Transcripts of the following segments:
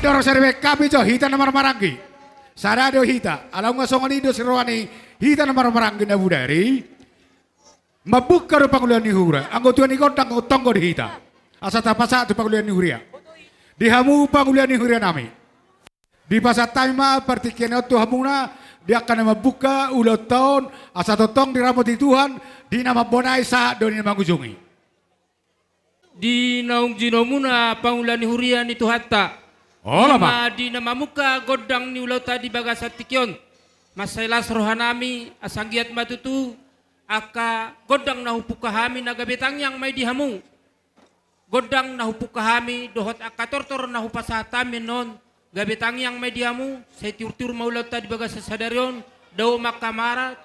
dorong serwe kapi jo hita nomor maranggi. Sarado hita. Alam nga songan ido sirwani hita nomor maranggi na budari. Mabuka ro pangulian ni hura. Anggo tuan ikot tanggo tonggo di hita. Asa tapasa tu pangulian ni huria. Dihamu pangulian ni huria nami. Di pasat taima partikian tu hamuna dia akan membuka ulang tahun asa totong diramati Tuhan di nama bonai sa doni mangujungi. Di naung jinomuna pangulian ni huria ni Tuhatta. Oh lama. Di nama muka godang ni ulau tadi bagasat tikyon. Masailas rohanami asanggiat matutu. Aka godang nahupuka kami nagabetang yang may dihamu. Godang nahupuka kami dohot aka tortor nahupasatamin non. Gabetang yang may dihamu. Say tiur-tiur maulat tadi baga sa sadaryon. Daw makamarat.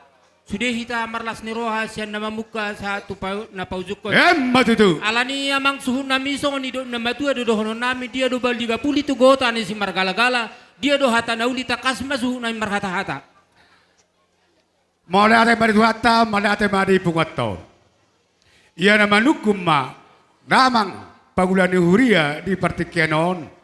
Sudah hita marlas ni roha siya namamuka sa tupaw napauzukon. Matutu. Alani amang suhu namisong ni do namatua do dohonon nami dia do baldiga puli tu gota ni si margala-gala. Dia do hata nauli takasma suhu nami marhata-hata. Mala ate mariduhata, mala ate mari pungaton. Ia nama nukum ma, namang pagulan ni huria di partikianon.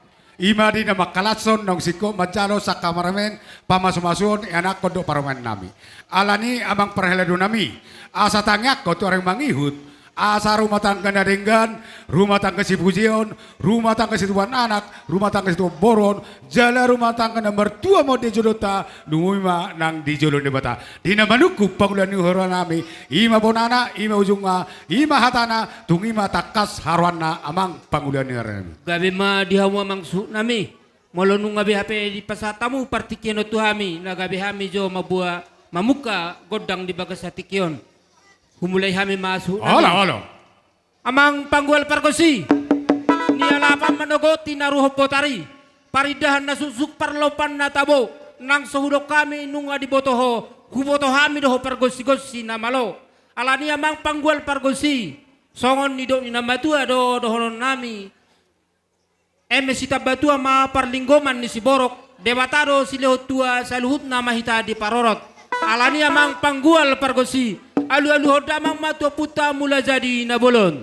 Ima di nama kalatson nong siko majalo sa kamaramen pamasumasuon anak kondo paraman nami. Alani amang perhelado nami. Asa tangyak ko tu orang mangihut. Asa rumah tangga naringgan, rumah tangga si Pujion, rumah tangga si Tuan Anak, rumah tangga si Tuan Boron, jala rumah tangga nomor 2 mau dijolota, nunguma nang dijolon debata. Dina manuku pagulan ni hora nami, ima bonana, ima ujunga, ima hatana, tungima takas harwana amang pagulan ni hora nami. Gabi ma dihamu amang suhu nami. Molonung gabi hape di pasatamu partikiano tu hami. Na gabi hami jo mabua mamuka godang di bagas hatikyon. Humulay kami masuk. Olo. Amang panggual pargosi. Nialapan manogot tinaruho potari. Paridahan na susuk parlopan na tabo. Nang sahudok kami nunga di botoho. Huboto kami doho pargosi-gosi na malo. Alani amang panggual pargosi. Songon ni do ni namatua do dohonon nami. Sita batua ma parlinggoman ni si borok. Debatado si lehot tua sa luhut na mahita di parorot. Alani amang panggual pargosi. Alu-alu hodamang matua puta mula jadi nabolon.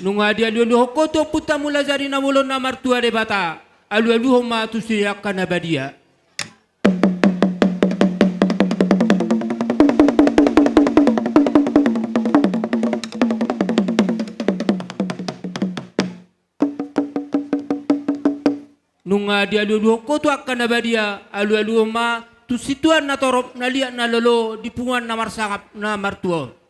Nunga di alu-alu hokoto puta mula jadi nabolon na martua de bata. Alu-alu homa tu siyakan abadia. Nunga di alu-alu ko tu akan abadia alu-alu ma tu situan na torop na liat na lolo di pungan na marsangap na martuo.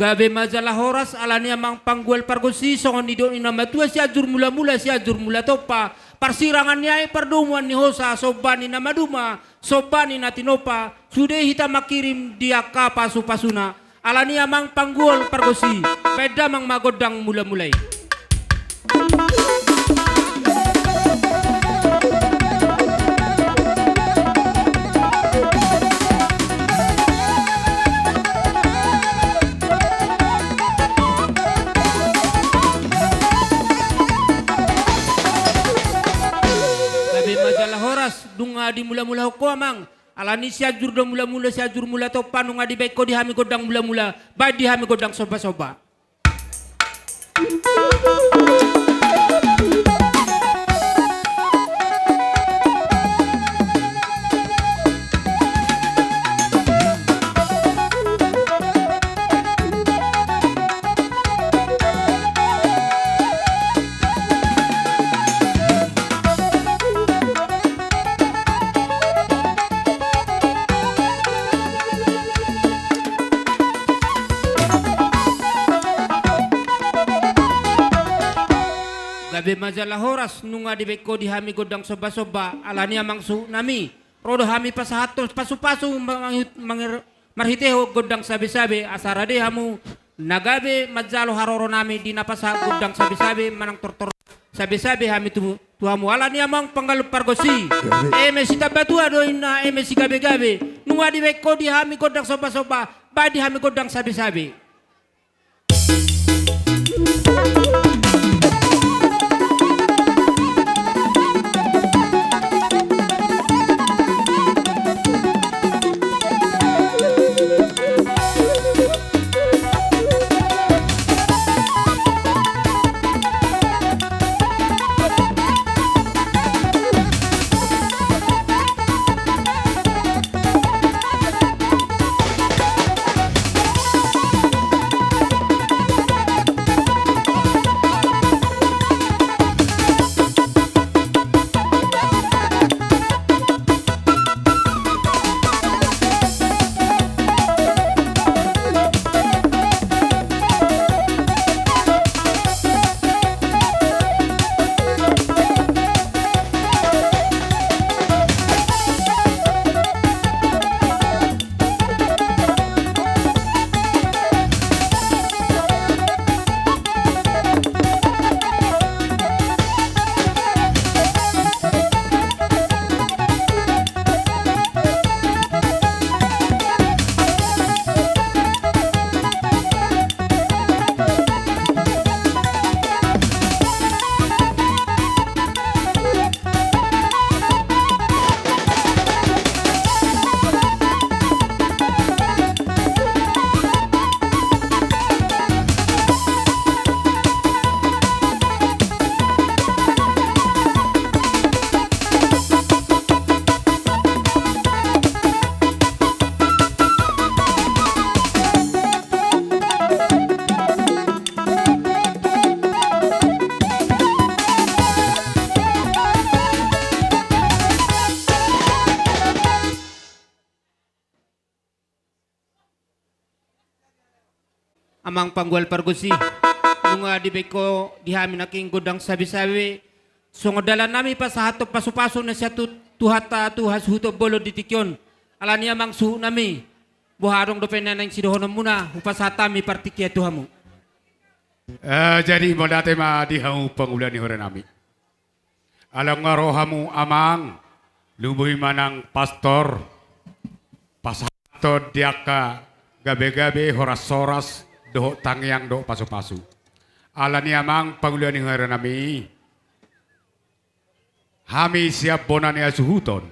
Gabe majalah horas alani amang panggual pargosi songon ni do ina matua si ajur mula-mula si ajur mula topa parsirangan niai pardumuan ni hosa sobani na maduma sobani na tinopa sudah hita makirim dia ka pasu-pasuna alani amang panggual pargosi beda mang magodang mula-mulai. Dunga di mula-mula ko amang alani si ajur do mula-mula si ajur mula to panung adi baik ko di hami godang mula-mula baik di hami godang soba-soba. Gabe majalah horas nunga di beko di hami godang soba-soba alani amang su nami rodo hami pasahatos pasu-pasu marhiteho godang sabi-sabi asara de hamu nagabe majalo haroro nami di napasa godang sabi-sabi manang tortor sabi-sabi hami tuhamu ala ni amang panggalup pargosi. Mesita batua doin na mesi gabe-gabe. Nung adi ko di hami godang sopa-sopa, badi hami godang sabi-sabi. Amang panggual pargosi. Nung di beko di hami naking godang sabi-sabi. So ngadalan nami pa sa hatop paso-paso na siya tuhata tuhas huto bolo ditikyon. Ala niya mang suhu nami. Buharong dopen na nang sidohonom muna. Upasata mi partikya tuhamu. Jadi mo dati madihamu pangulan ni hora nami. Alam nga rohamu amang. Luboy manang pastor. Pasato diaka gabe-gabe horas-horas. Doho tangyang doho pasu-pasu. Ala ni amang pangulian ni hara nami. Hami siap bonan ni asuhuton.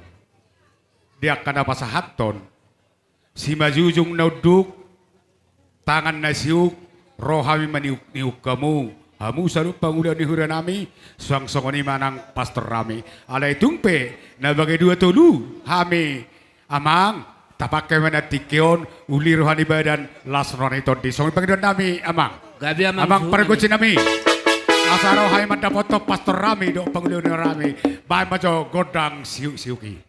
Dia kana pasahaton. Si majujung nauduk. Tangan na siuk. Roh hami maniuk-niuk kamu. Hamu salut pangulian ni hara nami. Suang-songon ni manang pastor rami. Ala itungpe. Na bagai dua tulu. Hami amang. Tapakai mana tikyon, uli rohani badan las rohani tondi. Songi panggilan nami amang. Gabi Amang pargoci nami. Asaro hai mandapoto pastor rami do pangulian rami. Bae majo godang siuk-siuki.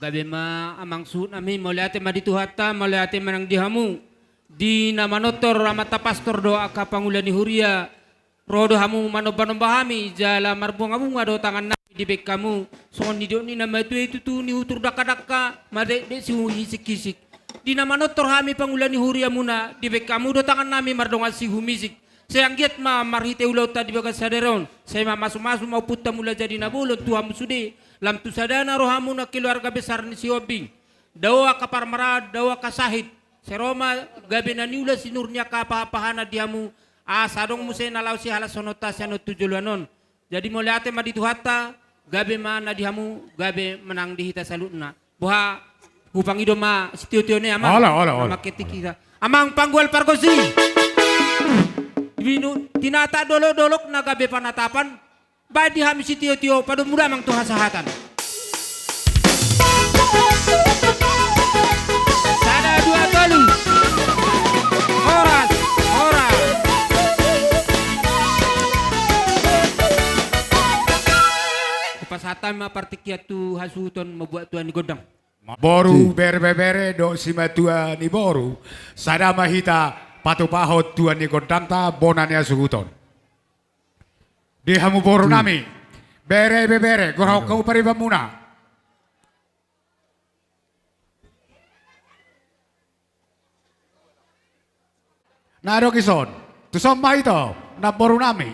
gabe ma amang suut nami moliate madituhata moliate manang dihamu di nama notor ramata pastor doa ka pangulan ni Huria rodo hamu manoba-nomba hami jala marbong hamu ngado tangan nami di bek kamu songon ni do ni nama itu ni utur daka-daka made de si hisik-hisik di nama notor hami pangulan ni Huria muna di bek kamu do tangan nami mardongan si humisik sayang giat ma marhite ulau tadi bagas saderon saya ma masuk-masuk mau puta mula jadi nabulot tuhamu sude lam tu sadana rohamu na keluarga besar ni si Obing dawa kapar marad dawa kasahid seroma gabe na niula sinurnya kapahapahana diamu sadong muse nalaw si halas sonota siano tujuluanon jadi moliate madituhata gabe ma na dihamu gabe menang dihita salutna buha hupang ido ma sitio-tio ne amang maketik kita amang panggual pargosi Binu tinata dolok-dolok na gabe panatapan baik di hamisi tio-tio pada muda mang tuha sahatan. Sada dua tolu. Horas. Pasatan ma partikiat tu hasuton membuat tuan di godang. Boru bere-bere do simatua ni boru. Sada mahita patu pahot tuan ni godang ta bonania suhuton. Di hamu boru nami bere gorau kau pariba muna nado kison tu somba itu na boru nami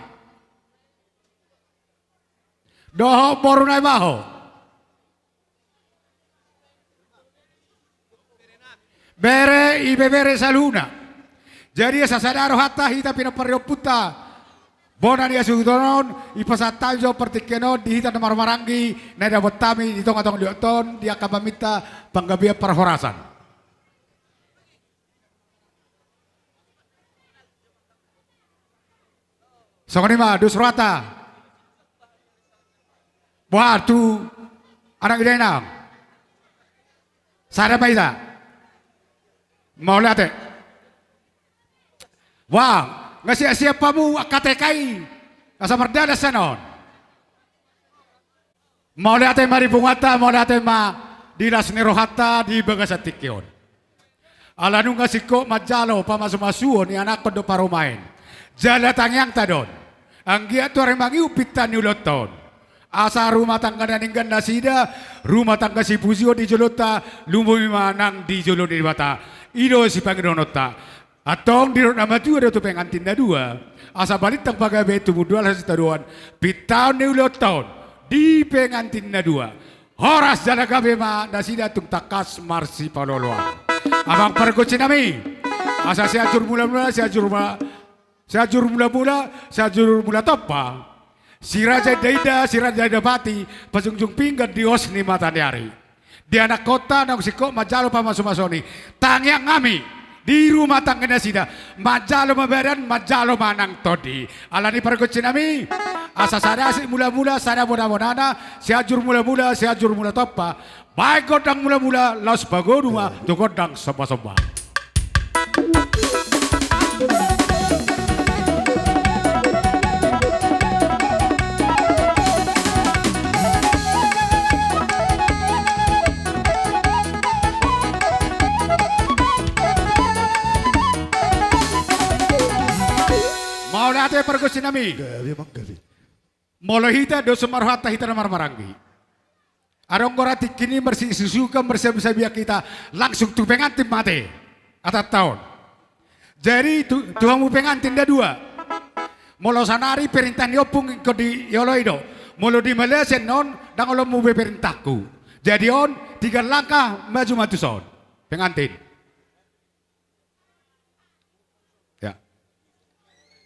doho boru nai baho bere ibe bere saluna jadi sasadaro hatta hita pinapario puta Bona dia sudonon ipasatan jo pertikenon dihita nomor marangi nada botami ditong-tong dioton dia kabamita panggabia perhorasan. Songonima dusrata. Buatu anak idenang. Sada baita. Mau lihat. Wah. Ngasih siapa mu katekai asa merdada sanon mau lihat mari bungata mau lihat ma dinas nirohata di bagasatikion alanu ngasih ko majalo pamasu-masuon ni anak kodo parumain jala tangyang tadon anggia tu remangi upitan ni uloton asa rumah tangga naninggan nasida rumah tangga si puzio di jolota lumumi manang di jolo di bata ido si pangidonota atong di nama tu ada tu pengantin na dua asa balik tang pagabe tu mudua lah sitaduan pitau ni ulo tahun di pengantin na dua horas jana gabe ma nasida tung takas marsi paloloan abang pergoci nami asa siajur mula-mula siajur mula topa si raja daida si raja dapati pasung-jung pinggan di osni mata hari di anak kota nang siko majalo pa masuk-masoni tangyang ngami di rumah tangga nasida majalo mabadan majalo manang todi alani pergoci nami asa sada si mula-mula sada boda-bodana siajur mula-mula siajur mula topa baik godang mula-mula laus bagoduma tu godang soba-soba mau lihat pergosi nami molo hita do sumarhata hita namar marangi arong gorati kini bersih susuka bersih kita langsung tu pengantin mate atat tahun jadi tuhamu pengantin dah dua molo sanari perintah niopung ko di yoloido molo di Malaysia non dang olo mu perintahku jadi on 3 langkah maju matu son pengantin ya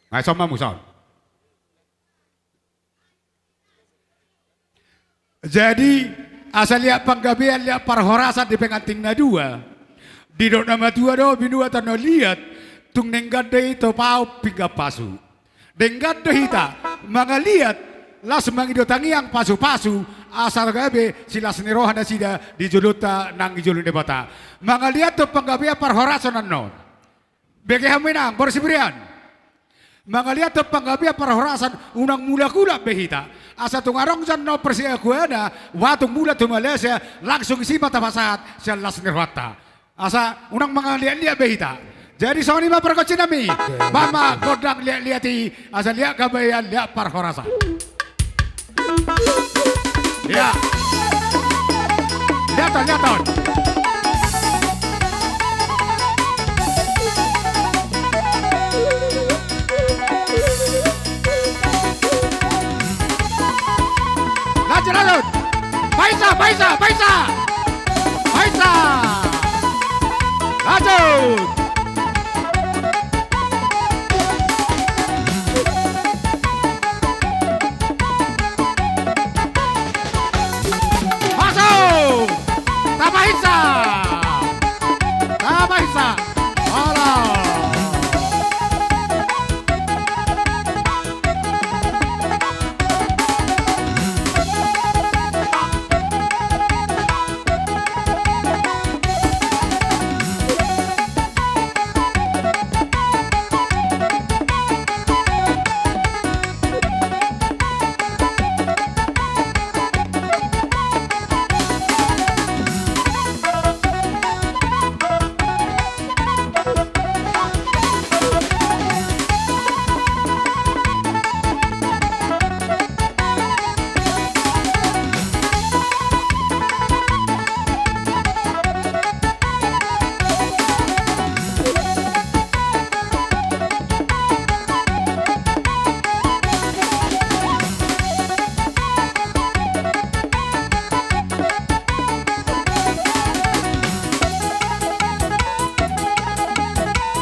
ngai sama muson jadi asal lihat panggabean lihat parhorasan di pengantin na dua di dok nama dua do binua tano lihat tung nenggade itu pau pingga pasu nenggade hita mga lihat las mangido tangiang pasu-pasu asal gabe sila senirohan na sida di juluta nang ijulun de bata mga lihat to panggabean parhorasan non bege haminang borsibrian mga lihat to panggabean parhorasan unang mula kula behita asa tungarong jan no persia kuana watu mula tu Malaysia langsung isi mata pasat jelas nirwata asa unang mga liat-liat behita jadi soni ma perkoci nami mama godang liat-liati asa liat kabayan liat parhorasa ya liaton lanjut Faisa lanjut masuk Tabaisa alah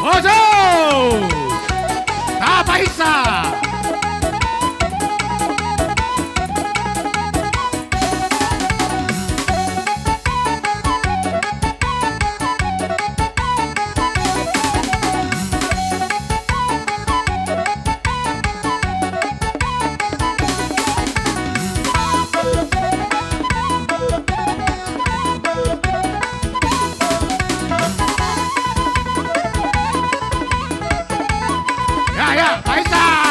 Ojo! Tabaisa! Ya, Faisa!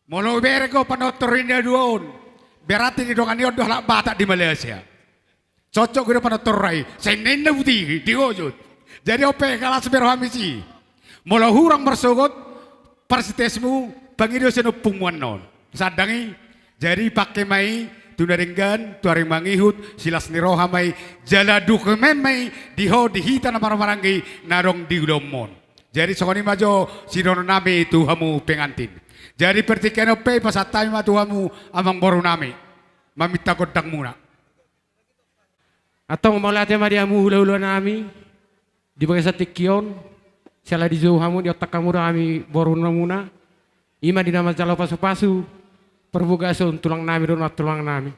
Molo bergo panotorinnya duon. Berarti di dongan dia dah batak di Malaysia. Cocok gue panotorai. Senin na buti di ojot. Jadi ope kalah seberapa misi. Molo hurang bersogot persitesmu pangidio seno pungwan non. Sadangi jadi pakai mai tunaringgan, tuaring mangihut, silas ni rohamay, jala dukememay, diho dihita na maramarangi, narong diulomon. Jadi sokoni majo, sinono nami itu hamu pengantin. Jadi pertikeno pe pasatay matuhamu amang boru nami. Mamita kodang muna. Atong maulate mariamu hula-hula nami, di bagai sa tikyon, sila di jauh hamu di otak kamu kami boru muna. Ima di nama jalo pasu-pasu, perbugason tulang nami donat tulang nami.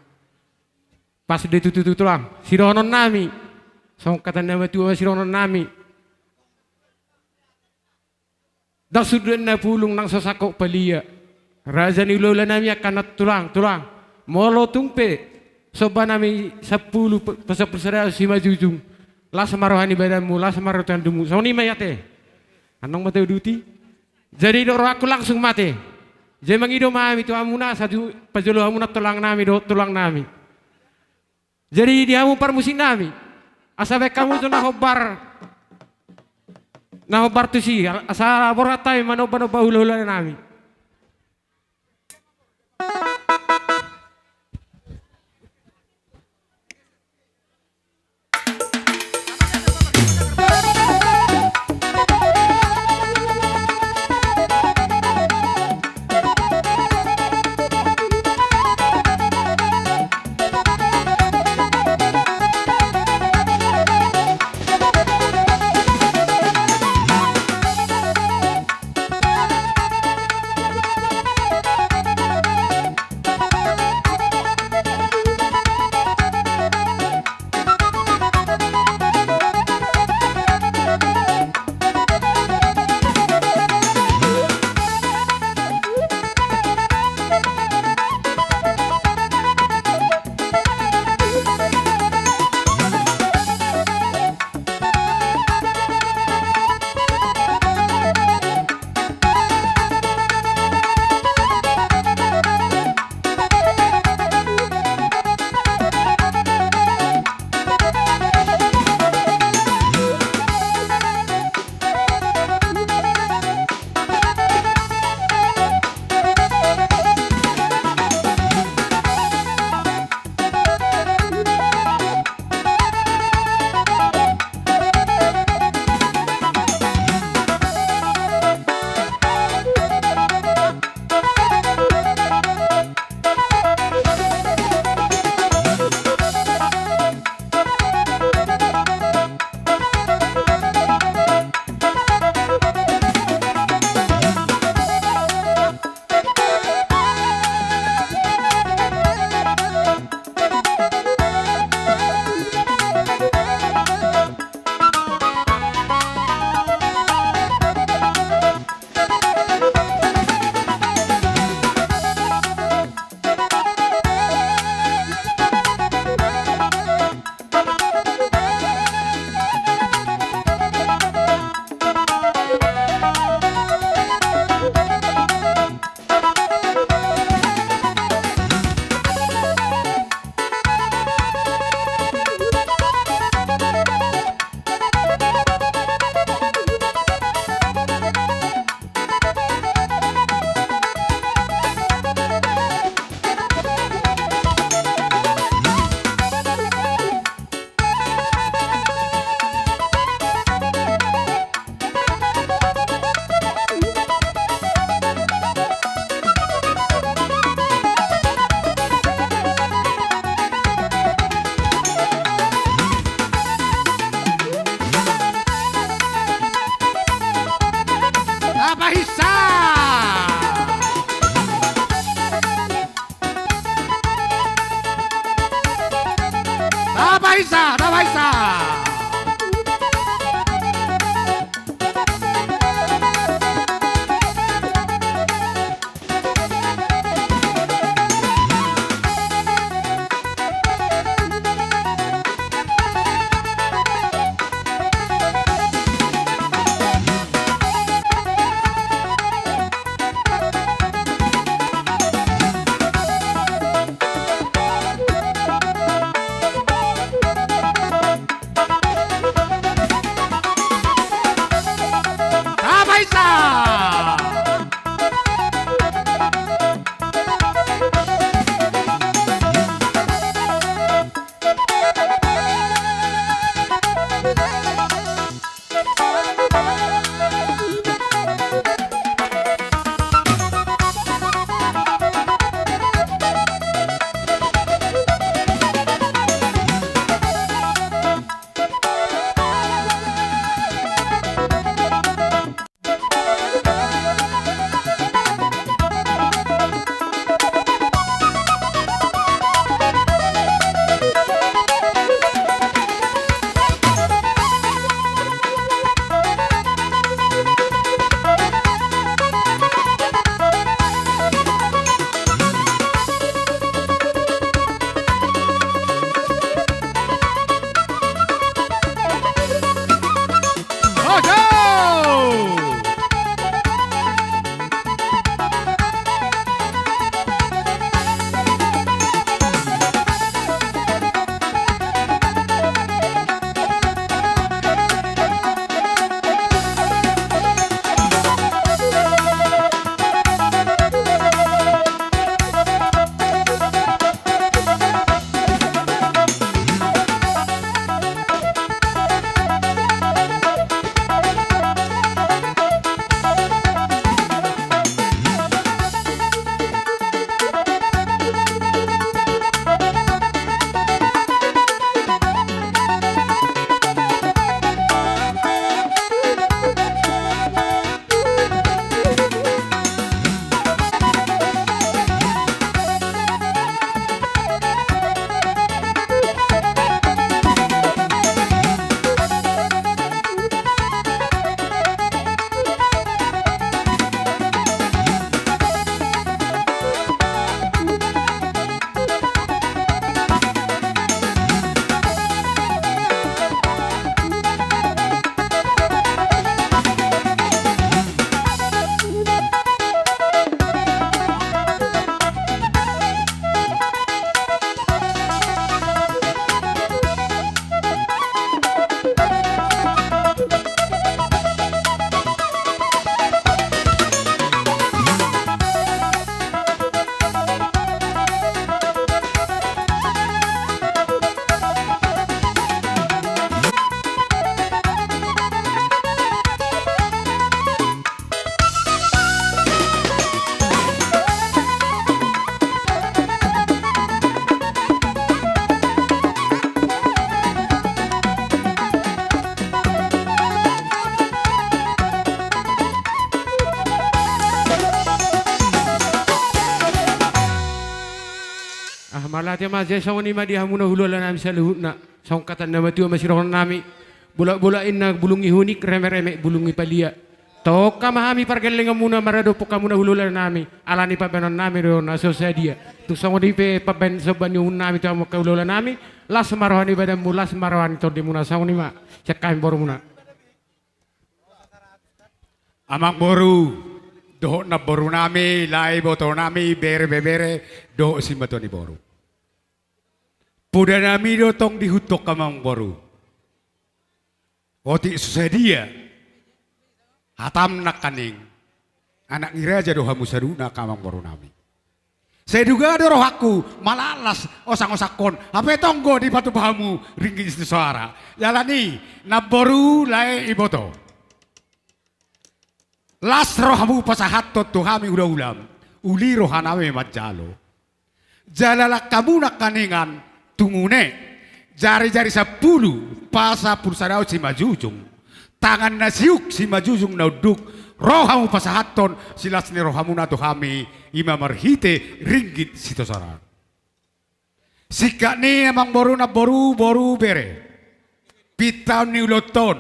Pas di tutu tulang, sironon nami, songkatan nama tua sironon nami. Dak sudah na pulung nang sosako palia. Raja ni lola nami akan tulang. Molo tungpe. Soba nami 10 pasapusara si majujung. La samarohani badanmu, la samarotan dumu. Soni mayate. Anong mateo duti? Jadi doro aku langsung mati. Jadi mangido mami tu amuna satu pajolo amuna tulang nami do tulang nami. Jadi dia mu parmusing nami. Asabe kamu tu nahobar tu si asa boratai mano bahula nami. Rabaisa. te maje sawni ma dia hamuna hulula nami saluhuna songkatan nama tu masirahon nami bola-bolain na bulungi hunik reme-reme bulungi palia toka mahami pargelenga muna marado poka muna hulula nami alani pabenon nami do na sosadia tu sawni pe paben soban yun nami tu mo hulula nami las marwani badan mulas marwani to di muna sawni ma cekam boru muna Amang boru doh na boru nami lai boto nami bere doh si matoni boru. Puda nami do tong dihutok kamang boru. Oti susadia hatam nak kaning anak ngira aja doh hamusaruna kamang boru nami. Saya duga ada roh aku malalas osang-osakon apa tonggo di batu bahamu ringgit suara jalani na boru lai iboto. Las rohamu pasahat to kami udah ulam uli rohaname majalo jalalak kamu nak kaningan tungune jari-jari 10 pasa pulsadau si majujung tangan nasiuk si majujung nauduk rohamu pasahaton silas ni rohamu na to kami ima marhite ringgit sitosara sika ni emang boru na boru bere pitaw ni uloton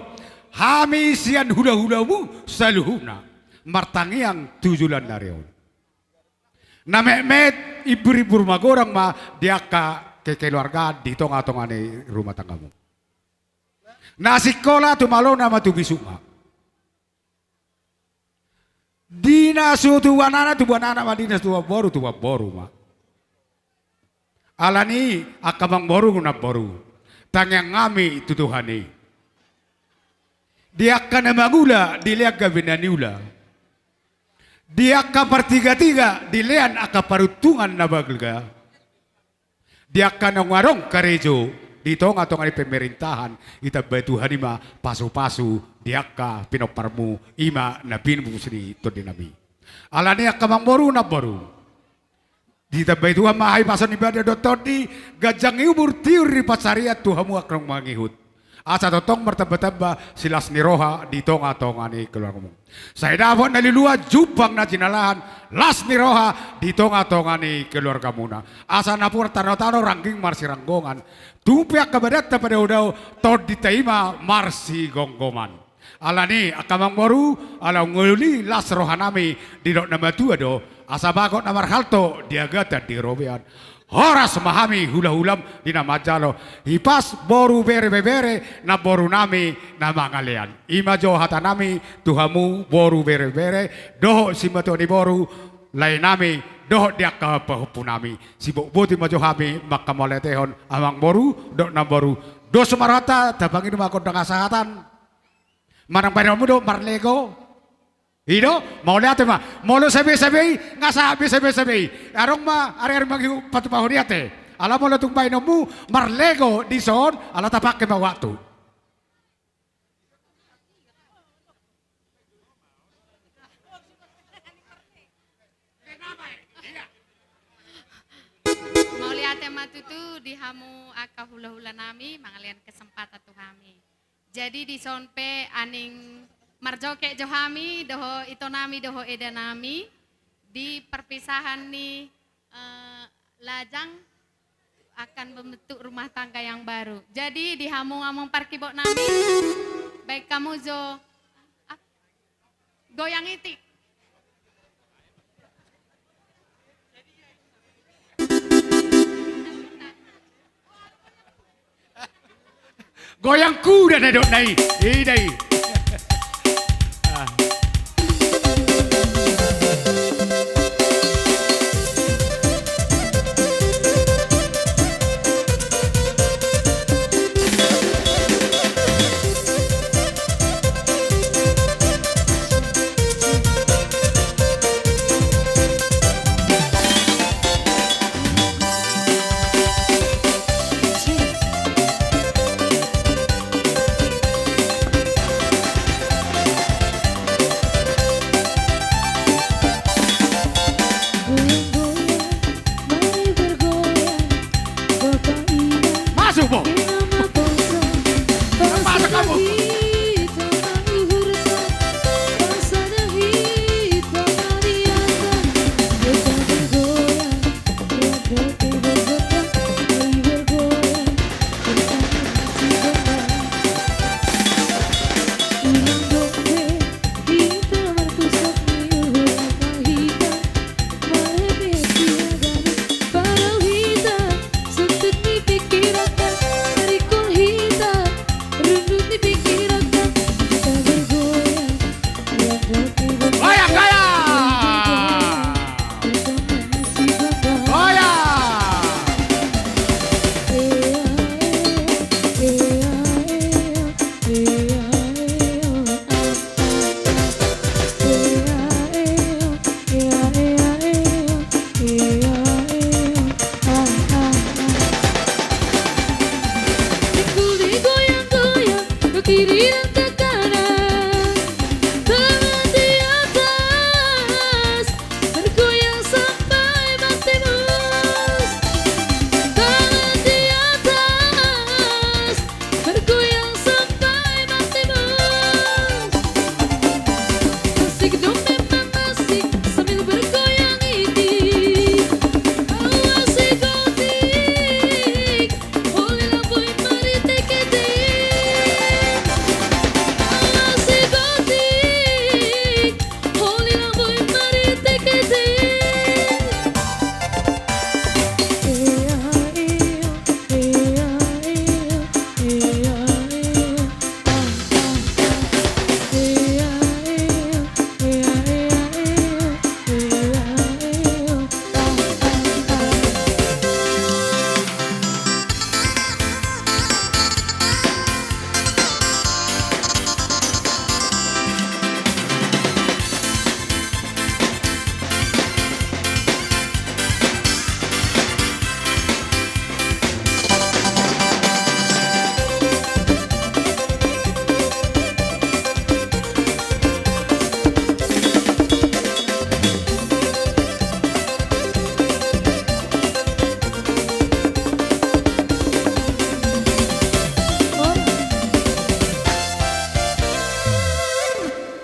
hami sian hula-hulamu saluhuna martangiang tujulan narion. Na memet ibu-ibu rumah gorang ma diaka ke keluarga di tonga-tongane rumah tanggamu. Na sikola tu malo nama tu bisuma. Dinas tu wanana ma dinas tu boru ma. Alani akamang boru na boru. Tangyang ngami tutuhani. Diaka na magula diliaga binaniula. Dia kapar tiga dilean aka parutungan na bagga. Dia kanang warong karejo di tonga-tonga ni pemerintahan ita batuhan ima pasu-pasu dia ka pinoparmu ima na pinmu sini to dinami. Alani aka mangboru na boru. Di batuhan mahay pason ibadah doktor di gajang iubur tiur di pasaria tuhamu akrong mangihut. Asa totong martaba-taba silas ni roha di tonga-tonga ni keluargamu. Saya dapat nalilua jupang na jinalahan las ni roha di tonga-tonga ni keluargamu na. Asa napur tano-tano ranking marsi ranggongan. Tumpiak kabadat pada udau tod ditaima marsi gonggoman. Alani akamang moru ala nguli las roha nami di dok nama tua do. Asa bakot namar halto diagata di robean. Horas mahami hula-hulam di nama jalo hipas boru bere na boru nami na mangalian ima jo hata nami tuhamu boru bere doho simato ni boru lain nami doho dia ka pahupu nami sibuk buti majo hami makamoletehon amang boru dok na boru do sumarata tabangin makon dengan sahatan marang panomu do marlego Ido, mau lihat mah, mau lo sabi ngasa sabi. Arong mah, ari magi patu pahuriate. Ala mau lo tumpay nomu marlego di son, ala tapak ke waktu. Mau lihat mah tutu di hamu aka hula-hula nami, mangalian kesempatan tu kami. Jadi di sonpe aning marjoke johami doho ito nami doho eda nami di perpisahan ni lajang akan membentuk rumah tangga yang baru. Jadi di hamung-hamung parkibok nami baik kamu zo goyang itik. Goyang kuda na dok nai, idai.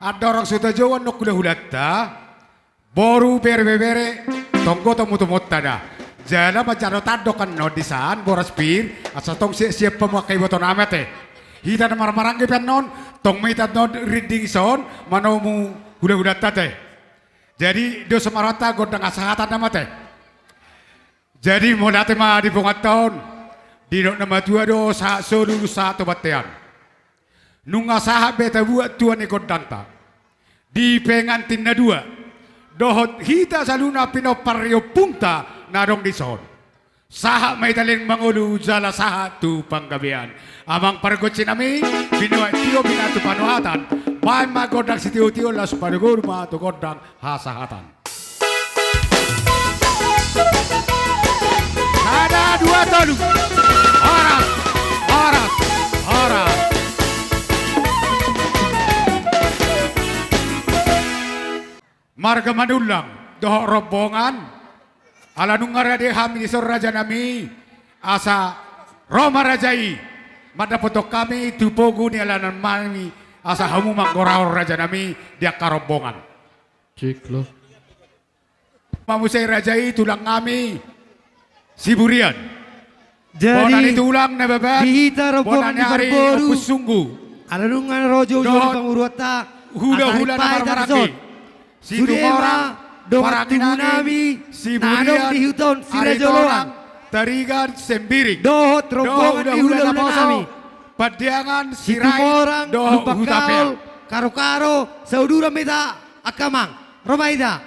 Ada orang sudah jawa nok kuda hulatta, boru bere tonggo temu tada. Jana macam tado kan no disan boras pir, asa tong siap pemakai boton amete. Hita na marmarang non, tong mita no reading son, manomu hulatta teh. Jadi do semarata godang asahatan nama teh. Jadi mau nate mah di tahun, di nama tua do sa solu satu batean. Nunga sahab beta buat tuan ikut danta. Di pengantin na dua dohot hita saluna pinopario punta narong dison saha may taling mangulu jala saha tu panggabian amang paragot sinami binuwa tiyo binatu panuhatan bahan magodang si tiyo-tiyo las paragur matu godang hasahatan ada dua tolu oras oras oras marga manulang doho rombongan ala nung ngarade hami di raja nami asa Roma rajai madapotok kami tupogu ni alanan mami asa hamu manggoraor raja nami dia karombongan Ciklo. mamusai rajai tulang kami Siburian Jadi tulang na babat dihita rombongan di hari Barboru sunggu alanungan rojo Dohot jodi pangurwata hula-hula na marmaraki si Sudema dongat tubunami nanong dihuton si rajoloang tarigan sembiring dohot rombongan di hula nami padiangan si sirai tumorang doho lupakal hutapel karo-karo saudura meta akamang Romaida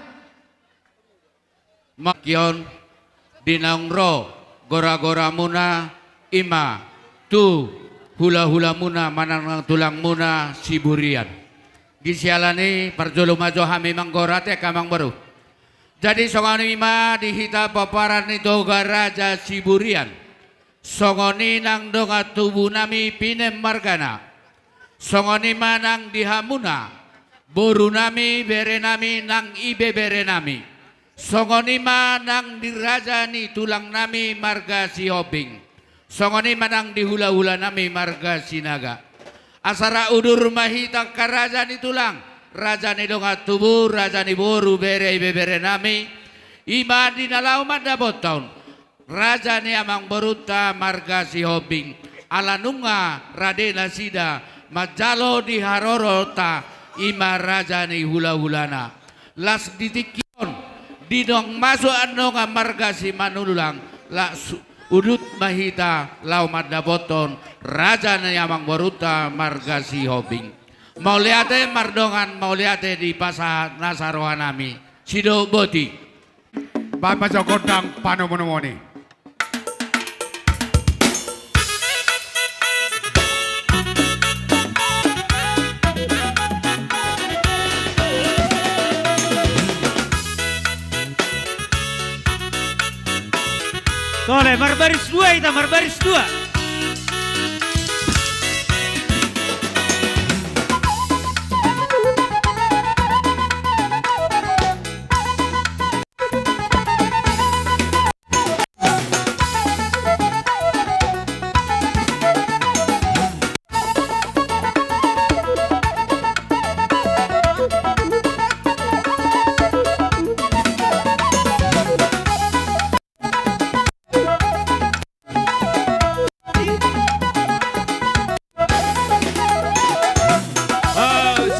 Makyon dinangro gora-gora muna ima tu hula-hula muna manang tulang muna siburian gisialani parjolo majo hami manggorate kamang baru jadi songoni ima dihita paparan itu garaja siburian songoni nang donga tubuh nami pinem margana songoni manang dihamuna boru nami bere nami nang ibe bere nami songoni manang dirajani tulang nami marga si hobing songoni manang dihula-hula nami marga sinaga asara udur mahita karajani tulang rajani donga tubuh rajani boru bere ibe bere nami ima dinalau manda boton rajani amang beruta marga si hobing alanunga radena sida majalo di harorota ima rajani hula-hulana las ditikion didong masuk anonga marga si manulang la udut mahita lau mada boton raja na yamang boruta marga si hobing mau liate mardongan mau liate di pasar nasarohanami sido boti Bapak Jogodang pano monomoni Boleh, marbaris 2 kita, marbaris 2.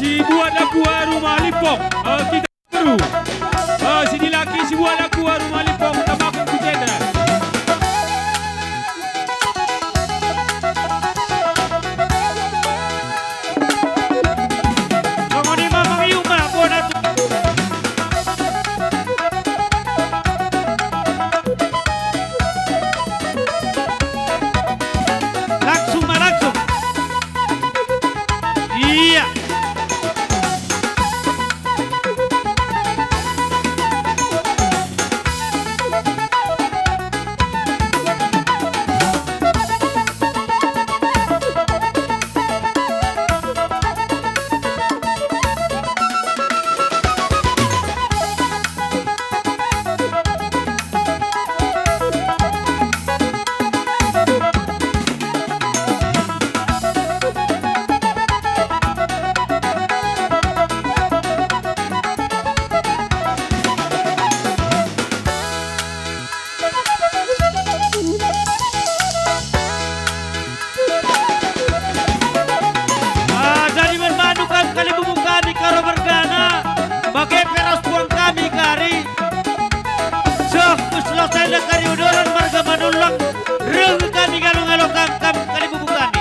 Si buat aku rumah Lipong, kita baru. Si laki si buat aku rumah Lipong, tamakun ku cendera. Songo ni mamang iyong malabo na to. Langsung langsung. Iya. Jadi bermanukan kali bubuk kami karo bergana. Bagai peras buang kami kari. Sok selesai dah kari udoran marga manulang. Reng kami galung-galung kam kali bubuk kami.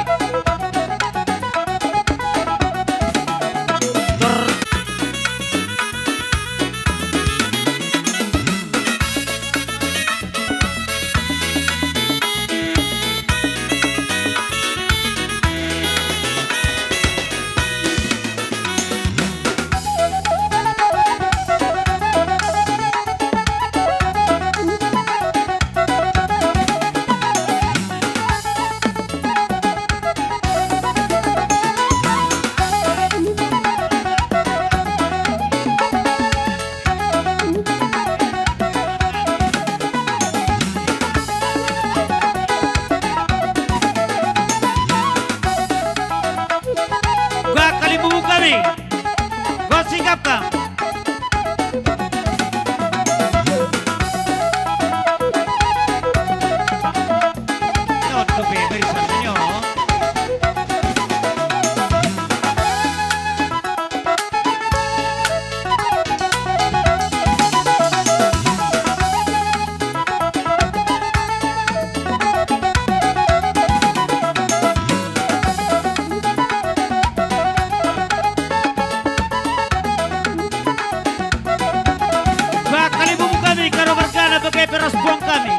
Gua kali bubuk kami. Gua sikap kam. Nyoto be berisan nyo. Gua kali bubuk kami karo bergana bagai peras buang kami.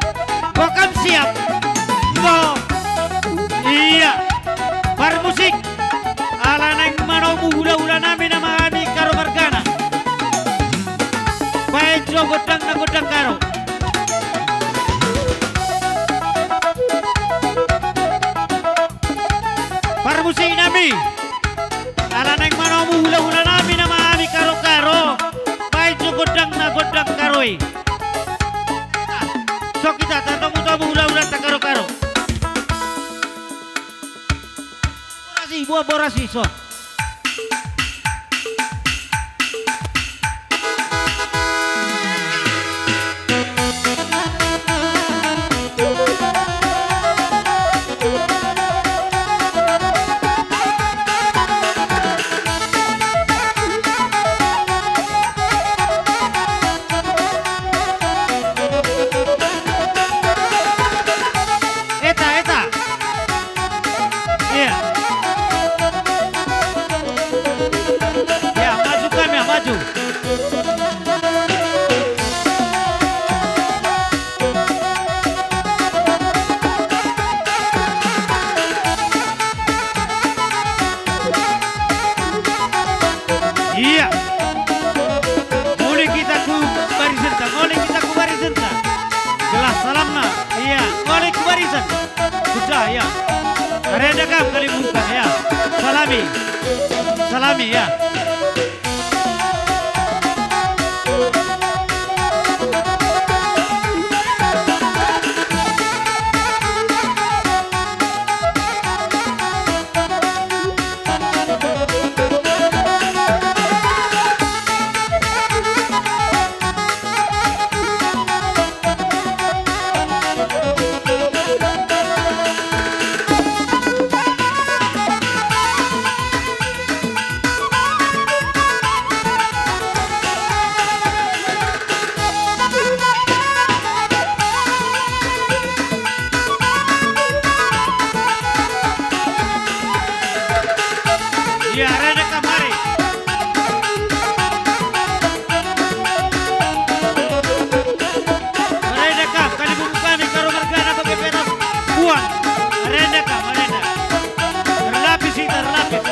Gua kan siap. Go. Iya. Bar musik. Ala nang manau hula-hula nami nama kami karo bergana. Baik jo godang na godang karo. Bar musik nami. Ala nang manau hula-hula nami nama kami karo-karo. Baik jo godang na godang karoi. So kita tatong-tatong hula-hula ta karo-karo. Borasi, buah borasi so. Eta. Iya. Hasan. Sudah ya. Arena kam kali bukan ya. Salami. Salami ya. Ya, arena kam mari. Arena kam kali buku kami karo margana pakai peras buang. Arena kam arena. Terlapis sih terlapis.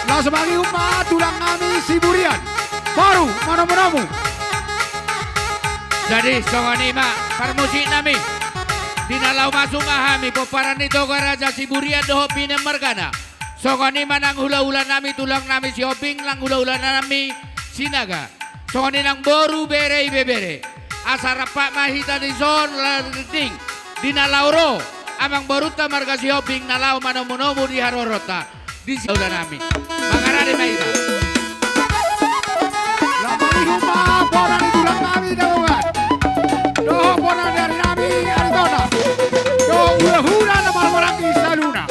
Lah sebagai umat tulang kami si Burian. Baru mana-manamu. Jadi songoni ma permusik nami. Dinalau masuk mahami peparan itu raja si Burian doho pinem mergana. Songoni manang hula-hula nami tulang nami si Oping lang hula-hula nami sinaga. Songoni nang boru bere bebere. Asara pak mahita di son lading. Dinalauro amang boruta marga si Oping nalau manomonomu di harorota. Di hula nami. Mangarane mahita. Lah bagi umat boran di tulang kami daungan. Doho boran dari nami Arizona. Doho hula-hula na malmaraki sa luna.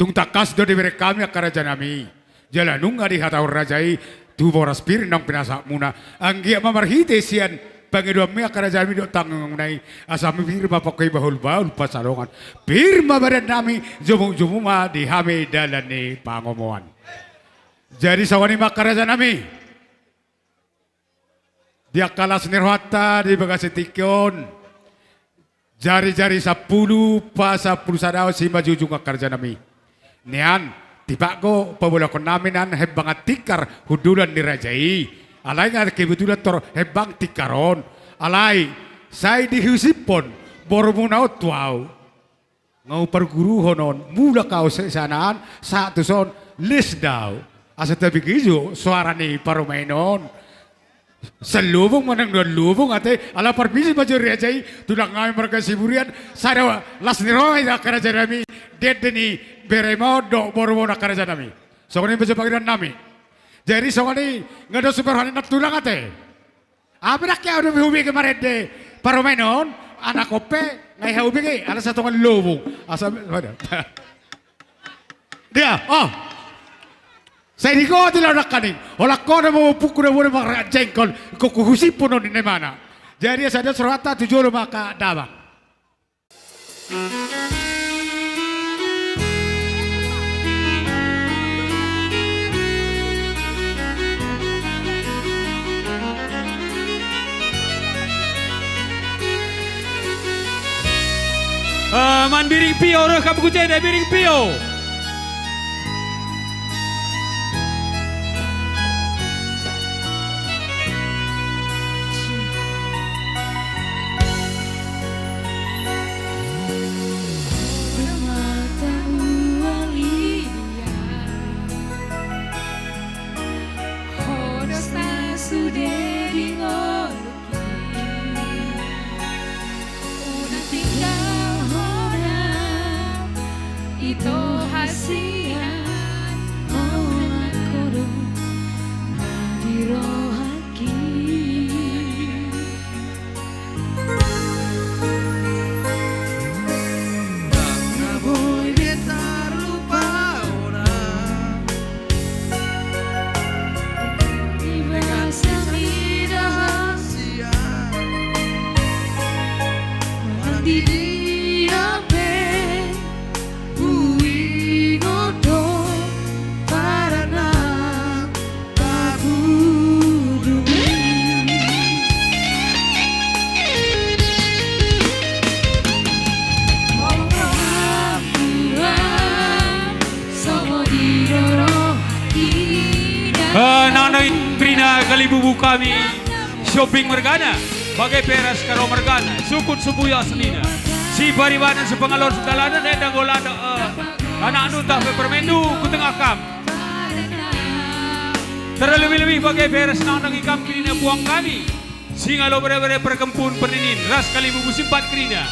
tung takas do diberi kami kerajaan nami. Jalanung adi hatau rajai tu boras pir nang pinasa muna. Anggia mamarhite sian pangidua mi kerajaan mi do tanggung nai asami firma pakai bahul pasalongan. Firma badan nami jumu ma di hame dalane pangomoan. Jadi sawani mak kerajaan nami. Dia kalas nirwata di bagasi tikyon. Jari-jari 10 pa 10 sadaw si majujung kerajaan nami. Nian tiba ko pabulakon namin an hebang tikar hudulan ni Rajai. Alay nga kebetulan tor hebang tikaron. Alay say dihusipon boro muna otwaw. Ngau perguru honon mula kau sanaan sa tuson lis daw. Asa tabi kijo suara ni parumainon. Sa lubong manang doon lubong ate ala permisi baju Rajai tulang ngayon mereka siburian sada las ni roy na kerajaan nami dead ni beremo do boro na kerajaan nami. So kani baju pagiran nami. Jadi so kani ngado superhanin na tulang ate. Abra kaya udah hubi kemarin de paromainon anak kope ngai hubi ke ala satu kan lubong asa ada. Dia saya di kau tidak nak kaning, olah kau nak mau pukul boleh makan jengkol, kau kuhusi pun di mana. Jadi saya serata 7 maka dapat. Man biring pio, rekam kucing dari biring pio. Ito hasian orang kodo dirohaki. Tak boleh biar lupa orang. Ibasa lidah mandi dia Nanay Trina kalibubu kami shopping mergana bagai peras karo mergana sukut subuya selina si baribanan sepengalor sedalanan dan golada anak anu tak permendu kutengah kam terlebih-lebih bagai peras nanang ikam krina buang kami singa lo bere-bere perkempun perninin ras kalibubu simpat krina.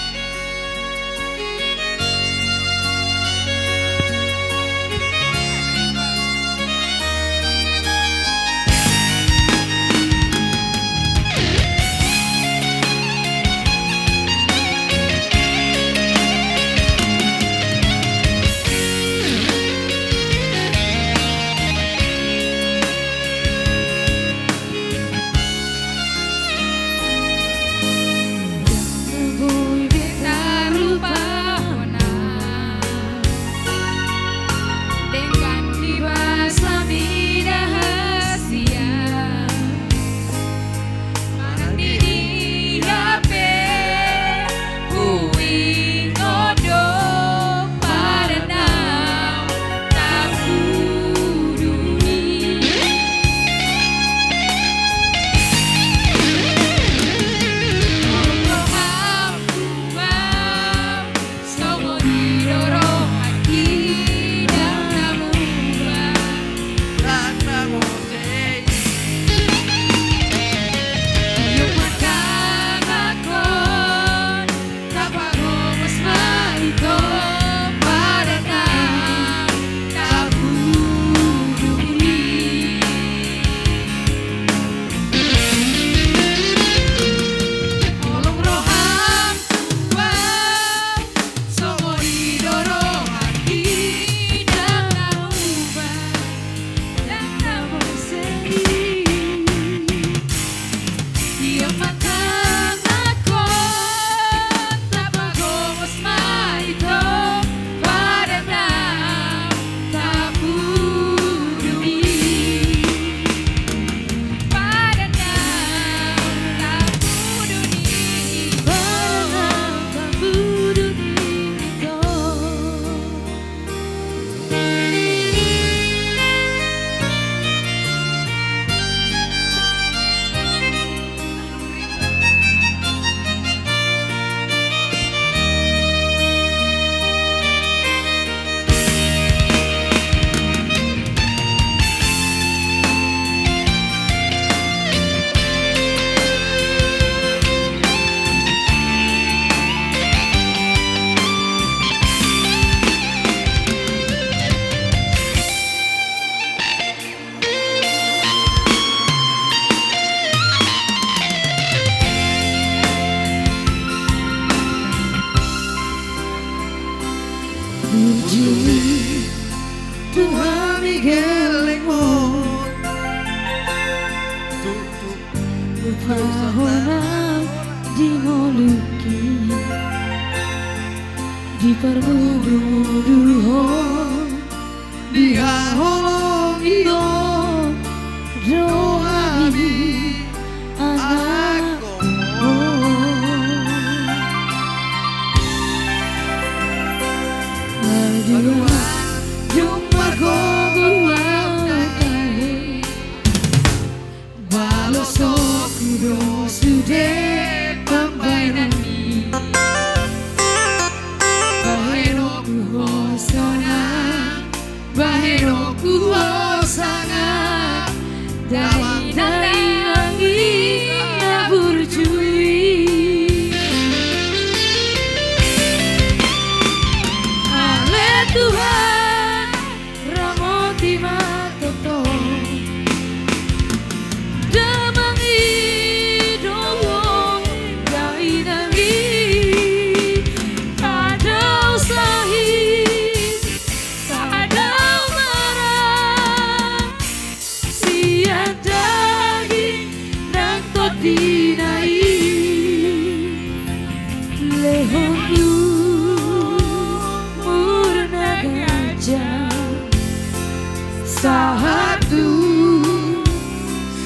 Voy Tuhan Miguel Lemon Pahona dimoluki di permuduho Dia holong iyo doa anak Aduh Jumpa Baloso kudo sude pambainami Bahero kuhosana Bahero kuhosana Dai angin burjui Ale Tuhan ramoti matoto Damangi dowo dai nangi Kadau sahih kadau marah Sian daging nang todinai Lehonu murna gajah Sahatu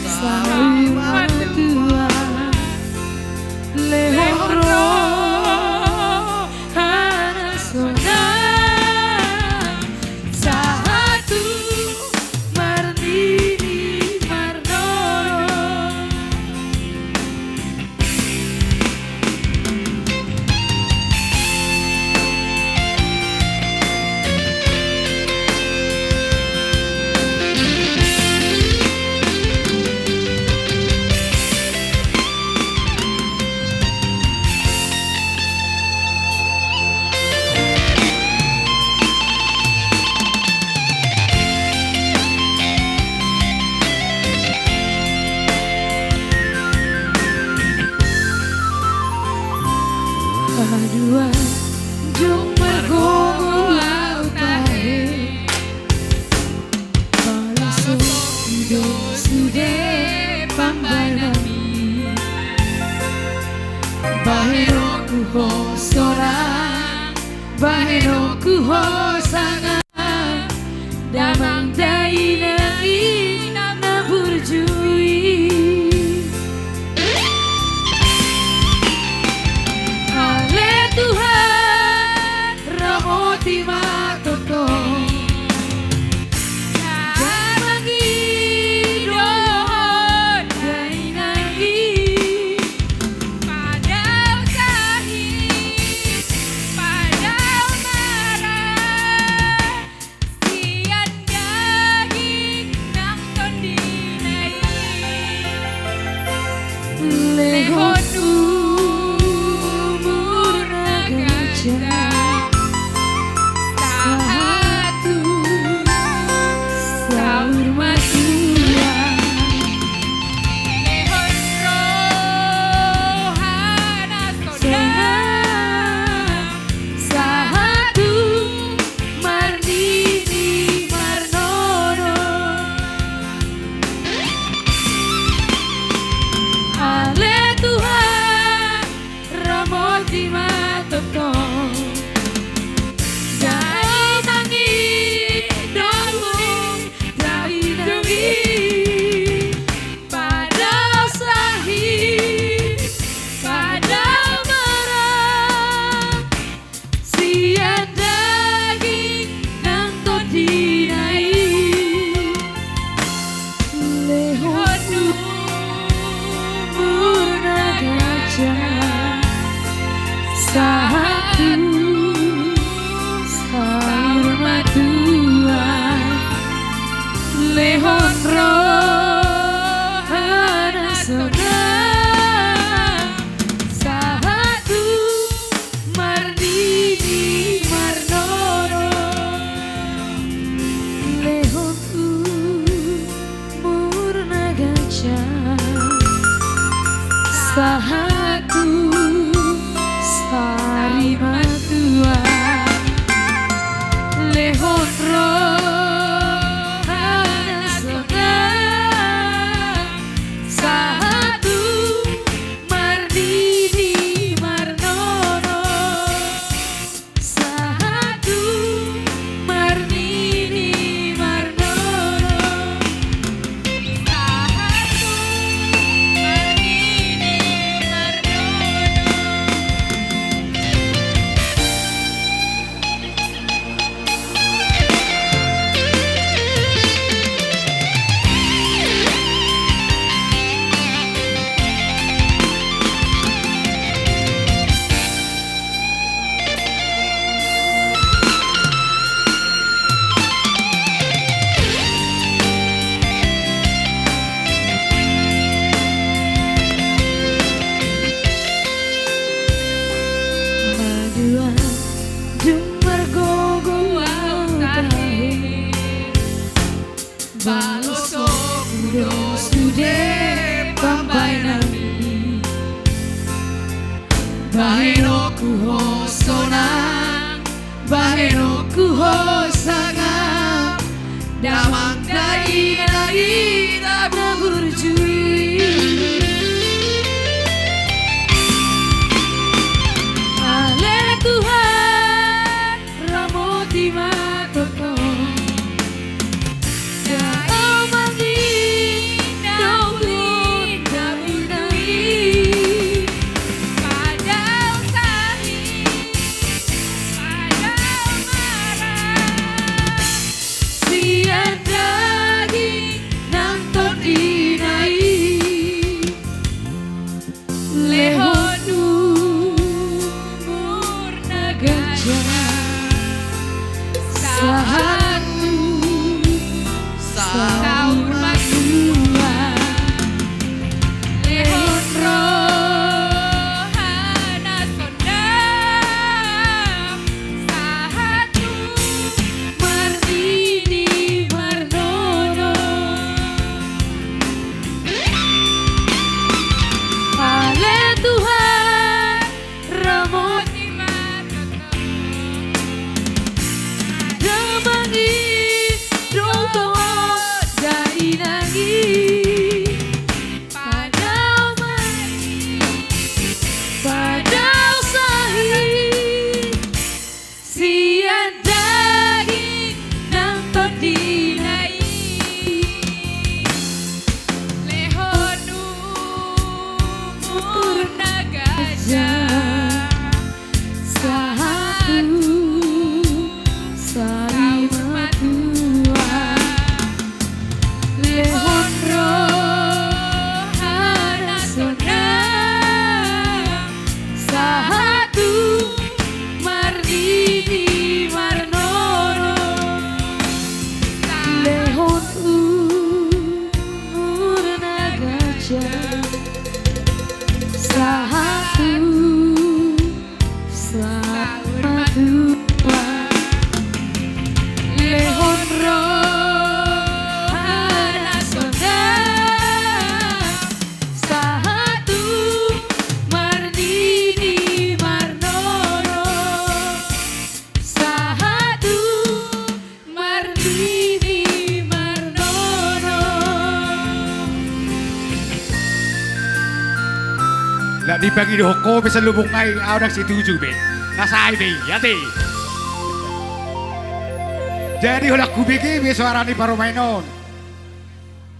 Sahabat Tuhan Lehoro Hanasona Sahatu Martini Marnono Dua jung mergogo lautahe Balaso kudo sude pambanami Bahero kuho sorang Bahero kuho sangat Damang dainai na burjui Tuhan ramoti matoto Damangi dohon dainangi Padau sahih padau marah Sian daging nang tondinai Lehonu Sahatu Sahur matua Lehon rohana sona Sahatu Marnini Marnono Ale Tuhan ramoti matoto Sahatu Sahur matua Lehon rohana sona Sahatu Marnini Marnono Lehonku murna gajah Sahatu Sari mata Baheno kuhosona, baheno kuhosanga, damang dai tak berjui. Ale Tuhan, ramoti matoko, jauh mangi, jauh bintang-bintang. Padau sahi, padau marah, sian daging nangton dinai, lehonu murna gajah, sahatu sahur makua, lehon rohana sondam, sahatu mardini marnono. Ale Tuhan, ramoti matoko, damangi dongto dai nangi, padau mari, padau sahi, sian daging nangton dinai, lehonu murna gajah, sahatu sari matua, lehon rohana sondam, sahatu mardini marnono, lehon murna gajah, sahatu selamat tua, lehon rohana sondam, sahatu mardini marnono, sahatu mardini marnono. Lah dibagi di hoko bisa lubung ngai awak si tujuh be. Nasai be yati. Jadi ulah kubiki be suara ni paru mainon.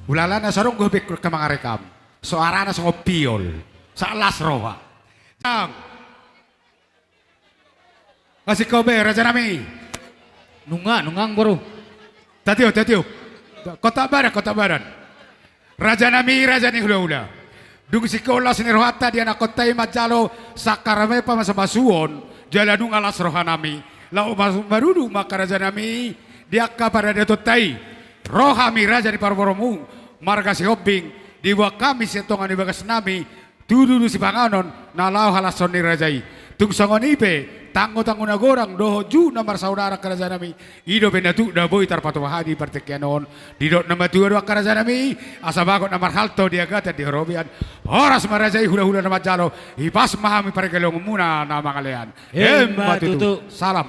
Ulala na sarong gubik ke mangarekam. Suara na songopiol. Salas roha. Ang. Kasih kau be raja nami. Nungang bro. Tatio. Kota baran. Raja nami raja ni hula. Dung sikola sini rohata dia na kotai majalo sakarame pa masabasuon jalanung alas rohanami lau marudu maka raja nami dia kapada dia totai rohami raja di parworomu marga si hobbing diwa kami setongan di bagas nami tududu si panganon nalau halason ni rajai tung sangon ipe tanggo nagorang doho ju namar saudara kerajaan nami ido benatu da boy tarpatu hadi pertekianon didot nama dua kerajaan nami asabakot namar halto dia gata di horobian horas marajai hula nama jalo hipas mahami paregelong muna nama kalian Tutu. salam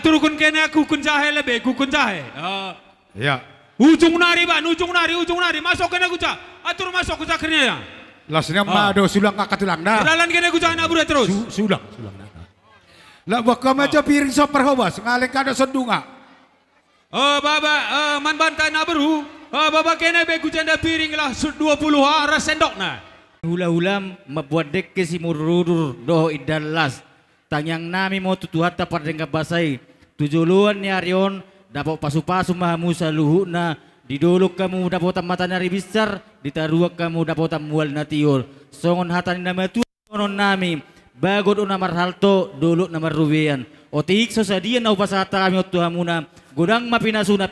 Turukun kena kukun jahe lebe kukun jahe. ya Ujung nari masuk kena kuca. Atur masuk kuca kerja. lasnya mado sulang kakatulang dah Jalan kena kuca nak buat terus. sulang lah bakal macam piring soper hobas ngaleng kada sendunga Baba man bantai nak beru. Baba kena be kuca anda piring lah 20 ras sendok na. Hula-hula membuat dek ke si murudur doh idalas. Tanyang nami mau tutuhat dapat dengan basai. Tujuluan ni Arion dapat pasu-pasu mahamu saluhu na. Didolok kamu dapat mata nari besar. Ditaruak kamu dapat mual natior. Songon hatan nama tu sonon nami. Bagod unamar halto dolok namar ruwian. Otik sosadian na upasata kami otuhamuna. Godang mapinasuna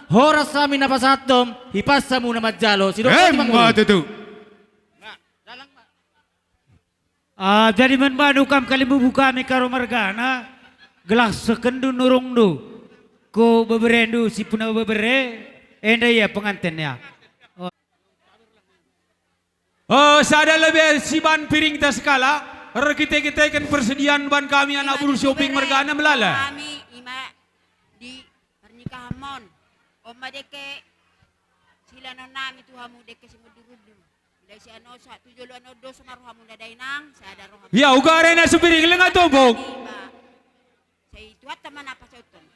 horas kami napasatom hipas sa muna majalo. Sidok tutu Jadi manbanu kam kalibubu kami karo margana gelas sekendu nurung du ko beberendu si puna bebere enda ya pengantennya. Sada lebih siban piring tas skala kita kan persediaan ban kami anak buru shopping mergana melala. Kami ima di pernikahan mon. Oma deke sila no nami tuhamu deke simudurudu. Bila si ano sa tujolo ano do sa maruhamu dadainang sa ada rohamu. Ya ugare na supiring lenga tobok. Sa ituat taman apa sa utong.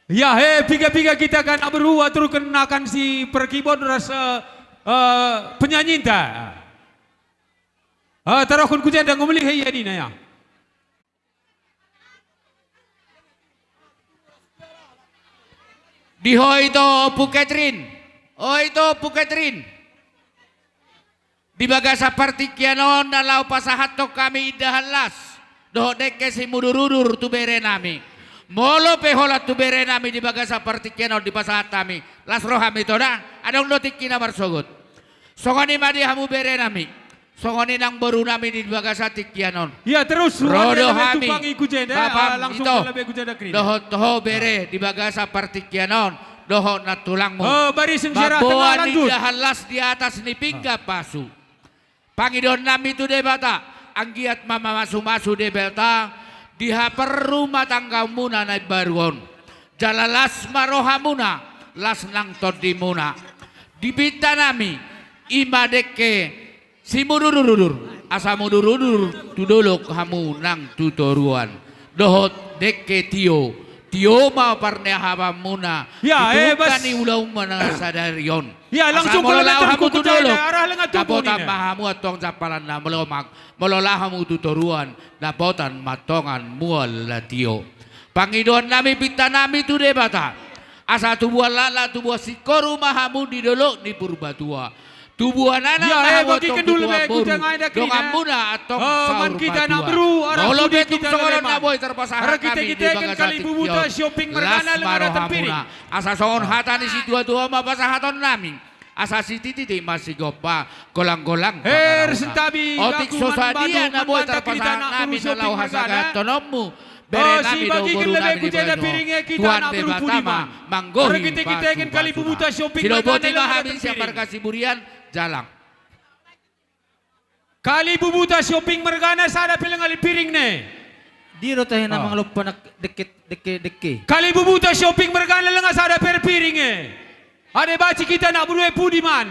Ya piga-piga kita kan abru atur kenakan si perkibon rasa penyanyi ta. Tarakun kujan dan ngomeli hey ini na ya. Diho itu Puketrin. Oh itu Puketrin. Di bagasa partikianon nalau pasahatok kami idahalas. Doh deke si mudurudur tu bere nami. Molo pehola tu bere nami di bagasa partikianon di pasahat kami. Las rohami to na. Adong notik kina marsogot. Songoni madi hamu bere nami. Songoni nang baru nami di bagasa tikianon. Ya terus Rodo hami. tupangi kujenda langsung itu. lebih kujenda kini. Doho toho bere di bagasa partikianon. Doho na tulangmu. Oh baris sejarah tengah Babuan lanjut. halas di atas ni pingga pasu. Pangidon nami tu debata. Anggiat mama masu-masu debata. Diha perlu matangga muna na baruon. Jalalas marohamuna. Las nang todimuna. Dipinta nami. Ima deke. Si mudurudur. Asa mudurudur. Tudolok hamu nang tutoruan. Dohot deke tio. Tio ma parne haba muna. Ya, bas. Kani ulau mana sadarion. Ya langsung kalau hamu tu tudolok. arah lenga tubuh Dapotan ni. mahamu atong japalan na melomak. Melolah hamu tutoruan. Dapotan matongan mual latio. Pangidon nami pinta nami tu debata. Asa tubuh lala tubuh sikoru mahamu di dolok di purbatua. Tubuh anak Ya bagi kendul be kujang ada kini. Dongan muna atong man kita nak beru arah Molo budi betum kita songoron lema. na boy terpasahan Arah kita kami kita di kan Bagasati kali bubuta Kion. shopping Las mergana lenga marohamuna. piring. Asa songon hata ni si dua-dua mapasahaton nami. Asa si titi masih gopa golang-golang. Sentabi Otik laku sosadia manbadu, na boy manbanta kita terpasahan nak kami beru na lau shopping hasaga mergana. tonommu. Si nami bagi do boru lebih nami di kujenda Bajo. piringnya kita Tuan nak de beru Batama pudiman. manggohi Arah kita kan kali bubuta shopping Sinoboti mergana lenga mahamin siya piring. perkasi burian jalang. Kali bubuta shopping mergana sada pilang ali piring ne. Di rotahin na mga lupa na deke. Kali bubuta shopping mergana lenga sada per piring e. Ade baci kita nak beru pudiman.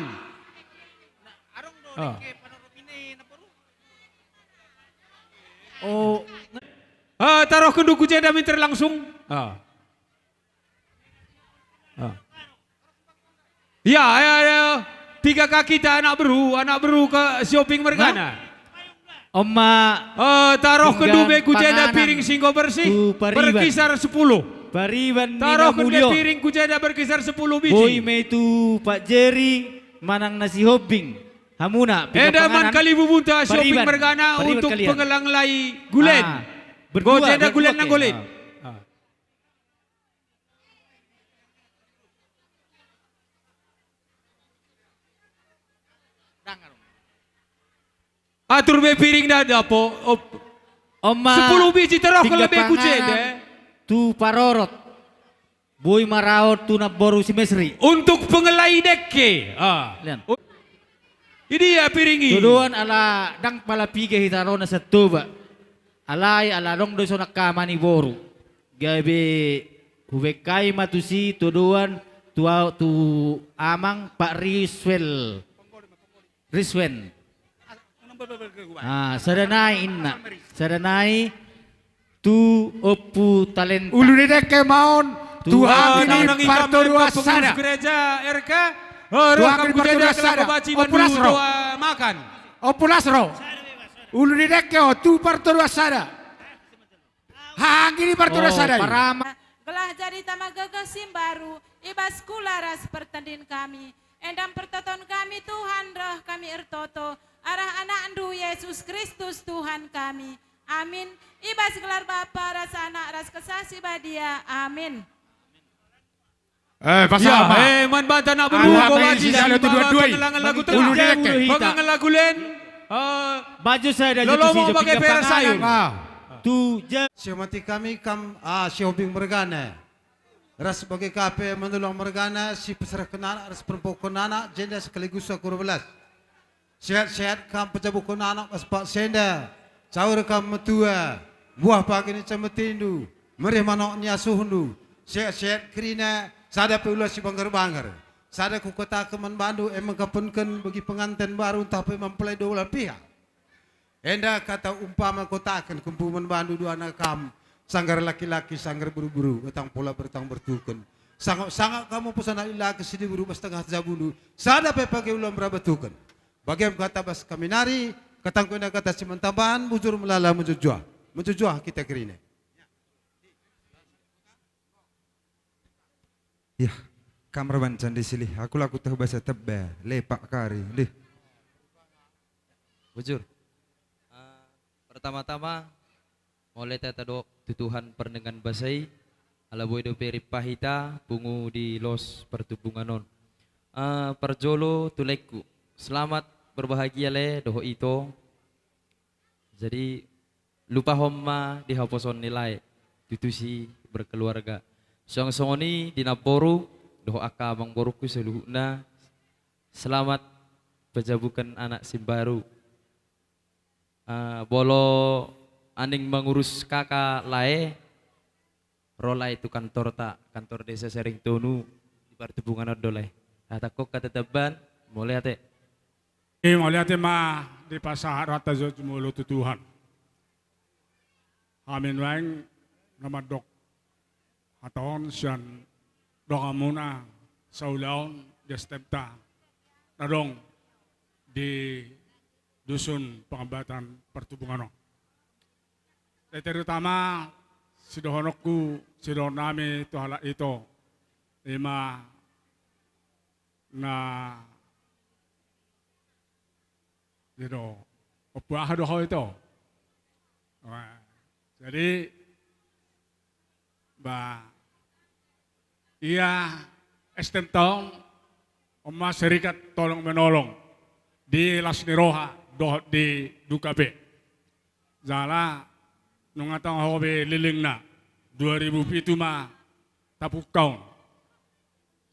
Oh, Taruh kenduk kujenda minter langsung. Ya, tiga kaki kita anak beru ke shopping mergana. Oma Taruh Pinggan kenduk be kujenda panganan. piring singgo bersih Tu pariban. berkisar 10. Pariban Taruh Nina kenduk Mulyo. piring kujenda berkisar 10 Boy biji. may tu Pak Jerry manang nasi hobing. Hamuna Edaman kali bubuta shopping Pariban. mergana Pariban untuk kalian. pengelanglai gulen. Gojenda gulen nang gulen. Atur be piring dah po. Oma 10 biji taruh ke tiga lebih panganan. kujenda. Tu parorot. Boy maraot tu na boru si Mesri. Untuk pengelai deke. Lian. Ini ya piringi. Tuduan ala dang pala pige hitaro na sa tuba. Alay ala dong do so nakama ni boru. Gabi hubekai matusi tuduan tu amang Pak Riswen. Sadanay inna. Sadanay tu opu talenta. Ulu ni deke maon. Tuhan ini Nang parto dua pengurus sada. gereja RK. Tuhan Rekam ini kujenda parto kelapa sada. baci Oh, bandu pulas, Ro. doa makan. Opulas ro. Ulu ni deke o tu parto dua sada. Hang ini parto dua sada. Parama. Gelah jadi tamaga baru, ibas kularas pertandin kami. Endam pertoton kami Tuhan roh kami ertoto. Arah anak andu Yesus Kristus Tuhan kami. Amin. Ibas gelar Bapa rasa anak ras kesasi badia. Amin. Pasama. Man banta nak beru Anu ko apa baci yang sisa tu dua-dua. pengelangan lagu Ulu tengah. ni deke. Pengelangan lagu len. Baju saya dah Lolo mau pakai peras sayur. Tu je Siomati kami shopping mergana. ras sebagai KP menolong mergana si peserah kenana ras perempuan kenana jenda sekaligus aku belas. Sehat-sehat kam pejabu kenana pas pak senda. Caur kam metua. Buah pagi ni cemetindu. Merih manok ni asuhundu. Sehat-sehat kerina sada peula si banggar-banggar. Sada ku kota keman bandu emang kapunkan bagi pengantin baru tapi mempelai dua pihak. Enda kata umpama kota akan kumpuman bandu dua anak kam. Sanggar laki-laki, sanggar buru-buru, betang pola bertang bertukun. Sangat kamu pesan ilah ke sini berubah setengah zabulu. Sada pepake ulam berabatukan. Bagaimana kata bas kaminari, katang kuna kata simantaban, bujur melala menjujuah kita kerine. Ya, kamar bancan di sini. Aku laku tahu bahasa tebal, lepak kari, leh. Bujur. Pertama-tama mulai tata dok tutuhan pernengan basai ala boy do peri pahita pungu di los pertubunganon. Perjolo tuleku. Selamat berbahagia le doho itu. Jadi lupa homma di haposon nilai tutusi berkeluarga. Song-songoni di naporu doho aka bang boruku seluhuna. Selamat pejabukan anak simbaru. Bolo aning mengurus kakak lae rola itu kantor desa sering tonu di pertubungan odole kok kata teban mulai ate mulai ate mah di pasar rata jauh mulut Tuhan amin waing ngamadok aton sian dogamuna saulaon gestepta nadong di dusun pengabatan pertubungan. Terutama si dohonokku, si dohonami itu hal itu lima na gitu opuah doho itu. Jadi iya estemtong oma serikat tolong menolong di Lasniroha doh di Dukabe. Zala nung atang hobe liling na 2000 itu mah tapukau.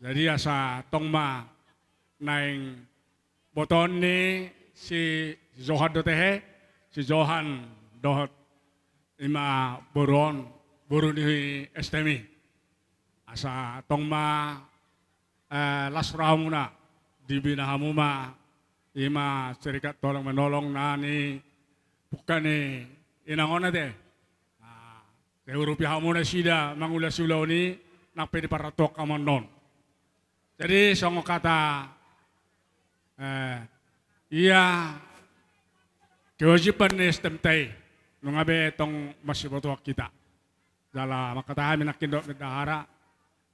Jadi asa tong ma naing boton ni si Johan dotehe si Johan dohot ima boron ni estemi. Asa tong ma lasraumuna di binahamuma ima serikat tolong menolong nani bukan ni inangona deh. Rupiah muna sida mangula sulaw ni nakpedi paratok kamon non. Jadi songo kata iya kewajiban ni stemtay nungabe tong masiboto kita. Dala makatahamin nakindok negara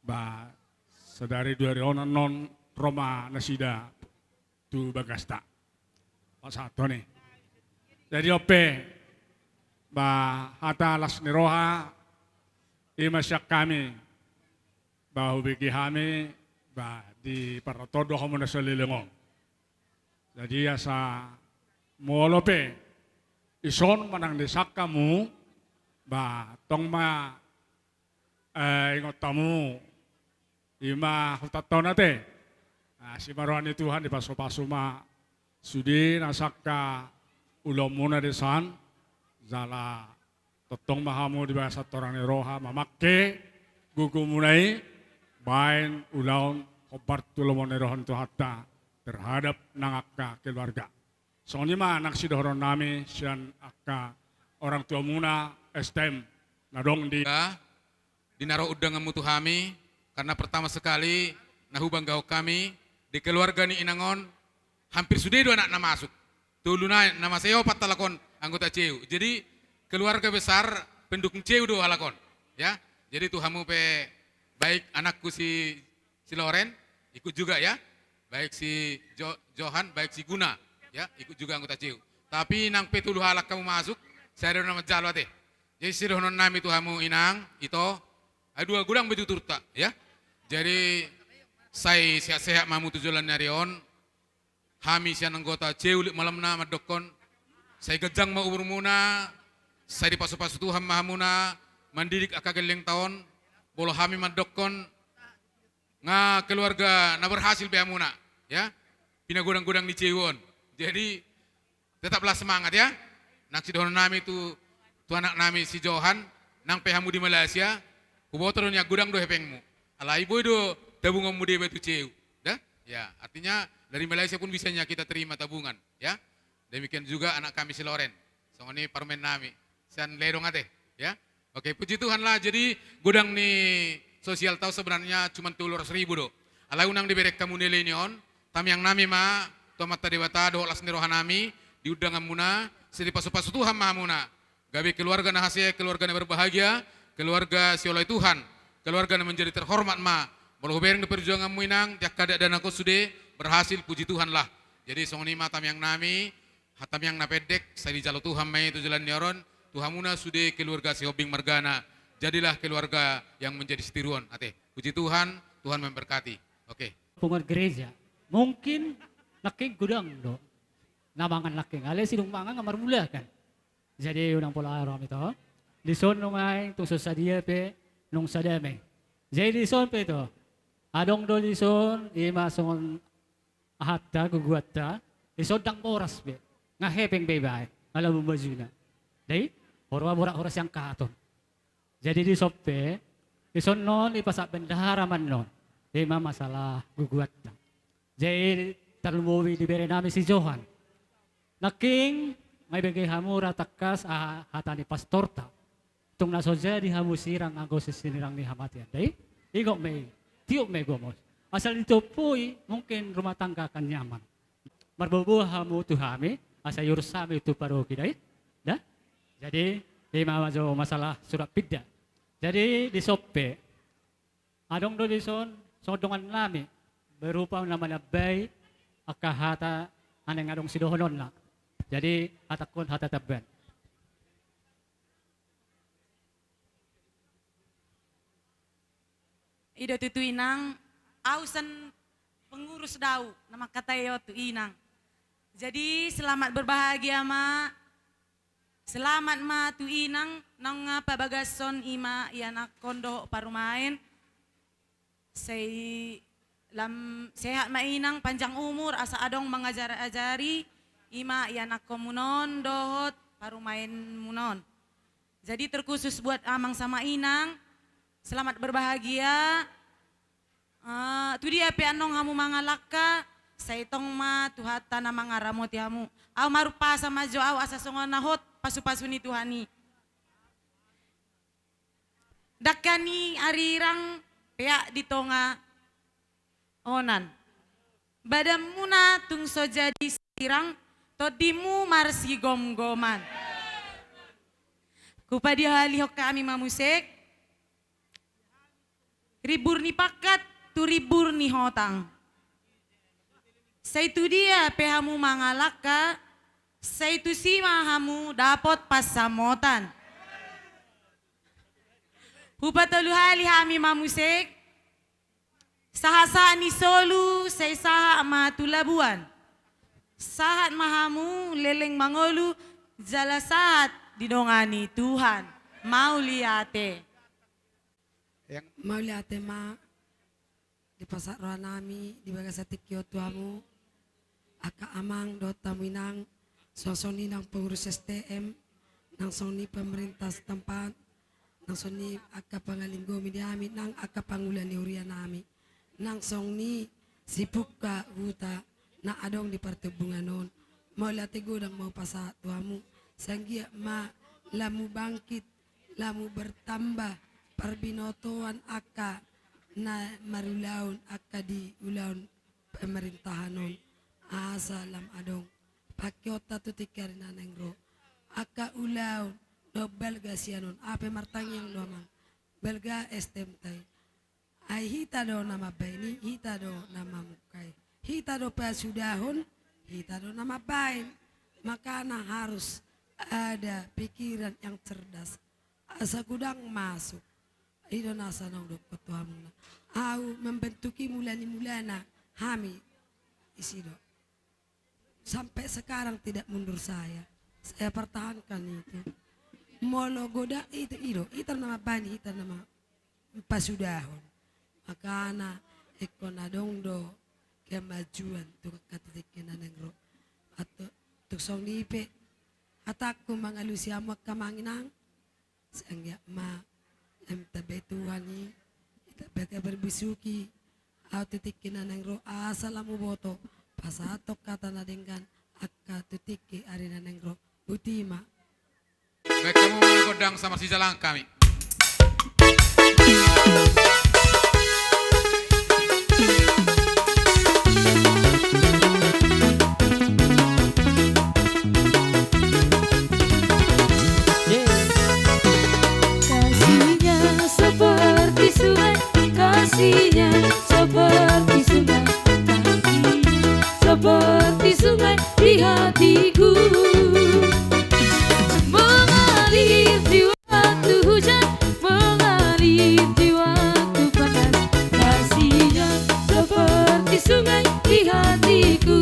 ba sadari 2000 non Roma nasida tu bagasta. Pasato ni. Jadi ope ba hata Lasniroha imasyak kami ba hubigi kami ba di paratodo kamo na sa lilingong. Jadi asa molope ison manang desak kamu ba tong ma ingot tamu ima hutato nate si maruan Tuhan di paso-paso ma sudi nasaka ulom muna desan zala totong mahamu di bahasa torang roha mamakke gugu munai bain ulaun kobar tulomon rohan tuhata terhadap nangaka keluarga. Soalnya mah anak si doron nami sian akka orang tua muna STM nadong di dinaro udang mutu kami karena pertama sekali nahu banggau kami di keluarga ni Inangon hampir sudah dua anak masuk. Tuluna nama saya opat talakon anggota CEU. Jadi keluarga besar pendukung CEU do halakon, ya. Jadi Tuhanmu pe baik anakku si Loren ikut juga ya. Baik si Johan, baik si Guna, ya, ikut juga anggota CEU. Tapi nang pe tuluh halak kamu masuk, saya ada nama jalo teh. Jadi si donon nami Tuhanmu inang itu dua gudang betul turta, ya. Jadi saya sehat-sehat mamu tujuan nyarion. Kami sian anggota CEU malam na madokon. Saya gejang mau umur muna, saya di pasu-pasu Tuhan mahamuna, mendidik akageleng tahun, bolo kami mandokon nga keluarga na berhasil be amuna ya. Pinagudang-gudang ni Cewon. Jadi tetaplah semangat ya. Nang si dohon nami tu anak nami si Johan nang pehamu di Malaysia kubotoron ya gudang do hepengmu. Ala ibu do tabungan mu de betu Cew. Dah? Ya, artinya dari Malaysia pun bisanya kita terima tabungan ya. Demikian juga anak kami si Loren. Songoni parmen nami. San ledong ate ya. Oke, puji Tuhan lah. Jadi gudang ni sosial tahu sebenarnya cuma 300.000 do. Ala unang diberek kamu nilai ni on. Tam yang nami ma tomata dewata do las nerohan nami diudang amuna sedi pasu-pasu Tuhan mahamuna. Gabi keluarga na hasil keluarga na berbahagia, keluarga si oleh Tuhan, keluarga na menjadi terhormat ma. Walau bereng di perjuangan muinang jak kada dan aku sudah berhasil puji Tuhan lah. Jadi songoni ma tam yang nami, hatam yang napedek saya di jalo Tuhan mai itu jalan nyoron. Tuhamuna sudah keluarga si Hobing Margana. Jadilah keluarga yang menjadi setiruan. Ate, puji Tuhan, Tuhan memberkati. Oke. Pungat gereja, mungkin laking gudang do. Namangan laking, ale sidung mangan ngamar mula kan. Jadi unang pola aram itu. Lison nungay, tung sadia pe, nung sadame. Jadi lison pe itu. Adong do lison, ima songon ahata, guguata. Lison dang oras pe. Ngahepeng bebay, alam mo bazuna. Dahil, oras yang katon. Jadi di sope, di sonon ipasak bendahara man non. Di masalah guguat lang. Jadi terluwi diberi nami si Johan. Naking may bigay hamura takas hatani pastor ta. Tung nasoja di hamu sirang anggo sinirang ni hamatian. Dahil, igok may, tiok may gomos. Asal itu puy, mungkin rumah tangga akan nyaman. Marbubuh hamu tuhami, asal yursami itu paroki dahil. Dah? Jadi di masalah surat pidda. Jadi di sope adong do di son sodongan nami berupa nama nabay akahata aneng adong sidohonon la. Jadi atakon hata taban. Ido tu inang ausan pengurus dau nama katayo tu inang. Jadi selamat berbahagia ma. Selamat ma tu inang nang pabagason ima ianak kondo parumain. Sehat ma inang panjang umur asa adong mengajar-ajari ima ianak komunon dohot parumain munon. Jadi terkhusus buat amang sama inang. Selamat berbahagia. Tu dia pe anong hamu mangalaka. Saitong ma tuhata na mga ramot yamu. Aw marupa sama jo aw asa songon nahot pasu-pasu ni Tuhani. Dakani arirang pea di tonga onan. Badam muna tung so jadi sirang todimu marsi gom-goman. Kupadi halihok kami mamusik. Ribur ni pakat tu ribur ni hotang. Saitu dia pehamu mangalaka, saitu si mahamu dapat pasamotan. Hupatolu hali hami mamusik, sahasa ni solu say saha matulabuan. Sahat mahamu leleng mangolu, jala sahat didongani Tuhan. Mauliate. Mauliate ma, di pasar roh nami, di bagasatik yo tuamu. Aka amang do taminang sosoni ng pengurus STM ng soni pemerintah setempat ng soni aka pangalinggo midiami ng aka pangulan ni urian nami ng soni sipuk ka huta na adong di pertebunganon mau latigo dang mau pasa tuamu sanggia ma lamu bangkit lamu bertambah perbinotoan aka na marulaun aka di ulaun pemerintahanon asalam adong pakyota tutikar na nengro aka ulaw do belga sianon ape martang yang domang belga estemtai ai hita do nama baini hita do nama mukai hita do pasudahon hita do nama bain makana harus ada pikiran yang cerdas asa gudang masuk ido nasa nang do ketuamuna au membentuki mulana hami isido sampai sekarang tidak mundur saya pertahankan itu. Molo goda itu nama bani, itu nama pasudahon. Makana eko na dongdo kemajuan tu katatikinan ng ro. At tuksong nipe atakku mangalusi amak kamanginang sangya ma tabe Tuhan ni tabe berbisuki au titikinan ng ro asalamu boto pasatok kata na dengan akka tutiki arina ng ro utima. Baik, kamu menggodang sama si jalang kami. Kasihnya seperti sungai, kasihnya seperti sungai, kasihnya seperti sungai di hatiku, mengalir di waktu hujan, mengalir di waktu panas, kasihnya seperti sungai di hatiku,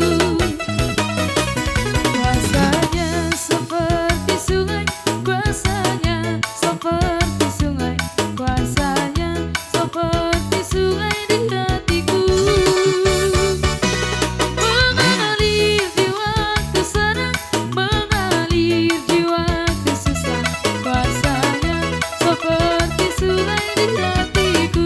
kuasanya seperti sungai, kuasanya seperti sungai, kuasanya seperti sungai di hatiku, mengalir di waktu senang, mengalir di waktu susah, kuasanya seperti sungai di hatiku.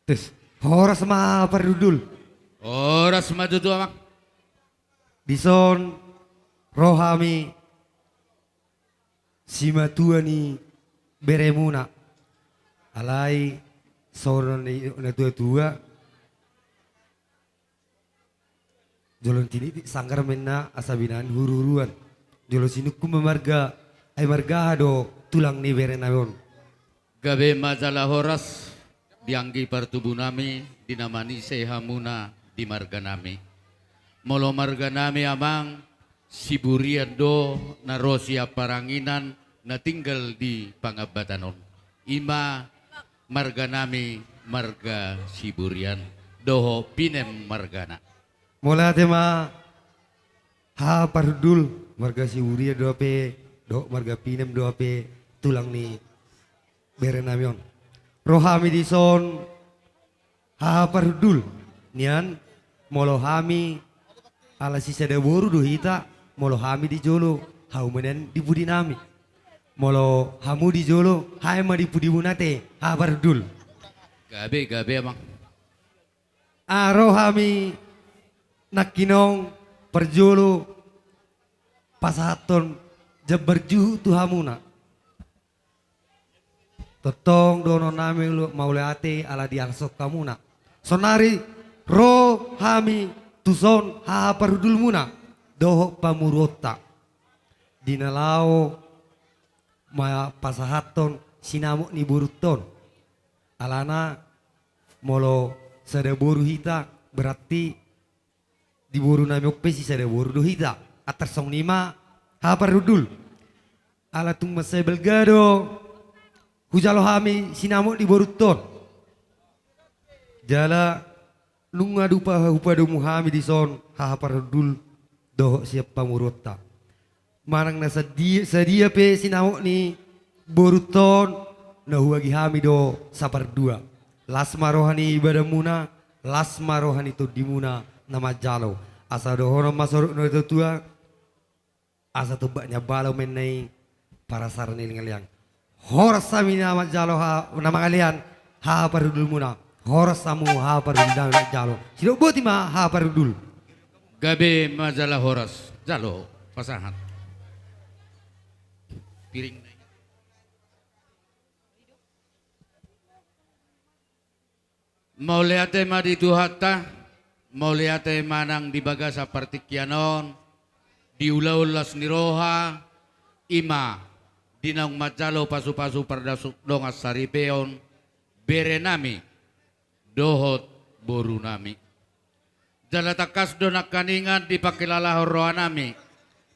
Tes, horas ma parudul. Horas maju tu amak. Dison rohami simatua ni beremuna. Alai soron ni na tua. Jolon tini sanggar menna asabinan hururuan. Jolon sinuku memarga ay marga do tulang ni berenayon. Gabe majalah horas dianggi partubuh nami dinamani sehamuna di marga nami. Molo marga nami amang siburian do na rosia paranginan na tinggal di pangabatanon. Ima marga nami marga siburian doho pinem margana. Mola tema ha parudul marga siburian do ape do marga pinem do ape tulang ni berenamion. Rohami dison haparudul nian molohami ala sisa boru do hita molohami di jolo haumenen di budi nami molo hamu di jolo haima di budi munate haparudul. Gabe amang. Rohami nakinong perjolo pasaton jabarju tu hamuna. Totong dono nami lu mauleate ala diangsok kamuna. Sonari ro hami tuson ha parudul muna doho pamurota. Dinalao ma pasahaton sinamuk ni buruton. Alana molo sada boru hita berarti di boru nami okpesi sada boru do hita. Atar song nima ha parudul. Ala tung masai belgado. Hujalo hami sinamuk di boruton. Jala nunga dupa upado muhami di son hahaparudul doho siap pamurota. Manang na sadia pe sinamuk ni boruton na huagi hami do sapar dua. Lasma rohani ibadah muna, lasma rohani to dimuna nama jalo. Asa dohono masoruk no itu tua, asa tubaknya balau menai para sarani lingalyang. Horas sami nama jalo nama kalian ha parudul muna. Horas samu ha parudul nama jalo. Sidok boti ma ha parudul. Gabe majalah horas jalo pasahan. Piring. Mau lihat tema di Tuhata, mau lihat tema nang di bagasa partikianon, di ula-ulas niroha, ima dinang macalo pasu-pasu pardasuk dongas saripeon bere nami dohot boru nami. Jala takas donak kaningan dipakilala roa nami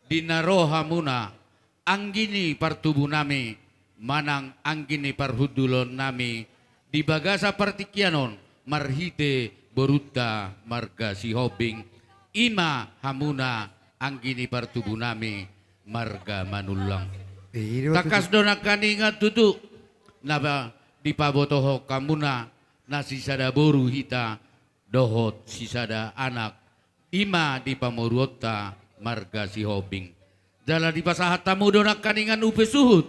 dinaroha muna anggini partubu nami manang anggini parhudulon nami di bagasa partikianon marhite boruta marga si hobing ima hamuna anggini partubu nami marga manulang. Takas donak kaningan tutu naba dipabotoho kamuna nasisada boru hita dohot sisada anak ima di pamoruota marga si hobing. Jala di pasahat tamu donak kaningan upe suhut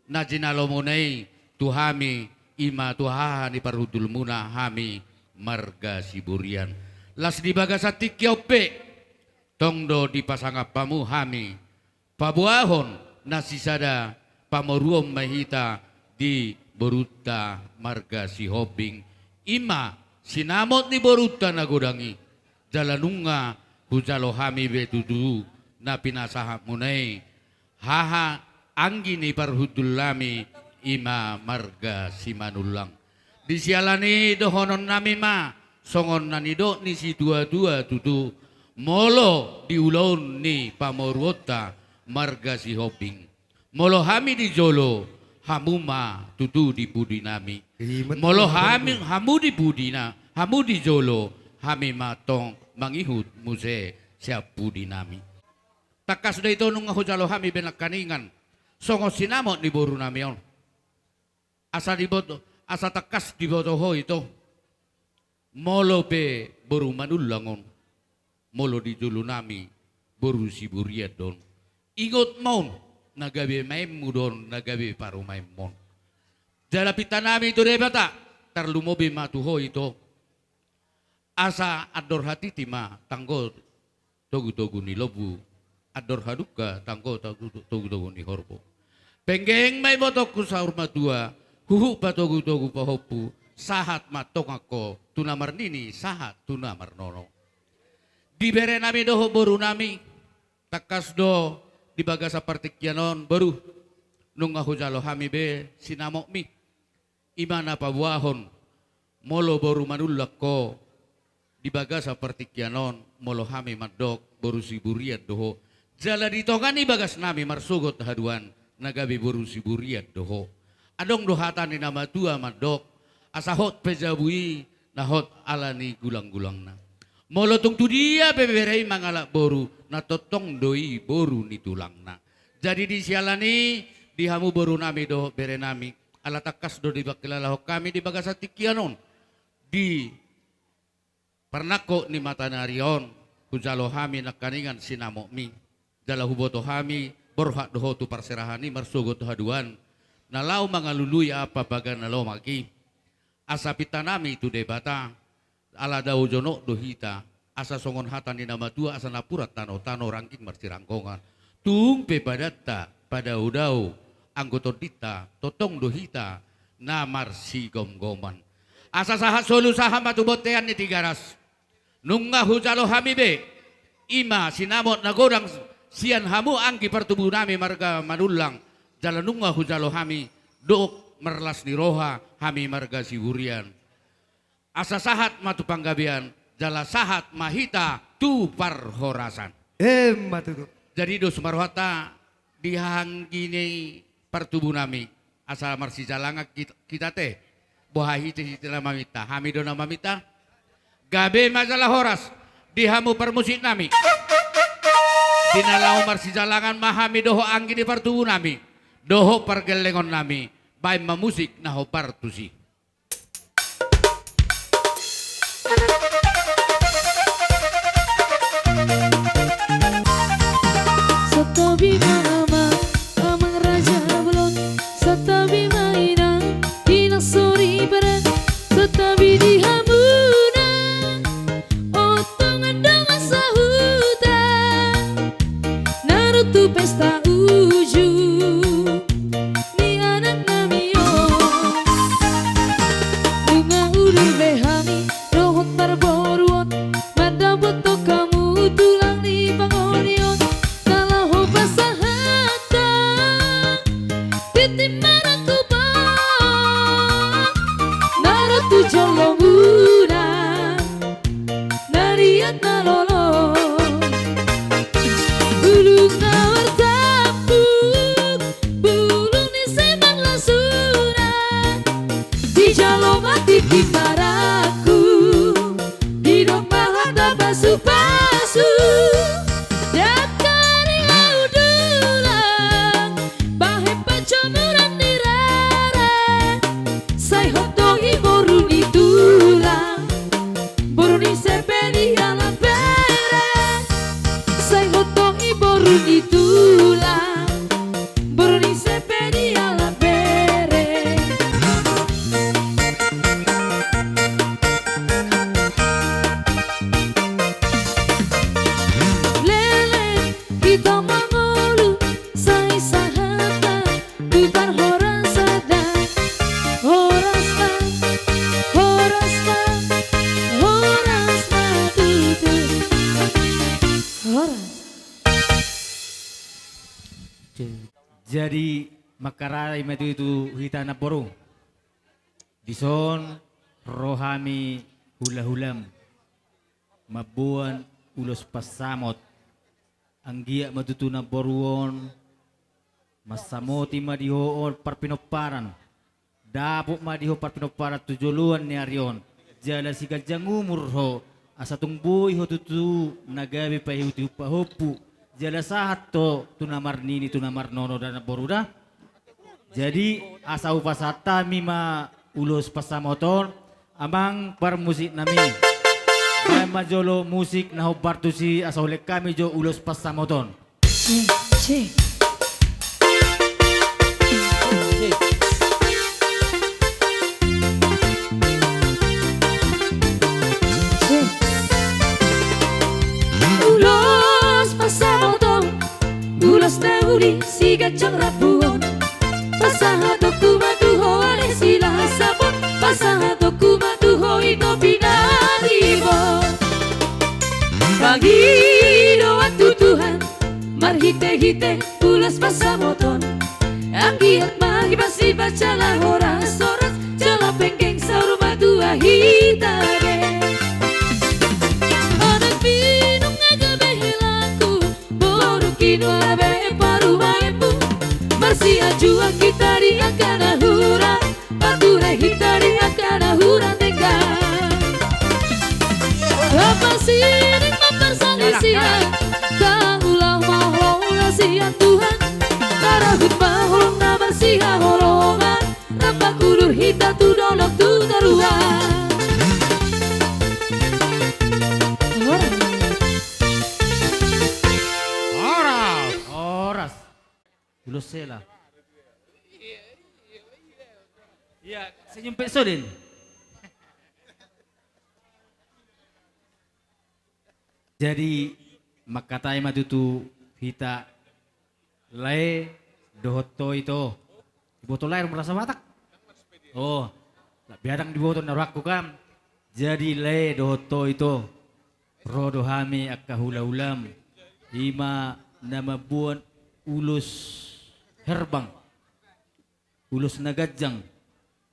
na jinalomonei tuhami ima tuhaha di parhudul muna hami marga si burian. Las di bagasati kiope tongdo di pasangap pamu hami pabuahon nasisada pamoruom mahita di boruta marga si hobing ima sinamot ni boruta nagodangi jalanunga hujalo hami betudu na pinasahap munay haha anggi ni parhudul lami ima marga si manulang di sialani dohonon nami ma songon nanido ni si dua-dua tutu molo diulon ni pamoruota marga si hobing molo hami di jolo hamuma tutu di budi nami molo hami hamu di budina hamu di jolo hami matong mangihut muse siap budi nami takas da ito nung hujalo hami benak kaningan songo sinamot di boru nami on asa diboto asa takas di botoho ito molo pe boru manulangon molo di jolo nami boru si buriat don ingot maun nagabi maimmu don nagabi paru maimon jalapita nami itu debata tarlumobi matuho itu asa ador hati tima tanggo togu-togu ni lobu ador haduka tanggo togu-togu ni horbo penggeng may motok saur matua huhu patogu-togu pahopu sahat matong ako tunamar nini sahat tunamar nono dibere nami doho boru nami takas do di bagasa partikianon baru nung hujalo hami be sinamok mi imana pabuahon molo baru manulak ko di bagasa partikianon molo hami madok baru si buriat doho jala ditongani bagas nami marsugot haduan nagabi baru si buriat doho adong dohatan ni nama tua madok asahot pejabui nahot alani gulang-gulang na molo tung tu dia beberei mangalak boru na totong doi boru ni tulang na jadi di sialani di hamu boru nami do bere nami ala takas do di bakilalaho kami di bagasati kianon di pernako ni mata narion hujalo hami nakaningan sinamo mi jala huboto hami borhak doho tu parserahani marsugot haduan nalau mangalului apa bagan nalau maki asapita nami tu debata ala dau jono dohita asa songon hatan di nama tua asa napurat tano rangking marsi rangkongan tung pe padatta pada udau anggoto dita totong dohita na marsi gom-goman asa sahat solu saha matubotean ni tigaras nunga hujalo hamibe ima sinamot nagodang sian hamu angki pertubuh nami marga manulang jalan nunga hujalo hami dook merlas ni roha hami marga siburian asa sahat matu panggabian jala sahat mahita tu parhorasan matu jadi do sumarwata dihanggini pertubuh nami asal marsi jalanga kita teh bohahi teh istilah mamita hami dona mamita gabe masalah horas dihamu permusik nami dinalau marsi jalangan mahami doho anggi di pertubuh nami doho pergelengon nami baik memusik naho partusi Satabi mama, amang raja belon. Satabi mainan, dinasori berat. Satabi di hamuna, otongan dengan sahuta. Naruto pesta uju, ni anak nami yo. giat malolo Bulu ngawar tapuk Bulu ni seman lasuna Di jalo mati kimaraku Di dong bahata basu-basu Dakari laudulang Bahe pacamuran di rara Say hotohi boru di tulang Boru di sepeli ala bere Say hotohi boru di tulang Boru di sepeli ala bere Lele kita mangolu Say sahata Bukan horan sadar Horasma Horasma Horasma tutu Horas Jadi makarai itu hitana boru. Dison rohami hula-hulam. Mabuan ulos pasamot. Anggia matutuna boruon. Masamoti madihoon parpinoparan. Dapok madiho parpinoparan tujuluan ni Arion. Jala si kajang umurho. Asatung boy ho tutu nagabi pa hiuti upahopu. Jala sahat to tunamar nini tunamar nono dan boruda. Jadi asa upasata mima ulos pasamotor amang par musik nami. Bay majolo musik na hubartusi asa oleh kami jo ulos pasamotor. Cek Ulos pasamotor Ulos na uli si gajang rabuon Pasahato kumatuho ale sila sapon Pasahato kumatuho ito pinaribon Pagido at tutuhan Marhite-hite ulos pasamoton Ang giat magibasiba cala horas-horas Cala penggeng sa rumah tua hitage Anak pinong agabehilaku Boru kinwa be paru maembu Marsia jua kita di akana hura Pature kita di akana hura tengah Apa siring mempersalisian Kaulah mahola siang Tuhan Karahut maholong na bersiha holongan Rampak kudur hita tu dolok tu taruhan Horas. Ulos sela. Iya, senyum pesodin. Jadi makatai matutu hita lai dohoto itu botol air merasa matak. Oh, biadang di botol narakku kam. Jadi lai dohoto itu rodo hami akahula ulam. Ima nama buan ulus herbang. Ulus nagajang.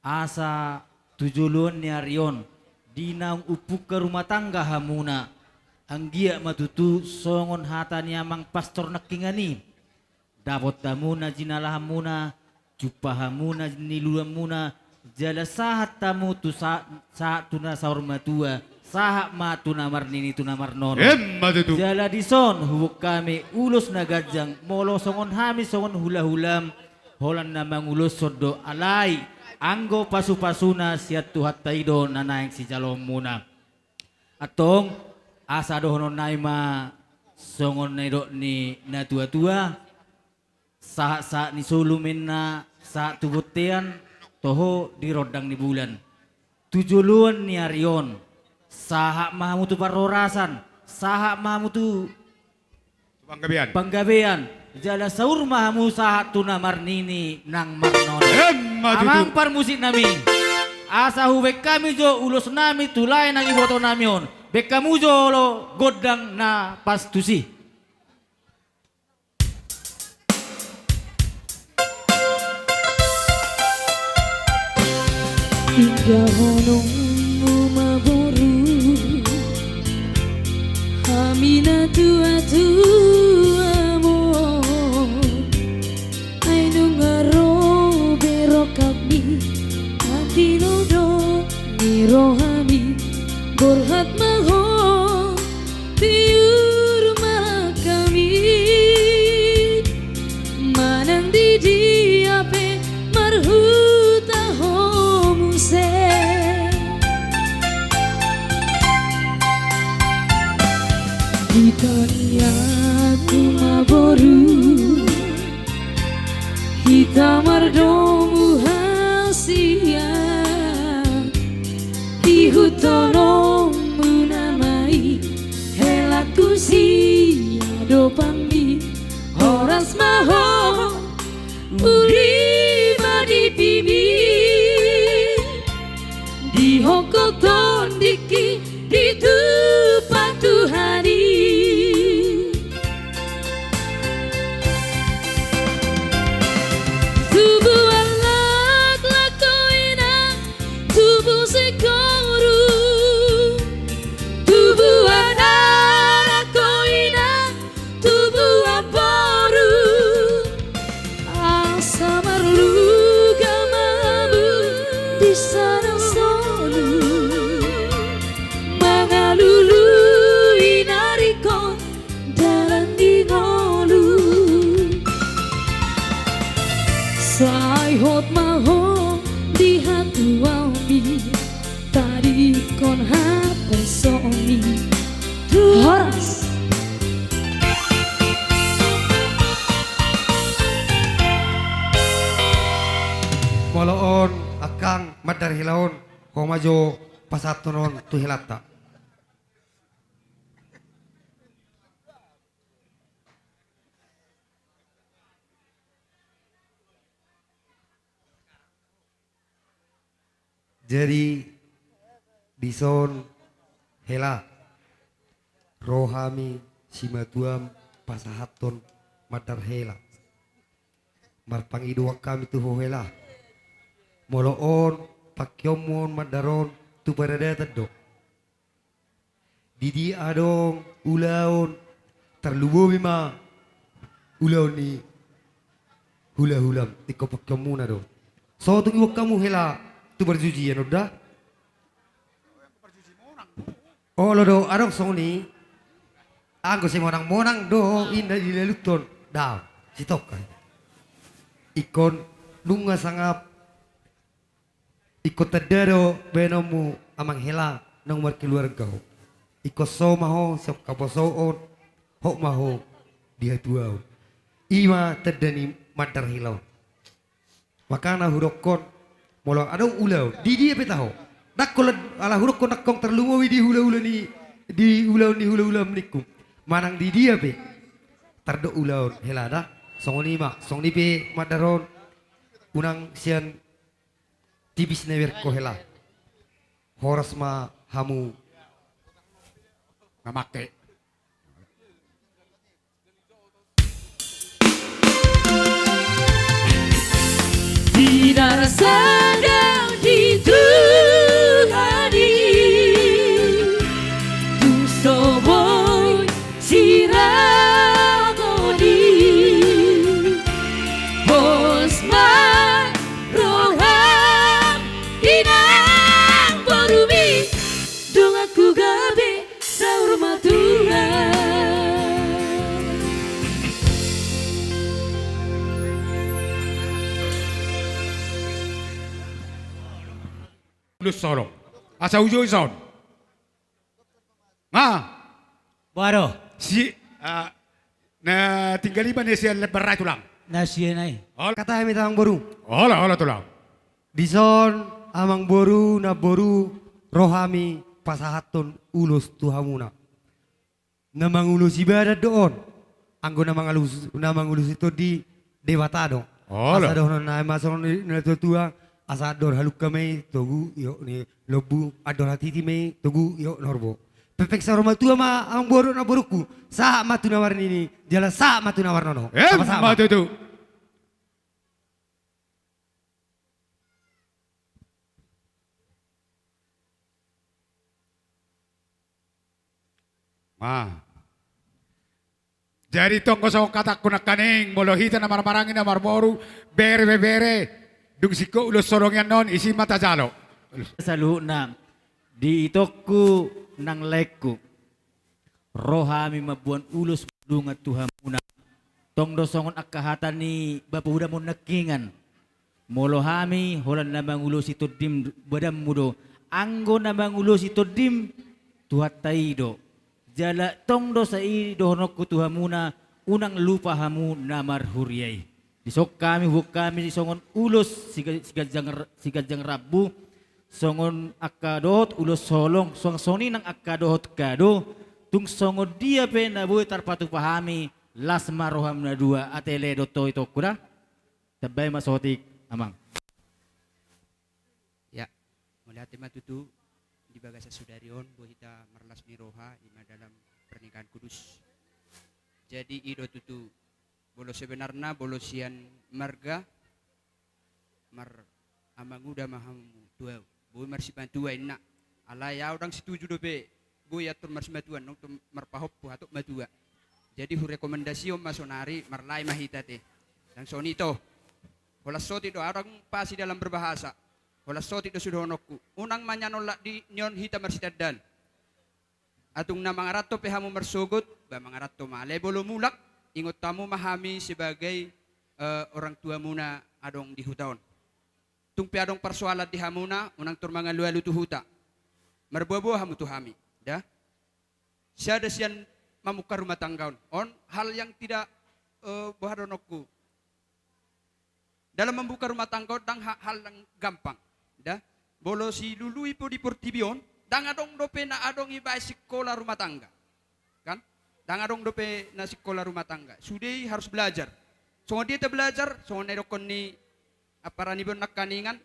Asa tujulun ni Arion. Dinang upuk ke rumah tangga hamuna. Anggia matutu songon hata ni amang pastor nakingani. Dapot tamuna jinalah hamuna. Jupa hamuna nilulam muna. Jala sahat tamu tu saat tuna saur matua. Sahat ma tunamar nini tunamar nono. Jala dison hubuk kami ulus nagajang. Molo songon hami songon hula-hulam. Holan namang ulus sodo alai. Anggo pasu-pasuna siat tuhat taido nanaing si jalom muna. Atong asa dohono naima songon naido ni na tua-tua. Saat ni sulumin na saat tubutean toho di rodang ni bulan. Tujuluan ni Arion. Sahak mahamu tu parorasan. Sahak mahamu tu panggabean. Jala saur mahamu sahat tuna marnini nang marnon. Amang par musik nami. Asa hubek kami jo ulos nami tulay nang iboto namion. Bek kamu jo lo godang na pastusi. Hingga honong maboru Mina tua tuamo ai nungaro bero kami hati nodo ni rohami borhat maho tiur kami manang di diape marhuta homuse Hitania kumaboru Hita mardomu hasia Dihutono munamai Helaku siya dopami Horas maho Uriba di pibi Di hokoton diki Di tupak Tuhani Tubuh alat lakoina Tubuh sekoru Tubuh anak lakoina Tubuh aboru Asa marluga mabu Di sana sonu Mangalulu inariko Dalam di ngolu Sai hot maho di hatu wami Tadi kon hapa somi Horas Moloon akang madar hilaon homajo pasatonon tu hilata. Jadi dison hela rohami simatuam pasahaton madar hela marpangiduak kami tu hela moloon pakyomon madaron tu barada tedok didi adong ulaon terlubo bima ulaon ni hula hulam tiko pakyomuna do so tu iwak kamu hela tu berjujian udah oh lo do adong song ni anggo si monang do indah di leluton dah sitok kan ikon lunga sangap ikut tedero benomu amang hela nang keluarga ikut so maho sok kaposoon hok maho dia tuau ima tedani madar hilau makana hurokon molo adong ulau di dia petaho dakol ala hurokon nakong terlumo di hula-hula ni di hula-hula menikum manang di dia pe tardo ulau hela dah song ni pe madaron unang sian tipis newer ko hela horas ma hamu ngamake Tidak sedang dituhani Tu soboy siragoni Bosman roham inang borumi Dong aku gabe saur maturan Lus sorong asa ujo ison Baro. si na tinggal iba ni siya lebaray tulang Nasiya na eh. kata mi tang boru hola tulang dison amang boru na boru rohami pasahaton ulus tuhamuna namang ulus ibadah doon anggo namang ulus itu di dewata dong asa doon na masong na tuang asa ador haluk kami togu yo ni lobu ador hatiti me togu yo norbo pepek saroma tua ma ang boru na boruku sa matu nawar ini jala sa matu nawar nono sama-sama matu tu Jadi tongko so kata kunak kaning molohita na marmarangin na marmoru bere dung siko ulos sorongyan non isi mata jalo. Saluhna di itokku nang lekku rohami mabuan ulus dungat Tuhan muna tong dosongon akahatan ni bapa udah mo nakingan molohami holan namang ulus itu dim badam mudo anggo namang ulus itu dim tuhat taido jala tong dosa i dohonokku Tuhan muna unang lupa hamu namar huriai disok kami songon ulus sigajang rabu songon akadohot ulus solong soni nang akadohot kado tung songon dia pe na buhay tarpatu pahami las maroham na dua atele doto ito kuda tabay masotik amang ya mulai tema tutu di bagasa sudarion buhita merlas ni roha ima dalam pernikahan kudus jadi ido tutu bolo sebenarnya bolo sian marga mar amanguda maham tua boy marsipan tua ina ala ya orang setuju dobe boy atur marsmatuan nong marpahop puhatok matua jadi hu rekomendasi om masonari marlai mahita te dan sonito hola soti do orang pasi dalam berbahasa hola soti do sudonokku unang manyanolak di nyon hita marsitadan atung na mga rato pehamu marsugot ba mga rato male bolo mulak ingot tamu mahami sebagai orang tua muna adong di hutaon tung piadong persoalan di hamuna unang turmangan lualu tuhuta marbuah hamu tuhami dah siada sian mamuka rumah tanggaun on hal yang tidak bahadonokku dalam membuka rumah tangga dang hal yang gampang dah bolo si lulu ipo di portibion dang adong dope na adong iba sekolah rumah tangga kan dang adong dope na sekolah rumah tangga sudai harus belajar so dia belajar so nedokon ni aparani bon nakaningan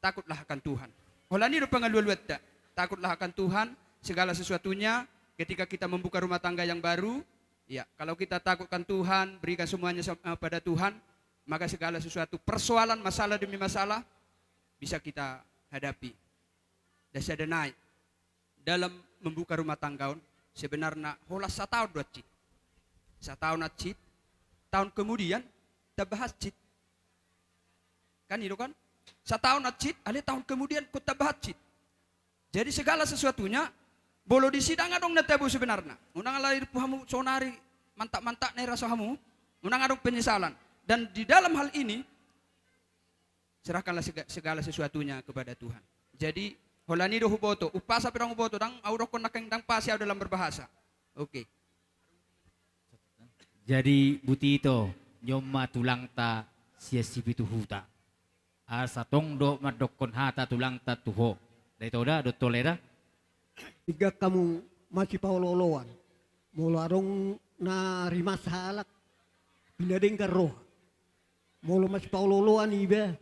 takutlah akan Tuhan holani do pangalualuat takutlah akan Tuhan segala sesuatunya ketika kita membuka rumah tangga yang baru ya kalau kita takutkan Tuhan berikan semuanya pada Tuhan maka segala sesuatu persoalan masalah demi masalah bisa kita hadapi dasa ada naik dalam membuka rumah tangga sebenarnya hola 1 tahun 2 cit 1 tahun cit tahun kemudian kita bahas cit kan itu kan 1 tahun cit ali tahun kemudian kita bahas cit jadi segala sesuatunya bolo di sidang adong natabu sebenarnya unang lahir puhamu sonari mantak nih rasa hamu unang adong penyesalan dan di dalam hal ini serahkanlah segala sesuatunya kepada Tuhan jadi holani do huboto upasa pedang huboto dang aurokon nakeng dang pasi dalam berbahasa oke jadi butito nyoma tulang ta sia sipitu huta asa tong do madokon hata tulang ta tuho dai toda do tolera tiga kamu masih pauloloan molarong na rimas halak pinadeng roh molo masih pauloloan ibe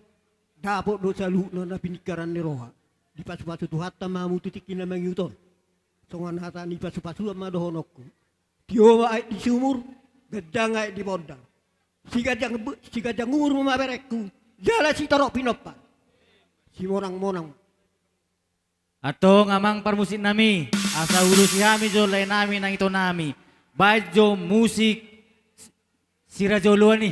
dapot do salu na pinikaran ni roha di pasu-pasu tu hatta mamu titikin na mangyuton songan hata ni pasu-pasu ma dohonokku tio ai di sumur gedang ai di bodang sigajang nguru ma berekku jala si torok pinopan si monang atau ngamang parmusin nami asa urusi hami jo lain nami nang ito nami bajo musik sirajoluan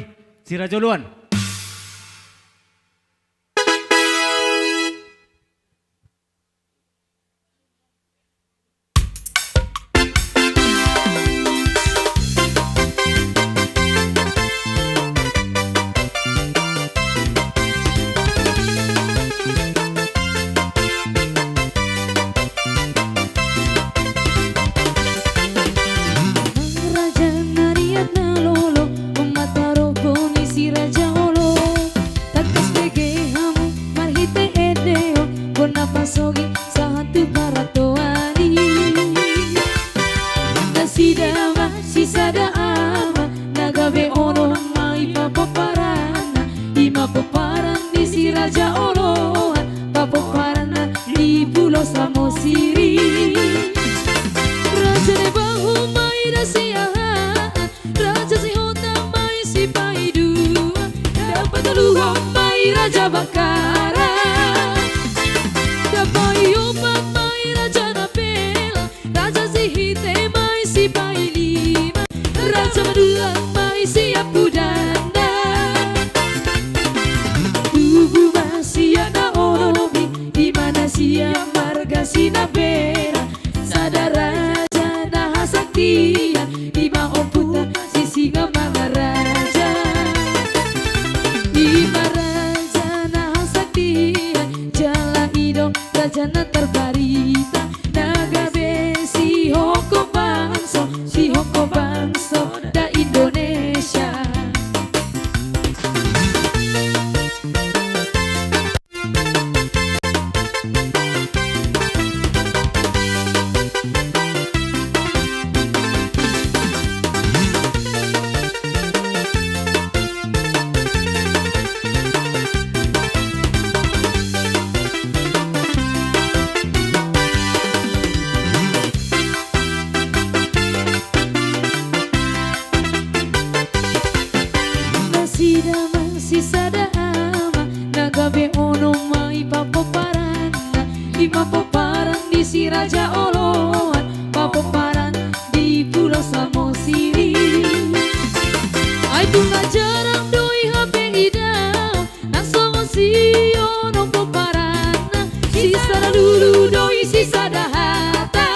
sama dua mai siap budanda. Tubuh masih ada olobi di mana siap marga sinabera. Sadaraja nah saktia di maoputa sisi ngamanga raja. Di maraja nah saktia jala idong rajana terbarita. Naga besi hoko bangso si hoko bangso da Indonesia. Masih sada ama nagabe ono mai papoparan di papoparan di si Raja Oloan papoparan di Pulau Samosir. Ai tunga jarang doi hapeng idau nang Samosir ono paparan si sada dulu doi si sada hata.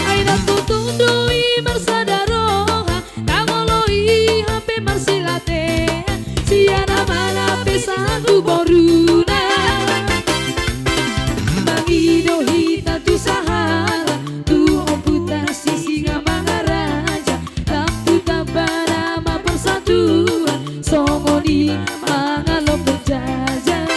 Ai ratu doi marsadaroha kamoloi hape marsilate. Siana mana pesanku boruna Mangido hita tu sahara tu oputar sisi ngamanga raja. Lampu tabarama persatuan songo di mangalo berjajah.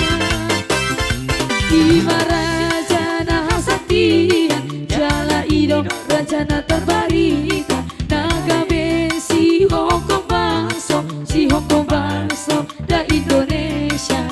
Di maraja nah saktian jala ido rajana terbarita. Naga besi hoko bangso si hoko bangso da Indonesia.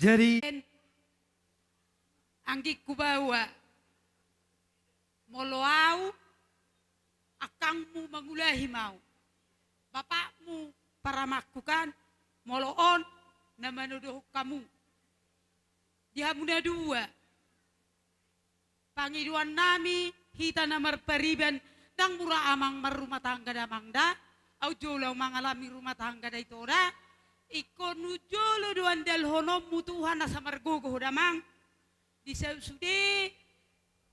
Jadi Anggi kubawa moloau akangmu mangulahi mau. Bapakmu para makukan moloon na manuduh kamu. Dihamuna dua. Pangiduan nami hita na marpariban dang mura amang marumah tangga damang da. Au jolo mangalami rumah tangga da ito da. Iko nujolo doan del honom mutuhan na sa margogo damang. Di sude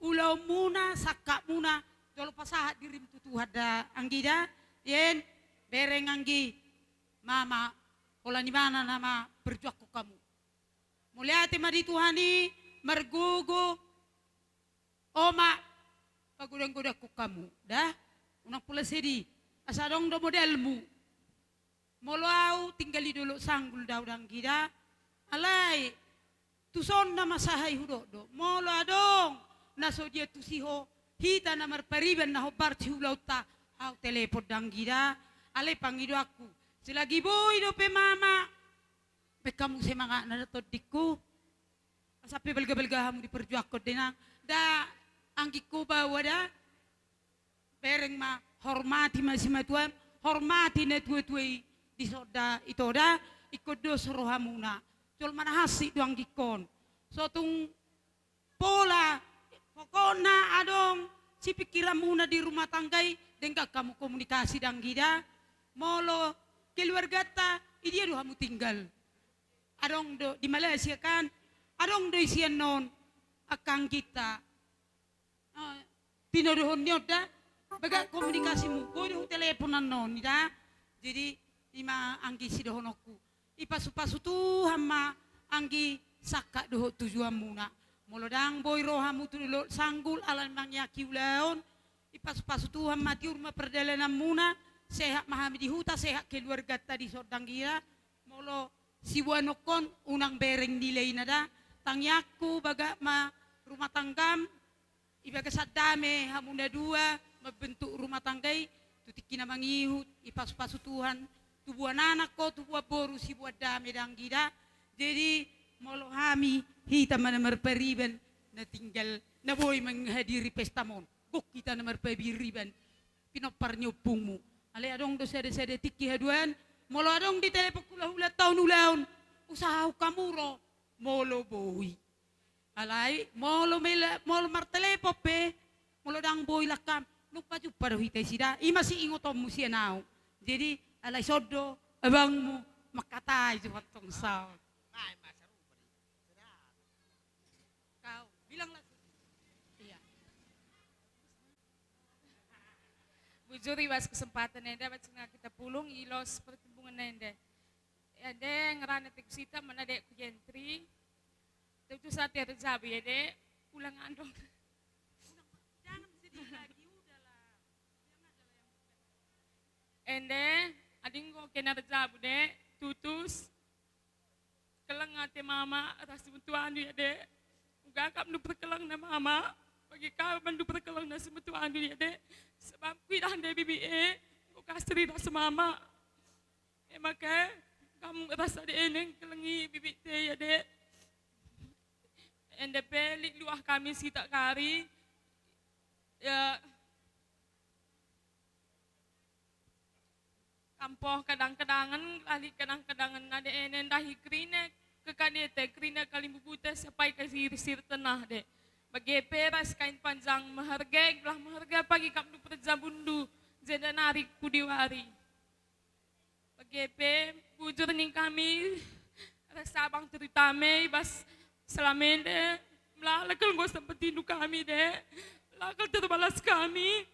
ulau muna sakak muna jolo pasahat dirim tutuhat da anggi da. Yen bereng anggi mama ola ni mana nama berjuak ko kamu. Muliati madi Tuhani margogo oma pagudang-gudang ko kamu dah unang pula sedi asadong do modelmu. Moloau tinggali dulu sanggul daudang gida alai tuson na masahay hudodo molo adong naso dia tusiho hita na marpariban na hobar tihulau ta au telepon dang gida alai pangido aku silagi boy do pe mama pe kamu semanga na todiku sapi belga-belga hamu diperjuak ko denang da anggiku bawa da bereng ma hormati masih matuan hormati na tuwe-tuwe di soda itu da ikut dos rohamuna cul mana hasi doang gikon so tung pola pokona adong si pikiran muna di rumah tanggai dengka kamu komunikasi dang gida molo keluarga ta idia do hamu tinggal adong do di Malaysia kan adong do isian non akang kita pinodohon nyoda baga komunikasimu bodoh teleponan non da jadi ima anggi sidohonoku ipasu-pasu tu hama anggi sakak doho tujuan muna Molodang boy rohamu tulilo sanggul alam mangyaki ulaon. Ipas-pas Tuhan mati urma perjalanan muna. Sehat mahami di huta, sehat keluarga tadi sordang gira. Molo si wanokon unang bereng nilai nada. Tangyaku baga ma rumah tanggam. Ibaga sadame hamuna dua. Membentuk rumah tanggai. Tutiki na mangihut. Ipas-pas Tuhan. Tubuhan anak ko, tubuhan boru si buat dame dang gira. Jadi molo hami hita mana merperiban na tinggal na boy menghadiri pesta mon. Kok kita na merperiban pinopar nyopungmu. Ale adong do sede tiki haduan molo adong di telepon hula tahun ulaun usaha kamuro molo boy. Alai molo martelepo pe molo dang boy lakam lupa ju pada hita sida i masih ingotom musianau. Jadi alai sodo abangmu makatai ju hatong saw. Kau bilang lagi. Iya. Bujur iwas kesempatan ende baca kita pulung ilos pertembungan ende. Ende ngerana tekusita mana dek ku jentri. Itu saat ya terjabi ende pulang andong. Jangan sedih lagi udahlah. Ende adingo kena terjabu dek tutus. Kelang ate mama rasa bentuan dia dek. Gakap nu perkelang na mama. Bagi kau bandu perkelang na semetuan dia dek. Sebab kuidah ande bibi ku kasri rasa mama. Maka kamu rasa de eneng kelengi bibi te ya dek. Ende pelik luah kami sita kari. Ya kampoh kadang-kadangan lali kadang-kadangan ade enen dahi krinek kekadete krina kali bubuta sampai ke sir tenah dek. Bagi peras kain panjang maharga belah maharga pagi kapnu perjabundu jeda narik kudiwari. Bagi bujur ning kami rasa abang teritame bas selamende melalakal gua sempat tindu kami dek. Lakal terbalas kami.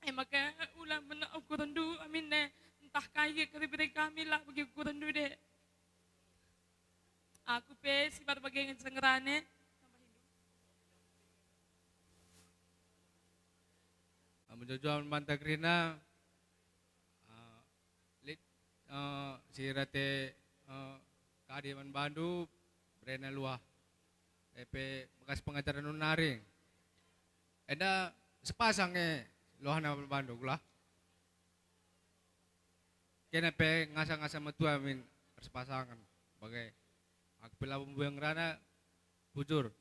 Maka ulah mana ukuran du amin ne entah kaya keribet kami lah bagi ukuran du dek. Aku pe sibat bagi ngesengerane. Menjojoan mantakrina si rate kadiman bandu brena luah epe bekas pengajaran nunaring. Eda sepasangnya luah na bandung lah. Kena pe ngasa-ngasa metua min persepasangan bagai aku pila bumbuang rana bujur.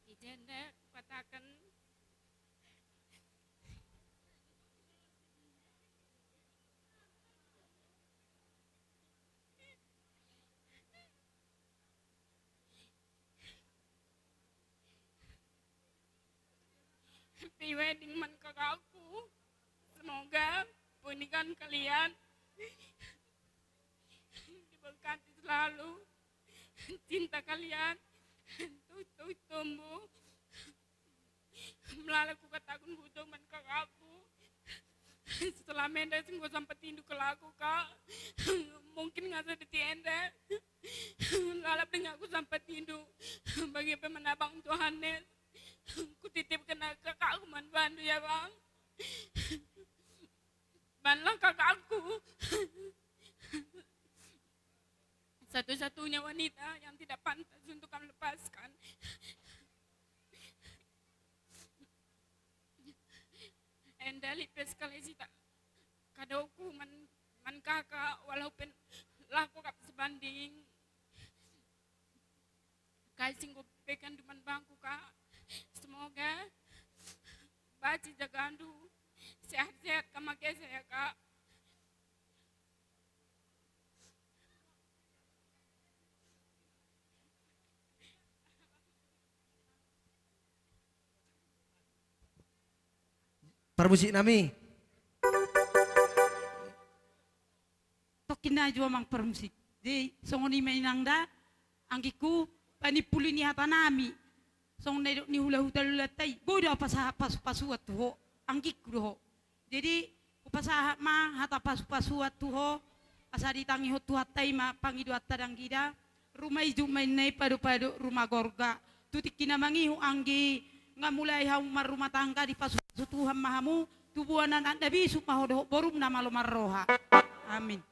Ijende katakan pre-wedding man kakakku. Semoga pernikahan kalian diberkati selalu. Cinta kalian tumbuh melalui katakan butuh man kakakku. Setelah menda sing gue sampai tindu ke laku kak. Mungkin nggak sedih ende. Lalap dengan aku sampai tindu bagi pemenabang Tuhanes. Ku titip kena kakakku man bandu ya bang. Banlah kakakku. Satu-satunya wanita yang tidak pantas untuk kamu lepaskan. Enda lipes kali sih tak kadoku man kakak walaupun laku kap sebanding. Kasih gue pekan di bangku kak. Semoga baci jagandu sehat-sehat kamakai saya kak. Permusik nami. Tokin na jua mang permusik. Di songoni mainangda angkiku panipuli ni hata nami. song nedok ni hula hutalatai goda pasaha pasuat tuho angkik kudo. Jadi pasaha ma hata pasuat tuho asadi tangi hotu hatai ma pangidu atadang gida rumah izu mainai padu rumah gorga tutik kinamangi anggi ngamulai haumar rumah tangga di pasu Tuhan mahamu tubuhanan anda bisu mahodoh borum nama lo marroha. Amin.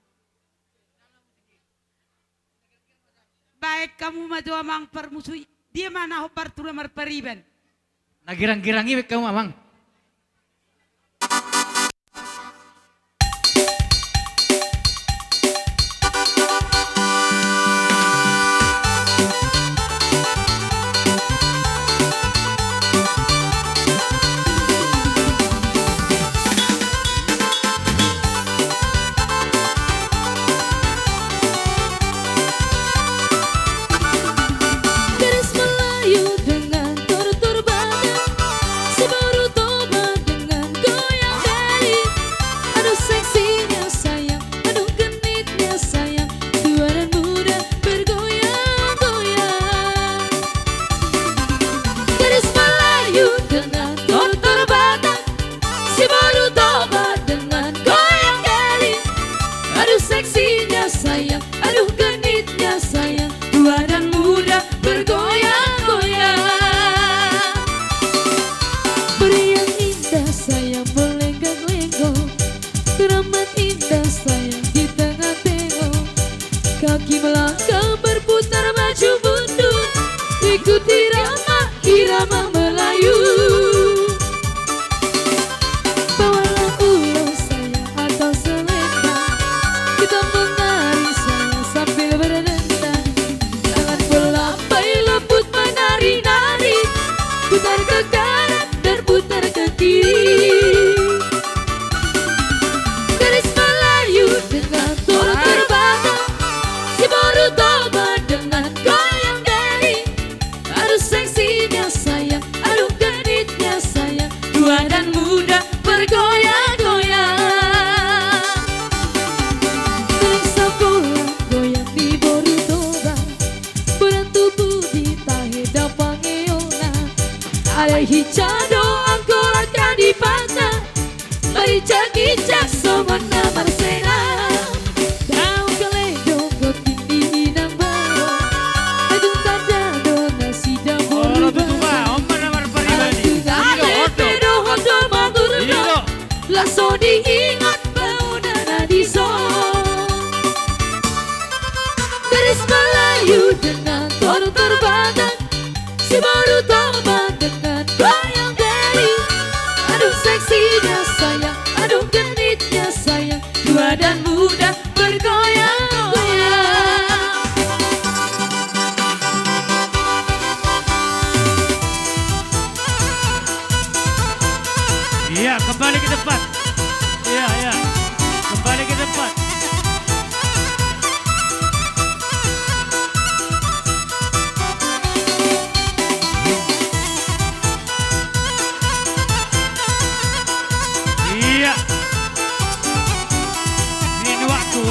Baik kamu maju amang permusuh dia mana hobar tura marperiban. Nagirang-girangi kamu amang. Garis Melayu dengan tortur badan, si baru tobat dengan goyang jari. Aduh seksinya sayang, aduh genitnya sayang, tua dan muda bergoyang-goyang. Garis Melayu dengan tortur badan, si baru tobat dengan goyang jari. Aduh seksinya sayang, aduh genitnya sayang, tua dan muda bergoyang-goyang. Peri yang indah sayang berlenggak-lenggok, teramat indah sayang di tengah tengok. Kaki melangkah berputar maju mundur, ikuti irama Melayu. Bawalah ulos sayang atau selendang, kita menari sayang sambil berdendang. Tangan belambai lembut menari-nari, putar ke kanan dan putar ke kiri. Garis Melayu dengan tortur badan, si baru tobat dengan goyang jari. Aduh seksinya sayang, aduh genitnya sayang, tua dan muda bergoyang-goyang. Teriksa bola goyang di boru toba, berat tubuh di taheda pangeona. Ada hijado angkorakan di panah, bari cak-cak somana marsena. Daun keledo goting di inang bawa, adun tajado nasi jamur bawa. Pedo hodo magurno, laso diingat bau dana di son. Garis Melayu dengan tortur badan, si baru tobat dengan goyang jari. Aduh seksinya sayang, aduh genitnya sayang, tua dan muda bergoyang-goyang. Iya, kembali ke depan. Iya. Kembali ke depan. Iya. Ini waktu.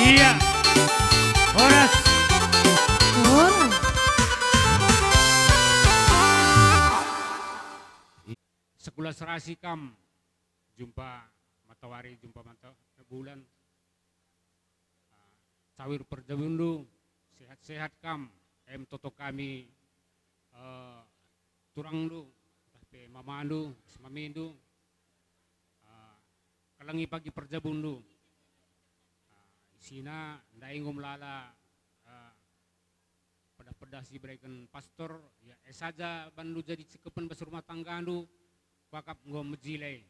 Iya. Horas. Sekolah serasi kam jumpa matahari, jumpa bulan. Sawir perjabundu, sehat-sehat kam, toto kami turang du, tapi mamandu, semamindu, kalangi pagi perjabundu. Isina daingum lala pada si berikan pastor ya saja bandu jadi cikepan bas rumah tangga andu wakap ngom mejilai.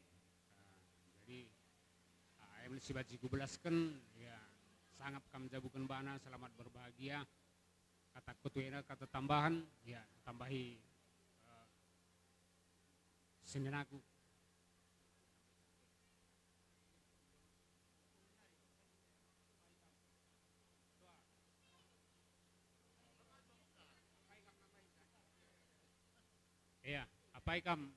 Jadi ayam si baji belaskan ya sangat kam jabukan bana selamat berbahagia. Kata kutuena kata tambahan ya tambahi senenaku. Ya, apa ikam?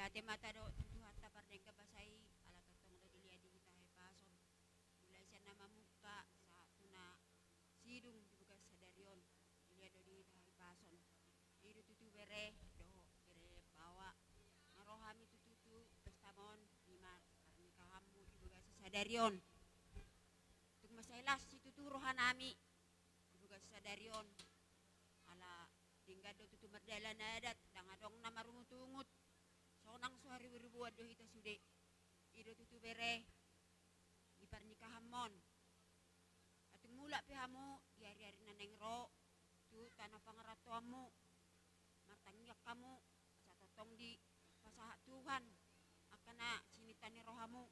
Date mata do tutu hatta pardengka basai ala totong do dilia di kita pason. Mulai siya nama muka sa tuna sidung juga sadarion dilia do di kita pason. Idu tutu bere do bere bawa marohami tutu pestamon lima pernikahanmu juga sadarion. Tuk masailas si tutu rohanami juga sadarion. Ala tinggal do tutu merdalan adat dangadong nama rungut-ungut. Sonang suhari berbuat do hita sude. Ido tutu bere di pernikahan mon. Atung mula pihamu di hari-hari naneng ro tu tanah pangaratuamu. Martangiak kamu asa totong di pasaha Tuhan. Akana sinitani rohamu.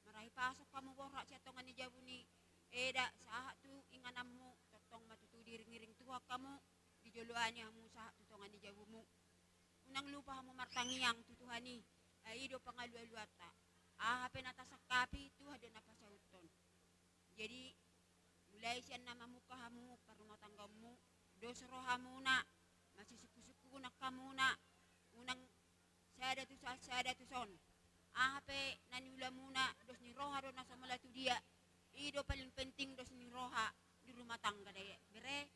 Marahi pasok kamu borak siatongan ni jabuni. Eda saha tu inganamu totong matutu diring-iring tuha kamu. Di joloani hamu saha tutongan ni jabumu. Unang lupa hamu martangiang tutuhani. Aido pangalu-aluata. Hape natasakapi tu hada napasauton. Jadi mulai siyan nama muka hamu parumah tanggamu. Dos rohamu na. Masih suku-suku nak kamu na. Unang sada tu son. Hape naniula muna dos ni roha do nasa malatu dia. Ido paling penting dos ni roha di rumah tangga daya. Bere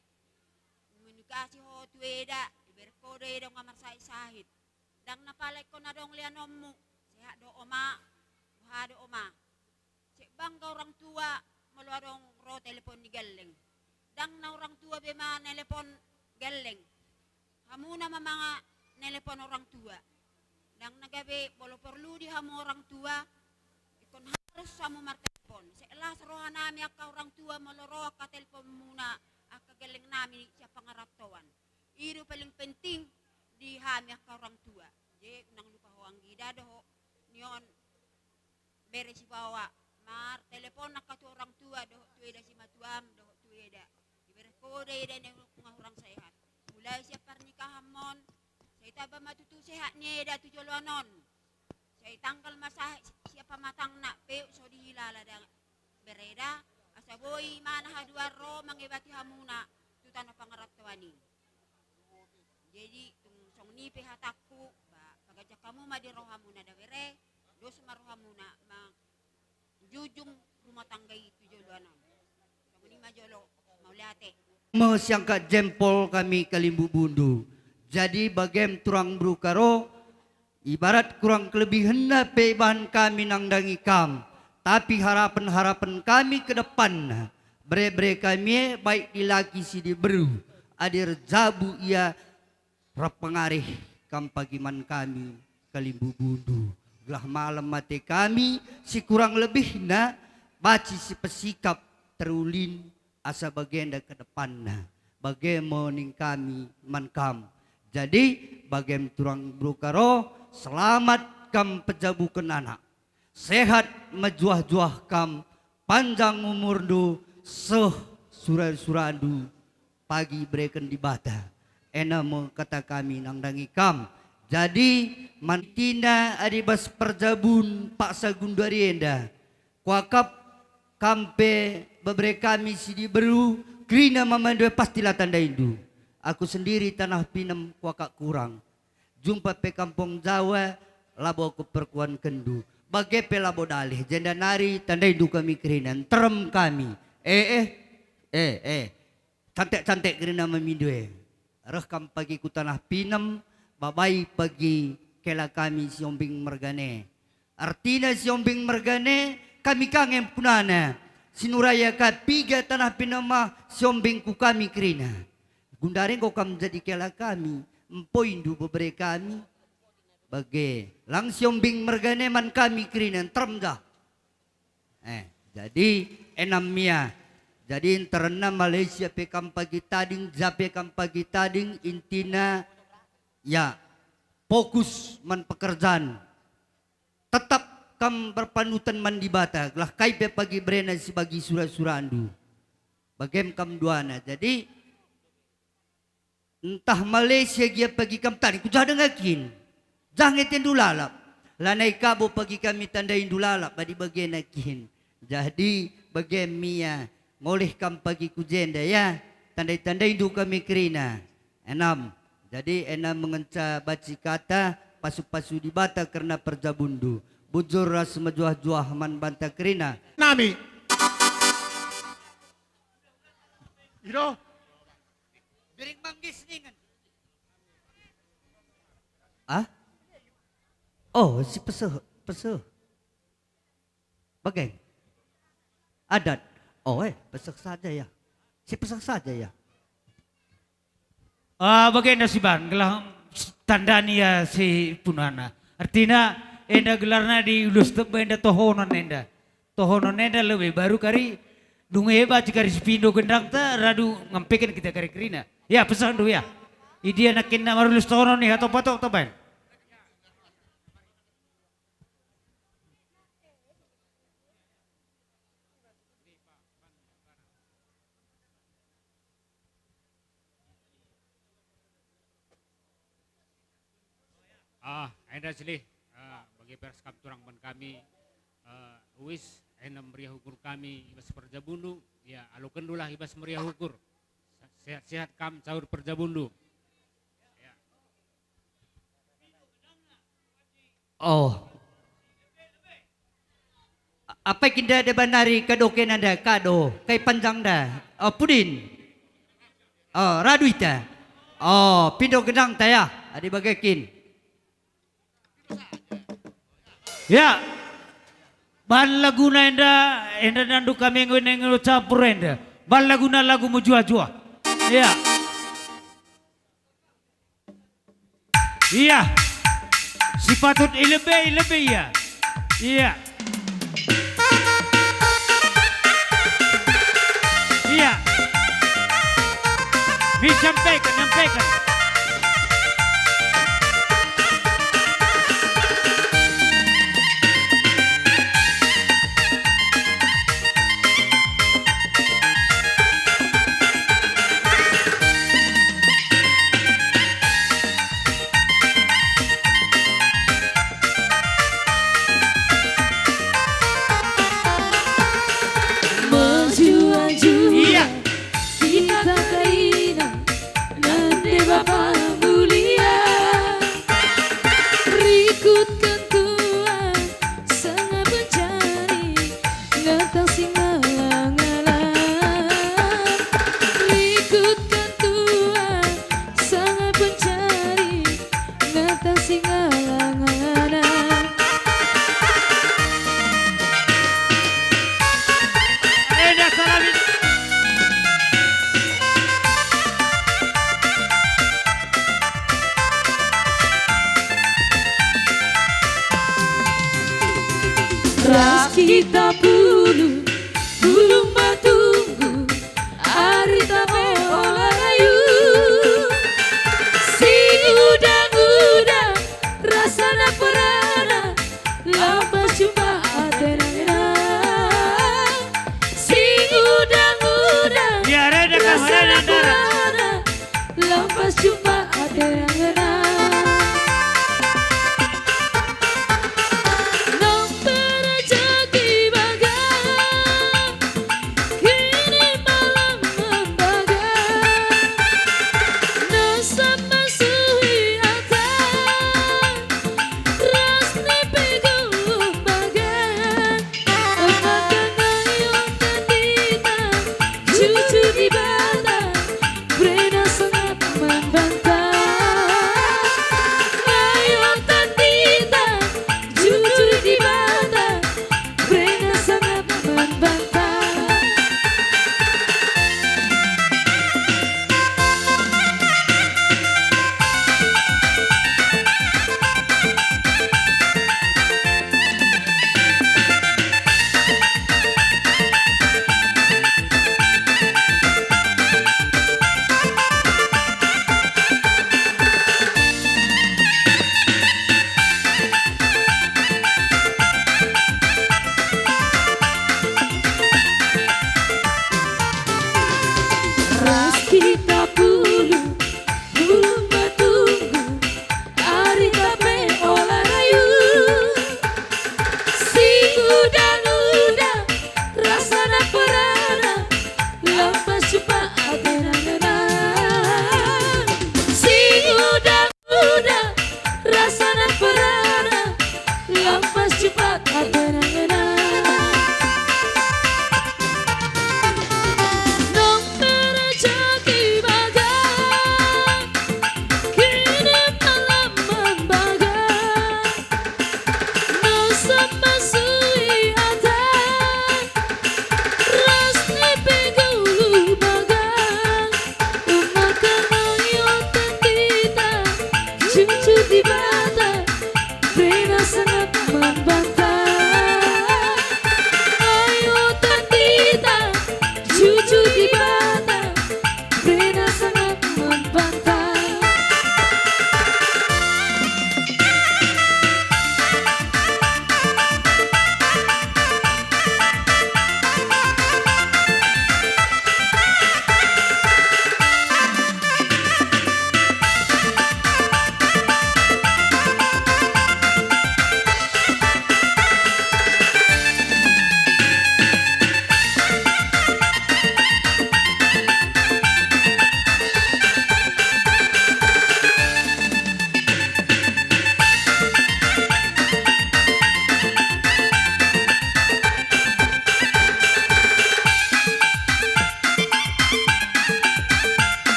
menukasi ho tueda. Berkode dong ngamar sahid. Dang napalay ko na dong lianommu. Sehat do oma. Buha do oma. Cek bangga orang tua. Malu dong ro telepon ni galeng. Dang na orang tua bema telepon galeng. Hamu nama mga telepon orang tua. Dang nagabe bolo perlu di hamu orang tua. Ikon harus hamu mar telepon. Seelas roha nami akka orang tua maloro akka telepon muna. Akka galeng nami siapa ngaraptawan. Ido paling penting di hami ka orang tua. Jadi unang lupa ho ang gida do nion bere si bawa mar telepon nak tu orang tua do tueda si matuam do tueda. Ibere kode ida ne orang sehat. Mulai siap pernikahan mon. Saya taba matutu sehat ni ida tu jolonon. Saya tanggal masa siapa matang nak pe so dihilala da bereda asa boy mana haduar ro mangibati hamuna tu tanah pangarap tawani. Jadi song ni pihataku pagajak kamu ma di rohamu na dawere dos marohamu na ma jujung rumah tangga itu joloanan. Song ni majolo maulate. Mesyangka jempol kami Kalimbu Bundu. Jadi bagem turang brukaro ibarat kurang kelebihan peban kami nang dangi kam. Tapi harapan-harapan kami ke depan bre-bre kami baik dilaki si diberu adir jabu ia rap pengarih kam pagiman kami Kalimbu Bundu. Gelah malam mati kami si kurang lebih na baci si pesikap terulin asa bagenda ke depanna. Bagaimoning kami mankam. Jadi bagem turang brukaro selamat kam pejabukan anak. Sehat majuah-juah kam panjang umur du seh surandu pagi breken di bata. Ena kata kami nang dangi kam. Jadi mantina adibas perjabun Pak Sagundari enda. Kuakap kampe bebre kami sidi beru krina mamandue pastilah tanda indu. Aku sendiri tanah pinem kuakak kurang. Jumpa pe kampung Jawa labo aku perkuan kendu. Bagepe labo dalih jenda nari tanda indu kami krinan terem kami. Cantik-cantik krina mamindue. Rekam pagi ku tanah pinem, babai pagi kela kami siombing mergane. Artina siombing mergane kami kangen punana. Sinuraya ka piga tanah pinema siombing ku kami krina. Gundaring ko kam jadi kela kami, empoindu bebre kami. Bage lang siombing mergane man kami krina teremda. Jadi enamnya. Jadi terena Malaysia pekam pagi tading, japekam pagi tading intina ya fokus man pekerjaan. Tetap kam berpanutan man di bata. Lah kaipe pagi brena si bagi surah-surandu. Bagem kam duana. Jadi entah Malaysia dia pagi kam tadi ku jada ngakin. Jangan tendu lalap. Lanai kabo pagi kami tanda indu lalap badi bagian nakin. Jadi bagem mia ngoleh kam pagi ku jenda ya. Tandai-tandai indu kami kerina. Enam. Jadi enam mengenca baci kata pasu-pasu di bata karena perjabundu. Bujur ras majuah-juah man banta kerina. Nami. Iro. Biring manggis ningan. Ah? Oh, si pesuh. Bagai? Adat. Oh, pesuh saja ya. Si pesuh saja ya. Bagaimana sih Ban? Gelah tandani ya si punana. Artinya enda gelarna di ulus tebe enda tohonon enda. Tohonon enda lebih baru kari dungu hebat kari spindo gendang ta radu ngampekan kita kari kerina. Ya pesan do ya. Idia nakin na marulus tohonon nih atau patok to Ban? Enda silih bagi perskap turang ban kami wis ena meriah hukur kami ibas perjabundu ya alukan dulah ibas meriah hukur sehat-sehat kam caur perjabundu. Oh. Apa kinda ada banari kadoken anda kado kay panjang dah. Oh pudin. Oh raduita. Oh pindo gedang taya adi bagakin. Ya, ban laguna enda nandu kami ngene campur enda. Ban laguna lagu mujua-jua. Ya. Iya. Si patut ilebe ya. Iya. Iya. Nyampaikan. Iya. Kita kaina nanti Bapak mulia rikutkan Tuhan sangat mencari ngatang singalang-alang rikutkan Tuhan sangat mencari ngatang singalang-alang. Ras kita bulu matunggu hari tabe olayu sing udang rasana perana lapa cuma atenana sing udang ya reda rasana perana lapa cuma atenana.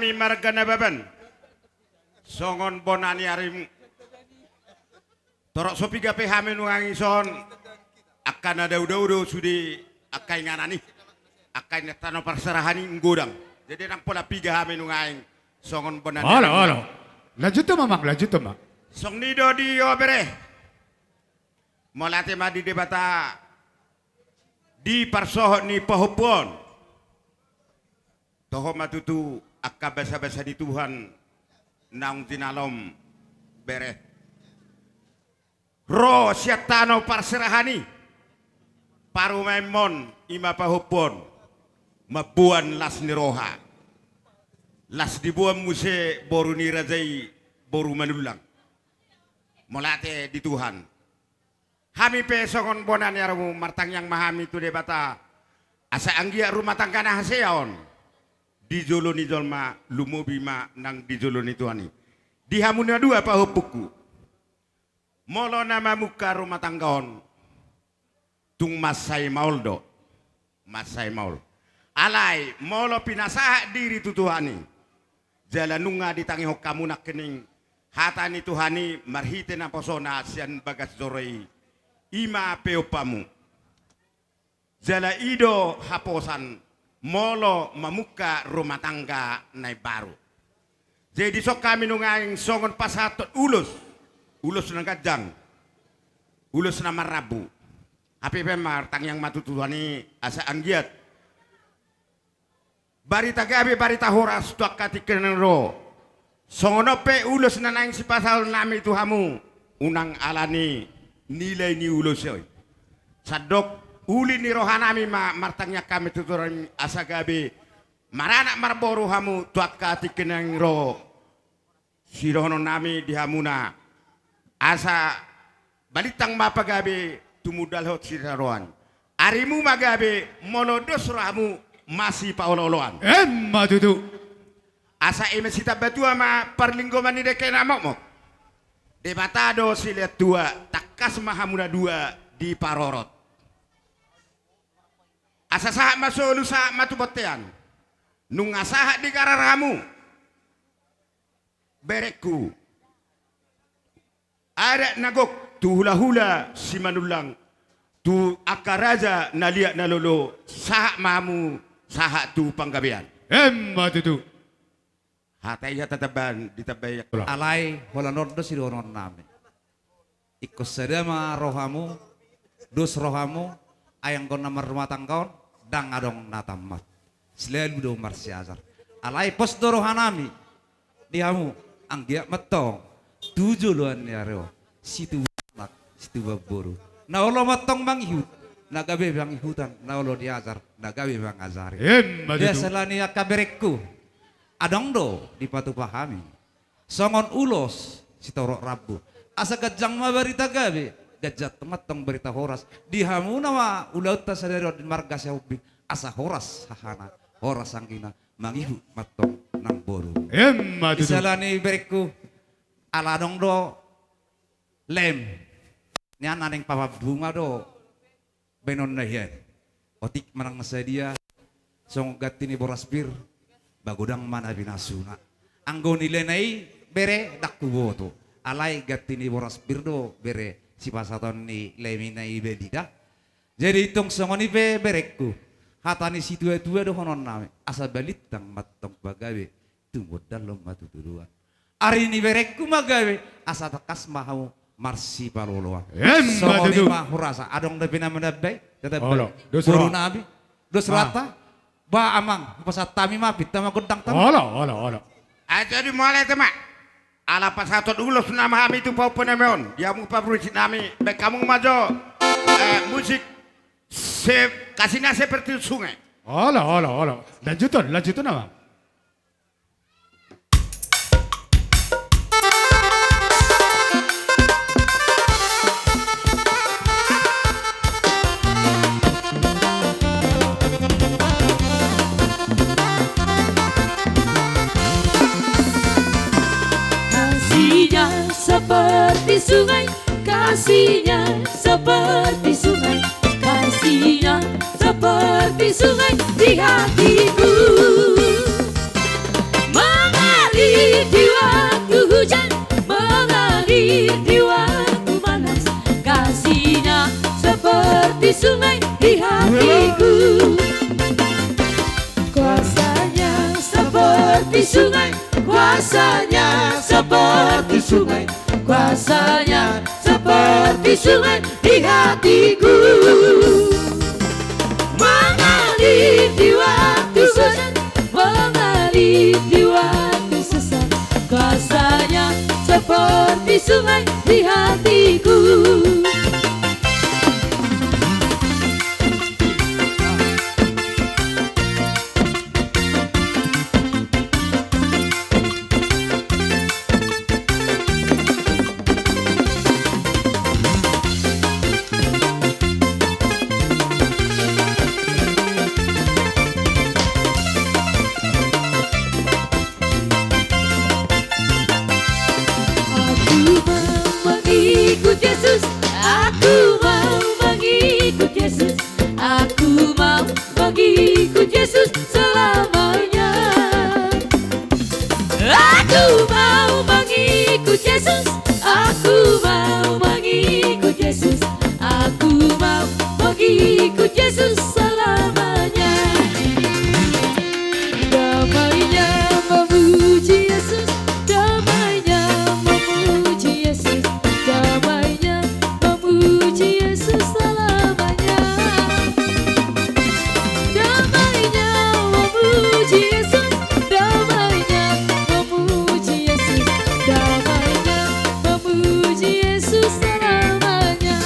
hami margana baban. Songon bonani arimu. Torok sopi gape hami nungangi son. Akan ada udah sudi akai nganani. Akai netano perserahani nggodang. Jadi nang pola piga hami nungaing songon bonani. Halo. Lanjut tuh mamang, lanjut tuh mak. Song nido di obere. Molate madi debata di parsoh ni pahopon. Toho matutu akka basa-basa di Tuhan naung tinalom bere. Ro siatano parserahani paru memon ima pahopon mabuan las niroha. Las dibuam muse boru ni rajai boru manulang. Molate di Tuhan. Hami pe songon bonan yaramu martang yang mahami tu debata asa anggia rumah tangga na haseon di joloni jolma lumobima nang di joloni tuani di hamunya dua pa hupuku molo nama muka rumah tanggaon tung masai mauldo masai maul alai molo pinasah diri tutuhani jalanunga ditangi hokamu nak kening hatani tuhani marhite na posona sian bagas zorei ima peopamu jala ido haposan molo mamuka rumah tangga nai baru jadi sok kami nungaing songon pasatot ulus nang kajang ulus nama rabu api pemar tang yang matutuhani asa anggiat barita gabe barita horas tuak katiken ro songono pe ulus nanaing si pasal nami tuhamu unang alani nilai ni ulus yoy sadok uli ni rohanami martangnya kami tuturan asa gabe marana marboru hamu tuak katiken ro sirono nami dihamuna asa balitang mapagabe tumudal hot siraroan arimu magabe molodos ramu masih paololoan matutu asa imesita batua ma parlinggoman ni deke namok debatado silet dua takas mahamuna dua di parorot asa sahat masolu sahat matubotean nung asahat di kararamu berekku ada nagok tu hula-hula si manulang tu akaraja naliak nalolo sahat mamu sahat tu panggabean matutu hataya tataban ditabayak alai hola nordo si donon nami ikut sedema rohamu dos rohamu ayang kon namar rumah tangkaon dang adong natamat selalu do marsiazar alai pos do rohanami dihamu anggia metong tujuh luan ya reo situ baburu na olo matong manghut nagabe bang hutan na olo diazar nagabe bang azari biasalani akaberekku adong do di patu pahami songon ulos si torok rabu asa gajang ma berita gabe gajat matong berita horas dihamu nama ulau ta sadari di marga sahubi asa horas hahana horas angkina mangihu matong nang boru isalani bereku ala dong do lem nian aneng papa bunga do benon nahian otik manang masadia song gatini boras bir bagodang mana binasuna anggo nilai nai bere dakku boto alai gatini boras birdo bere si pasaton ni lemina ibedida jadi itong songoni be berekku hatani si tua do honon name asa balitang matong bagawe tumod dalom matuturuan ari ni berekku magawe asa takas mahau marsi paloloa songoni mah hurasa adong depina mendabai tetap buru nabi dos rata ba amang pasat tami mapit tama gondang tami Ola. Jadi mulai temak ala pasatot ulus nama kami itu pau penemeon dia mu pabrik nami baik kamu majo musik kasihnya seperti sungai Ola. Lanjutan nama. Seperti sungai, kasihnya seperti sungai, kasihnya seperti sungai di hatiku. sungai, kuasanya seperti sungai di hatiku. Mengalir di waktu sesat, mengalir di waktu sesat, kuasanya seperti sungai di hatiku. Yesus, aku mau mengikut Yesus, aku mau mengikut Yesus selamanya. Aku mau mengikut Yesus, aku mau mengikut Yesus, aku mau mengikut Yesus selamanya. Damainya memuji Yesus, damainya memuji Yesus, damainya memuji Yesus selamanya. Damainya memuji Yesus, damainya memuji Yesus, damainya memuji Yesus selamanya.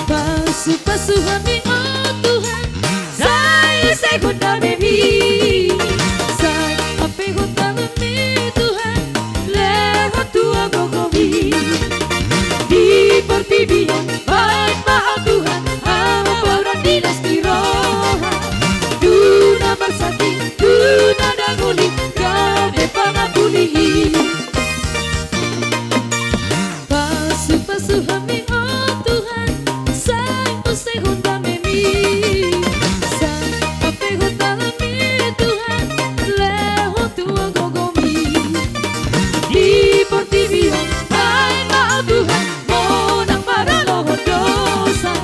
Basuh-basuh kami, oh Tuhan, saya segunda baby, saya api hutan kami Tuhan, lewat tua gogomi, di pertibian baik maha Tuhan, hamba berat dinasti roha, duna bersati, duna danguli, gade pangapulihi. Basuh-basuh kami, oh Tuhan, segunda memi, sang ape hutalami Tuhan, lewat tua gogomi, di pertibian baik maaf Tuhan, monang para lohor dosa,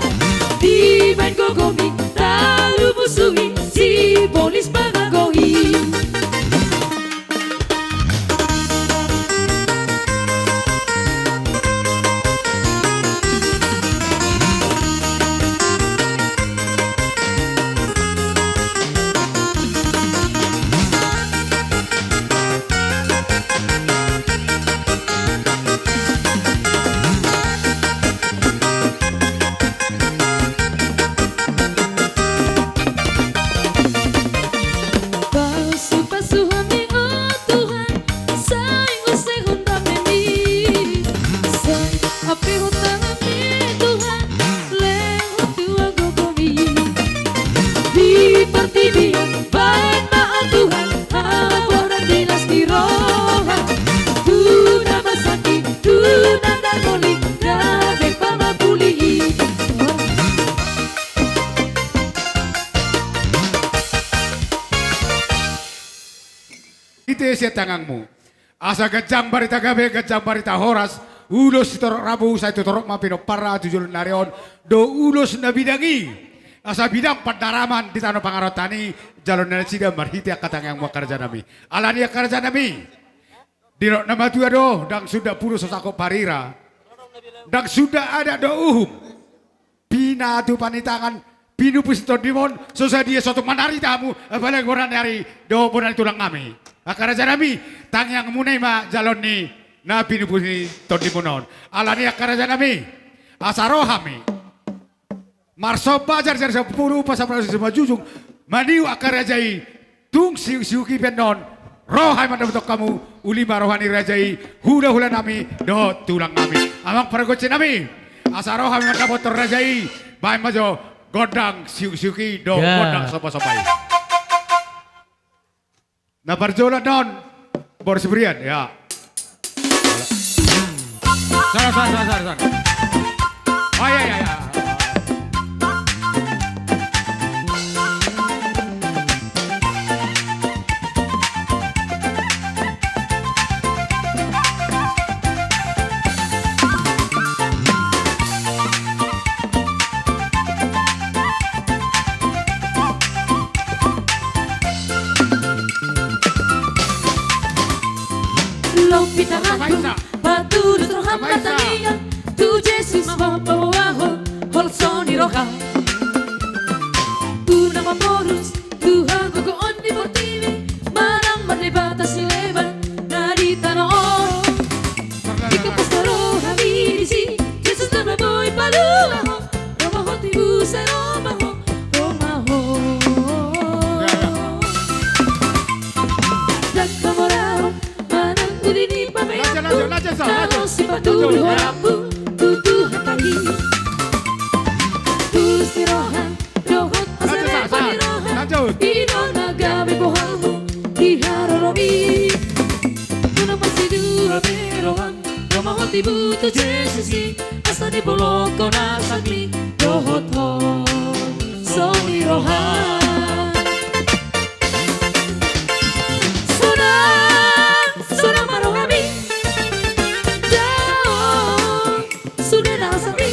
di main gogomi, lalu musuhi si polis pengagohi. Basuh-basuh kami, oh Tuhan, saya segunda memi, saya api hutan kami Tuhan, lewat tua gogomi, di pertibian baik maaf Tuhan, orang dinasti roha, tuna masaki, tuna darmoli, gabe pamapulihi. Itu isi tangangmu. Asa gajang barita gabe, gajang barita horas. Ulos torok rabu, saya torok mapino para tujul narion. Do ulos na bidangi. Asa bidang pandaraman di tanah pangarotani. Jalon na sida marhiti akatangang makarja nami. Alani akarja nami. Dirok nama tua do, dang sudah puluh sosako parira. Dang sudah ada do uhum. Pina tu panitangan. Pinu pusito dimon, susah dia suatu manari tamu, apalagi orang dari do bonan tulang kami. Akaraja nami, tang yang munai ma jalon ni, na pinu pusito dimonon. Alani akaraja nami, asarohami, Marso bajar jar 10 pasal sama jujung maniu akar rajai tung siuki penon rohai mana bentuk kamu ulima rohani rajai hula nami do tulang nami amang paragoce nami asa rohai mana motor rajai bai majo godang siuki do godang sopa-sopai na barjola don bor sebrian ya sar oh ya Una vaporus, tu hango ko on deportivi, manang marlebata si leban, narita no. Ika pastaro havirisi, Jesus na maboy paluho, Romaho tibu sa Romaho. Nagkamorao, manang ulini pamayampu, nalo si patulo harampu, tutuhan tagi. Tulus ni rohan, rohot asare pani rohan, ino nagabi bohamu, iharorobi. Tuna pasidu abe rohan, romahot ibuto jesesi, asani boloko nasagli, rohot ho, soni rohan. Sona marohami, jauh, sudah nasagli.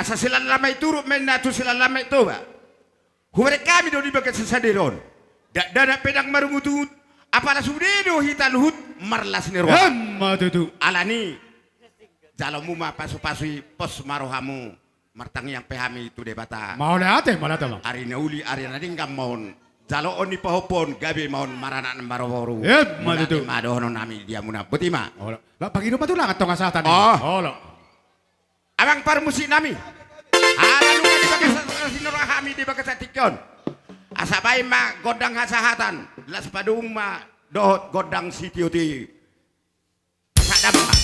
asa sila lamay turut men natu sila lamay to ba. Humere kami do di bagat sesadiron. Dana pedang marungutut apala sudedo hita luhut marlas ni roh. Hemma tutu. Alani jalomu ma pasu-pasui pos marohamu martang yang pehami itu debata. Mau ate malata ma. Ari nauli ari nadingam mohon. Jalo oni pahopon gabe mohon marana nambaro-boru. Hemma tutu. Madono nami dia muna betima. Ola. Ba pagino pa tulang atong asatan. Oh. Abang par musik nami. Alalu di bagas sinurahami di bagas tikon. Asabay ma godang hasahatan. Las padung ma dohot godang sitiuti. Sadam ma.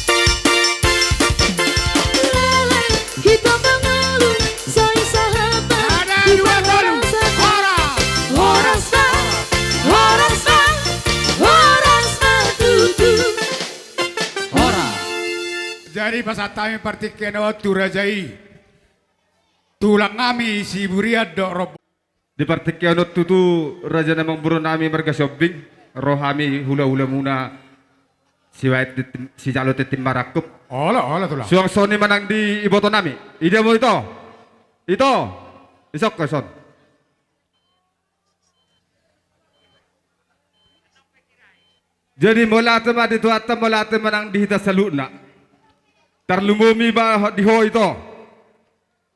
Kita mengeluh, saya sahabat. Ada dua tolu. Jadi pasatami partikeno turajai tulang kami si buriad dok rob. Di partikeno tutu raja namang burun nami marga shopping rohami hula-hula muna si wait si jalo tetim marakup. Ola tulang. Suang soni manang di iboto nami. Ide mo ito. Isok ka son. Jadi mula tema dito atam mula tema nang dihita saluna. Tarlumumi ba diho ito.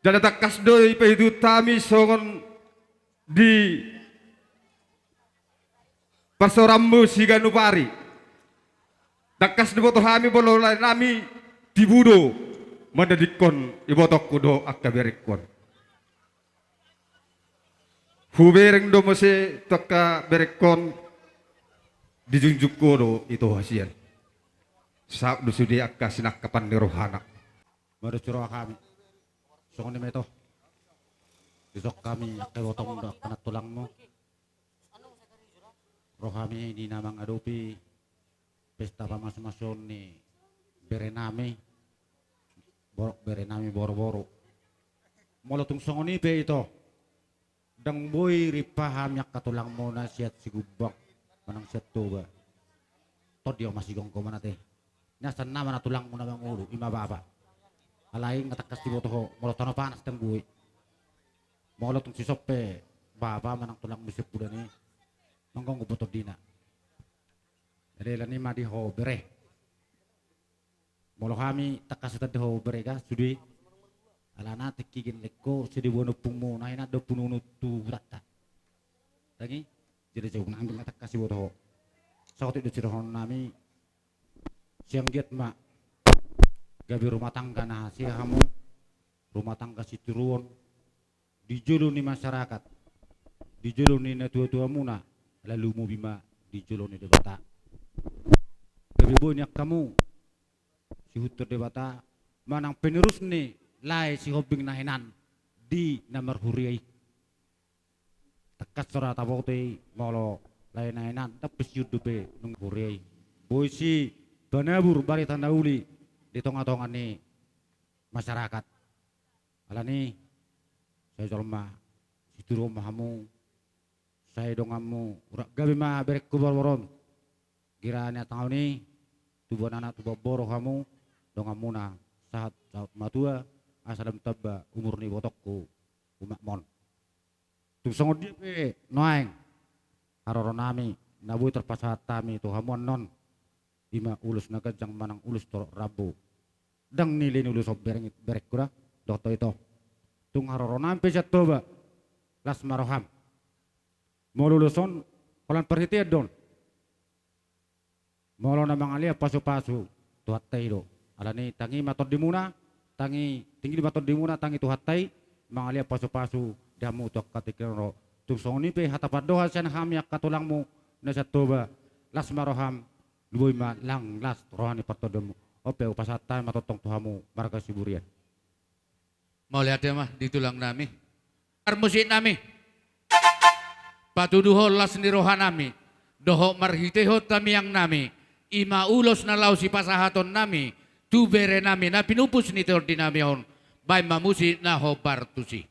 Jadi takas do ipahidu tami songon di pasorammu siganupari. Takas do boto hami bololai nami dibudo madadikon ibotok kudo akaberikon. Hubereng do mose taka berikon dijunjuk kodo itu hasil. Saat dusudi akka sinak kapan ni rohana. Baru curah kami. Sokon ni meto. Isok kami kewotong dak kena tulangmu. Roh kami di namang adopi pesta pamas-mason ni berenami. Borok berenami boro-boro. Molotung songon ni pe ito. Dang boy ripaham yak katulang mo na siat sigubak manang siat toba. Tod dia masih gongko mana teh. Nyasan nama na tulang mo na bang ulo ima baba. Alaing ngatakas ti boto ho molotono panas tang buhi. Molotong si sope baba manang tulang musip buda ni manggong boto dina. Jadi lani madi ho bere. Molo kami takas tadi ho bere ka sudi. Alana tekigin leko sidi bono pungmo na ina do pununu tu rata. Lagi jadi jauh ngambil takas si boto ho. Sakot itu cirahon nami siang giat mak gabi rumah tangga nah si kamu rumah tangga si turun dijuluni masyarakat dijuluni na tua-tua muna lalu mu bima dijuluni debata gabi banyak kamu si hutur debata manang penerus nih lai si hobing nahinan di namar huriai tekat sora tabote molo lai nahinan tapi yudupe nung huriai boy si banabur bari tanda uli di tonga-tonga ni masyarakat. Alani saya jolma situ rumahmu saya dongamu urak gabi mah berek kubor-boron kiranya tahun ni tubuh anak tubuh boroh kamu dongamuna saat matua asalam tabba umur ni botokku umak mon tu songo dia pe noeng haroro nami nabu terpasat tami tu hamuan non ima ulus nagajang manang ulus torok rabu dang nilin ulus berek kura dokto itu tung haroro nampe jatoba las maroham mau luluson kolan perhitian don molo namang alia pasu-pasu tuhat taido alani tangi maton dimuna tangi tinggi maton dimuna tangi tuhat tai mangalia pasu-pasu damu tok katikero tung songni pe hatapadoha sen ham yak katulangmu nasatoba las maroham Luboy ma lang las rohani partodemu. Ope upasatan matotong tuhamu marga siburian. Mau lihat ya mah di tulang nami. Musik nami. Patuduho las ni rohan nami. Doho marhiteho tamiang nami. Ima ulos na lau si pasahaton nami. Tu bere nami na pinupus ni tordi nami on. Bay mamusi na ho partusi.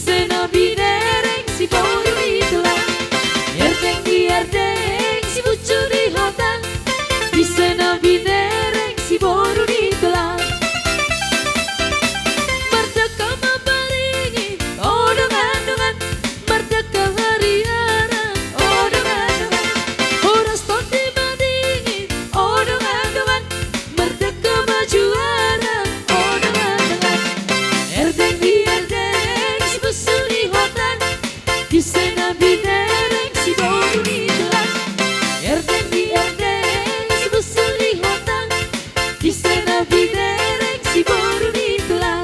bisa nabi dereng si boru itulah erdeng di erdeng si bucu di hotan bisa nabi dereng si boru itulah merdeka mabaringi oh dengan merdeka hari-hari oh dengan horas tonti madingi oh dengan merdeka majuara oh dengan erdeng di erdeng si busuli hotan bisa nabi dereng si boru itulah erdeng di erdeng si busuli hotan bisa nabi dereng si boru itulah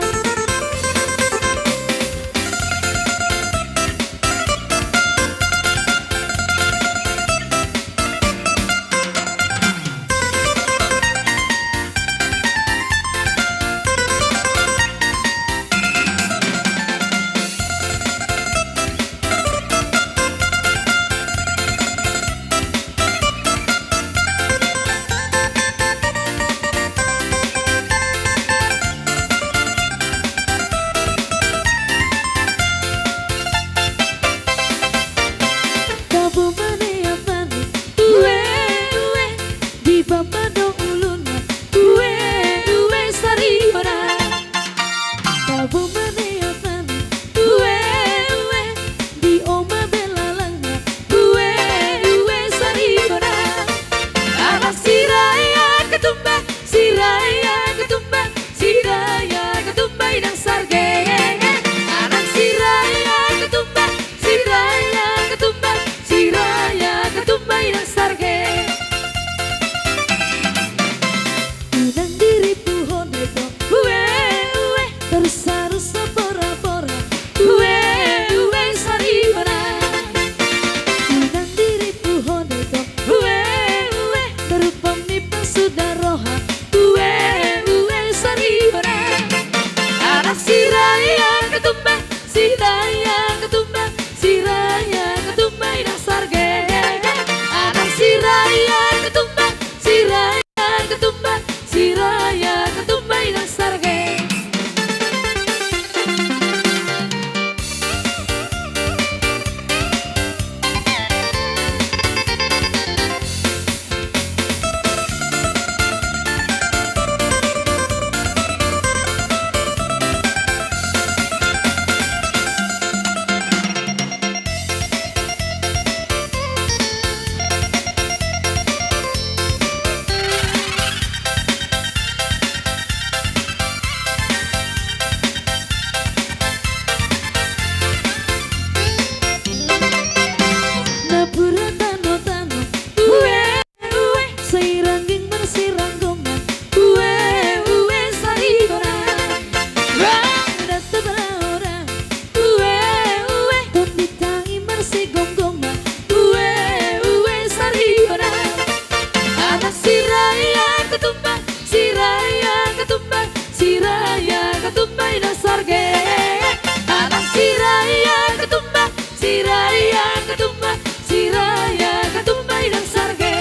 Kabu mane apane uwe di baba do uluna uwe sari ora Kabu mane apane uwe di oma belalanga uwe sari ora Anak siraya ketumba siraya ketumba siraya ketumba idang sarge Anak siraya ketumba siraya ketumba siraya ketumba idang sarge Idang diri puhon itu uwe terus harus pora-pora uwe sari ora Idang diri puhon itu uwe terupami sudah roha uwe sari ora Anak siraya ketumba siraya ketumba siraya ketumba idang sarge Anak siraya ketumba siraya ketumba siraya ketumba idang sarge Napura tano-tano uwe sairangging bersiranggongan uwe sari ora Rada tebara ora uwe konditai mersigonggongan uwe sari ora Anak siraya ketumba siraya ketumba siraya ketumba idang sarge Anak siraya ketumba siraya ketumba siraya ketumba idang sarge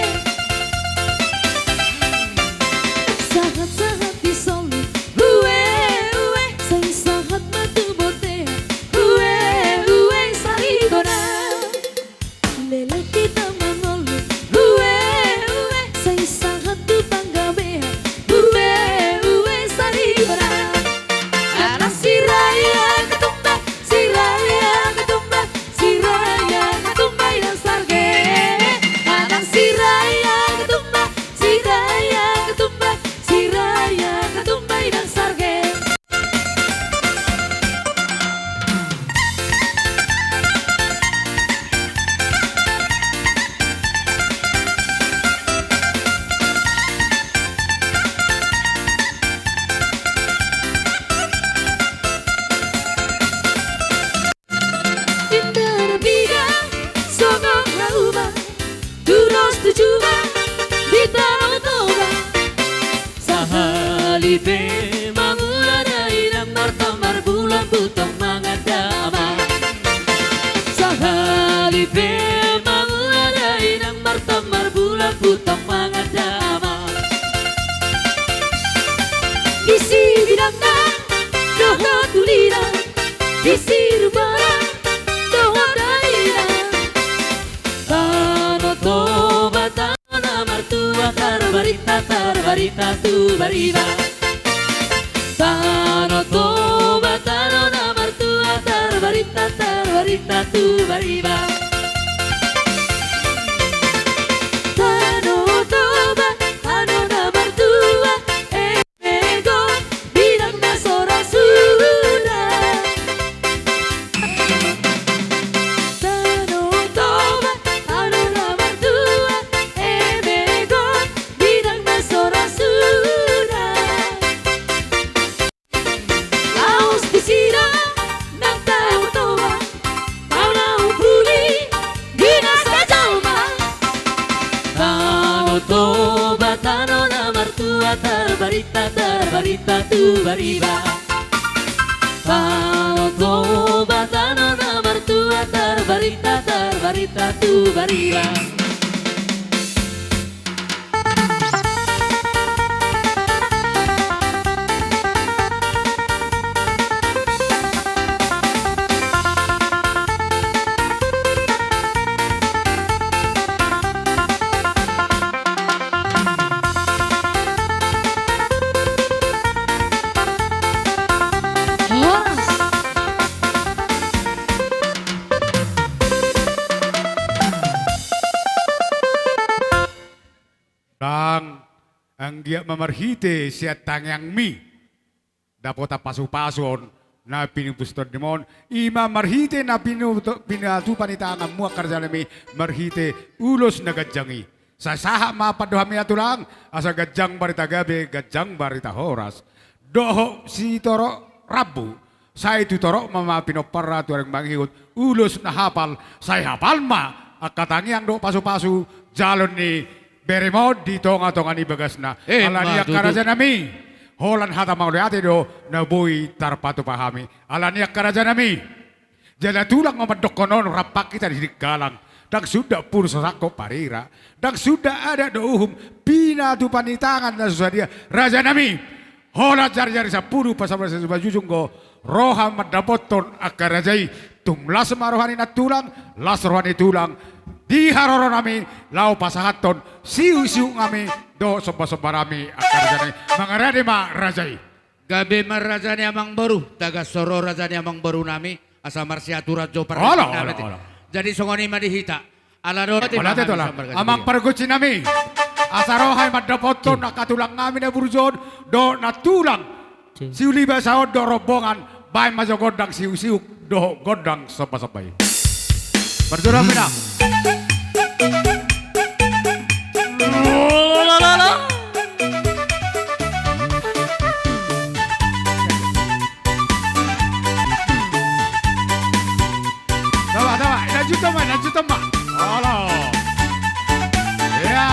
Sahat-sahat di soli uwe say sahat matu botea uwe sari ora Lele kita manolu uwe say sahat tu panggabea uwe sari ora Anak siraya ketumba siraya ketumba siraya ketumba idang sarge Anak siraya ketumba siraya ketumba siraya ketumba idang sarge Indara biga sogong rauba duros tujuba di tanah toba Sahalipe mangulana inang martamar bulan butang mangadama Sahalipe mangulana inang martamar bulan butang mangadama Isi bidangna doha tulira Isi rumah barita tu bariba. Tano toba tano na martua tar barita tu bariba. Tano toba tano na martua ego bilang na sora sura. Tano toba tano na martua ego bilang na sora sura. Laos pisina ng tayo toba tao na hubuli ginas na jalma. Tano toba tano na martua tar barita tu bariba. Tano toba tano na martua tar barita tu bariba. Dang ang giya mamarhite siya tangyang mi. Dapota pasu-pason na pinupuston ni mon. Ima marhite na pinatupan itangan mo karjana mi marhite ulos na gadyangi. Sa saha mapaduhami atulang asa gadyang barita gabi, gadyang barita horas. Doho si toro rabu. Sa itu toro mama pinopara tuarang manghihut ulos na hapal. Say hapal ma akatangiang do pasu-pasu jalon ni Beremod di tonga-tonga ni bagas na alania karaja nami holan hata mauliati do na boy tarpatu pahami alania karaja nami jala tulang mamadok konon rapak kita di galang dan sudah pur sasako parira dan sudah ada do pina tu panitangan na susadia raja nami hola jari-jari sapuru pasabra sesubah jujunggo roha madapoton akarajai tumlas marohani na tulang las rohani tulang di haroro nami lau pasahaton siu-siu ngami do soba-soba rami akar janai mangarade ma rajai gabe marajani amang baru taga soro rajani amang baru nami asa marsiatu rajo Ola. jadi songoni madihita ala do amang perguci nami asarohai madapoton nakatulang ngami na burjon do natulang siu liba saod do rombongan bay majo godang siu-siu do godang soba-sobai berjurang minang. Lanjut teman. Halo. Ya.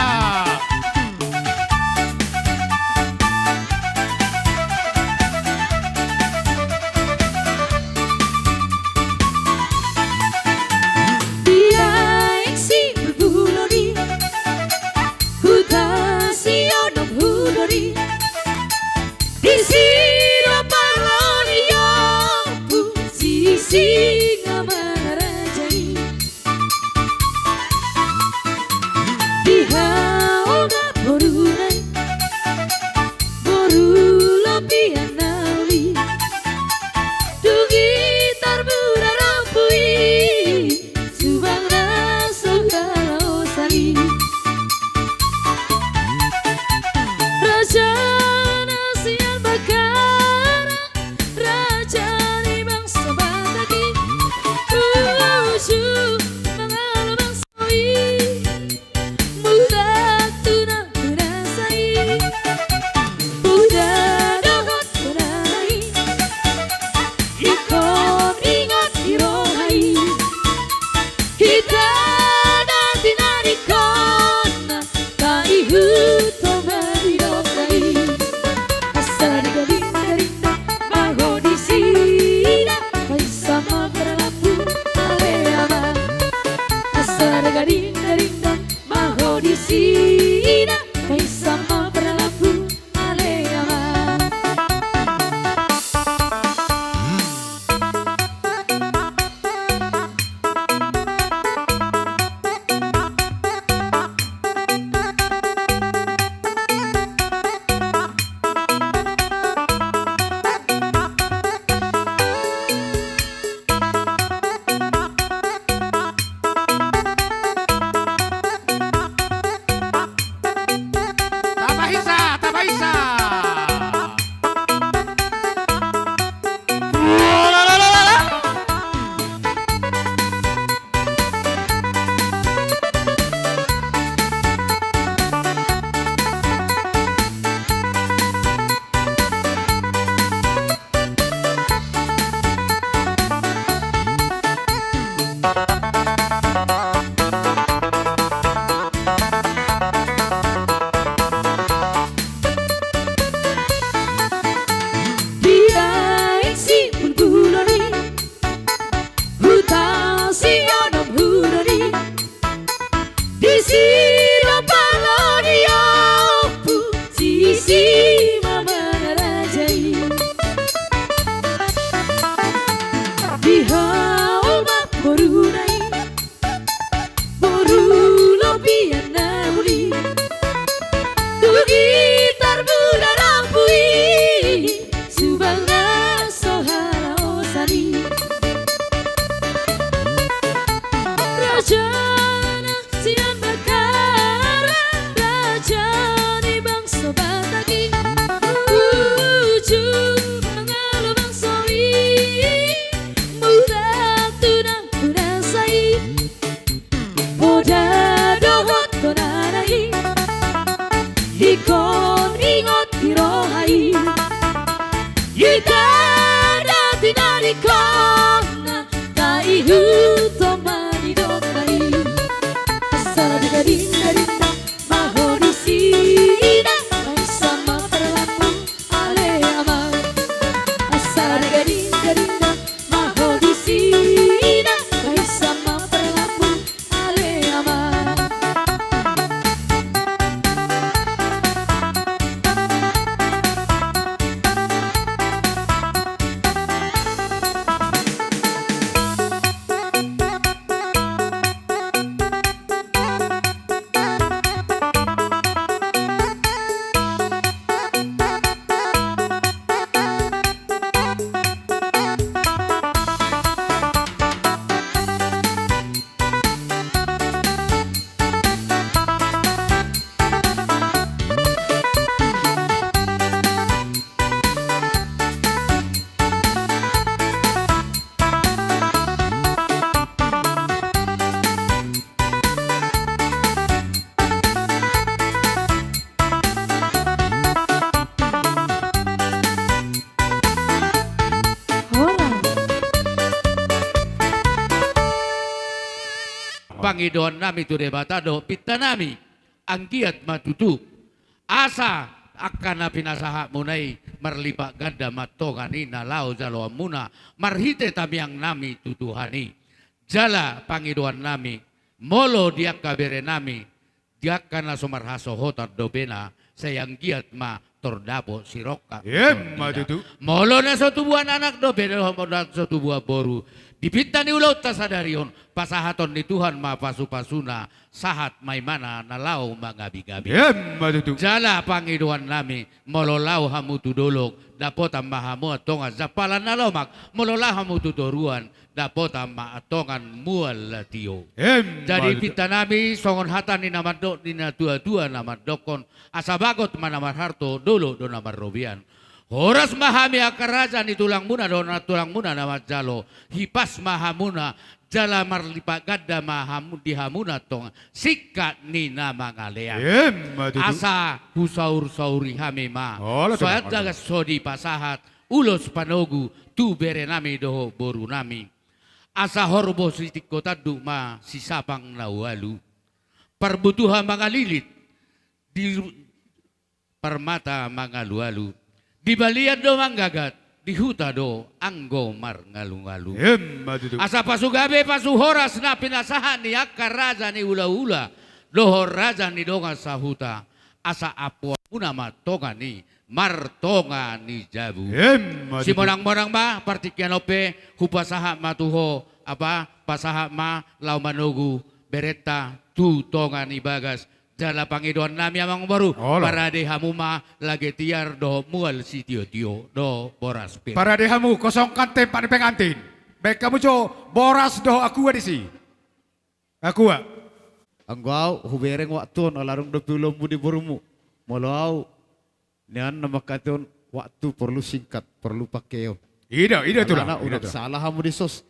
pangidoan nami tu debatado pita nami anggiat matutu asa akan pinasaha munai marlipak ganda matongani na lau jalo muna marhite tamiang nami tutuhani jala pangidoan nami molo dia kabere nami dia kana somarhaso hotar dobena sayang giat ma tordapo siroka matutu molo na sa tubuan anak dobena homodak sa tubuan boru dipita ni ulaw tasadarion pasahaton ni Tuhan ma pasu-pasuna sahat maimana nalau mangabi-gabi. Matutu. Jala pangiduan nami mololaw hamu tudolog dapot ang mahamu atongan zapalan nalomak mololaw hamu tutoruan dapot ang maatongan mual latiyo. Jadi pita nami songon hata ni namadok ni natua-tua namadokon asabagot manamarharto dolo do namarrobian. Horas mahami akaraja ni tulang muna do na tulang muna na majalo hipas mahamuna jala marlipa gada mahamu dihamuna tong sikat ni na mangalean asa husaur sauri hami ma soat daga sodi pasahat ulos panogu tu bere nami doho boru nami asa horbo sitik kota ma sisapang nawalu perbutuhan mangalilit di permata mangalu-alu di balian do manggagat, di huta do anggo mar ngalu-ngalu. Asa pasugabe pasuhoras na pinasahan ni akar raja ni ula-ula. Lohor raja ni donga sa huta. Asa apua muna matonga ni martonga ni jabu. Si morang-morang ba partikian ope hupasaha matuho apa pasaha ma lau manugu bereta tu tonga ni bagas. Jala pangiduan nami amang baru para dehamuma lagi tiar do mual si tio-tio do boras pir. Para dehamu kosongkan tempat pengantin. Baik kamu boras do aku di si. Aku Anggau hubereng waktu nalarung do pilom budi borumu. Molau nian nama katon waktu perlu singkat perlu pakai. Ida tu lah. Udah salah hamu disos.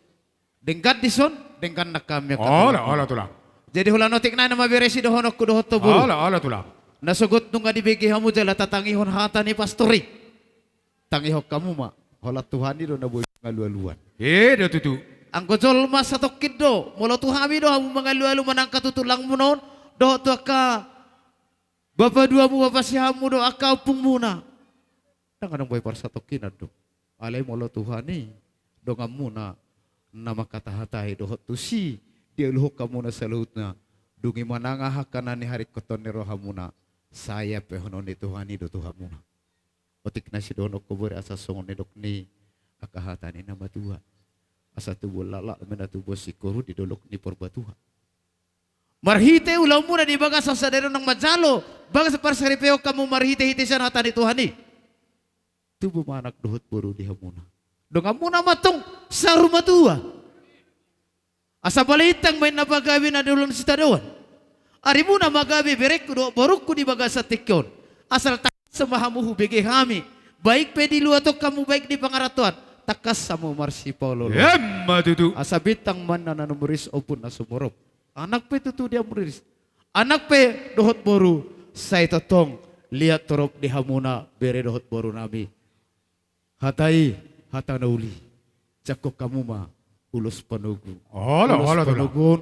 Dengkat dison dengkan nakamnya. Olah tu lah. Jadi hula notik na nama beresi dohonok ku dohot buru. Ala tu lah. Nasugot nunga dibegi hamu jala tatangihon hata ni pastori. Tangihok kamu ma. Hola Tuhan ni do na boy ngalu-aluan. Do tutu. Ang kojol mas satokid do. Molo Tuhami do hamu mangalu-alu manangka tutulang mo non. Do tu aka. Bapa dua mu bapa si hamu do aka upung muna. Nang boy par satokin do. Alay molo Tuhan ni. Do ngamuna. Nama kata hatai dohot tu si. Dia luhuk kamu na sa luhut na dungi manangahak ka na ni harik koton ni rohamuna saya pehonon ni Tuhan ni do Tuhamuna otik na si donok kubur asa songon ni dok ni akahatan ni nama Tuhan asa tubuh lala mena tubuh sikuru di dolok ni perbatuhan marhite ulau muna di bagas sa sadero ng majalo bagas par saripeo kamu marhite-hite sa nata ni Tuhan ni tubuh manak dohot buru di hamuna dong amuna matong sa rumah tua asa balitang may napagabi na dulon si tadawan. Ari mo na magabi berek do borukku di baga sa tikyon. Asal takas sa mahamuhu bege hami. Baik pe di luatok kamu baik di pangaratuan. Takas sa mo marsi Paulo. Matutu. Asa bitang man na nanumeris opun na sumurop. Anak pe tutu dia muris. Anak pe dohot boru say totong lihat torop di hamuna bere dohot boru nami. Hatai hata nauli. Cakok kamu ma. Ulos panugu. Ulos panugu.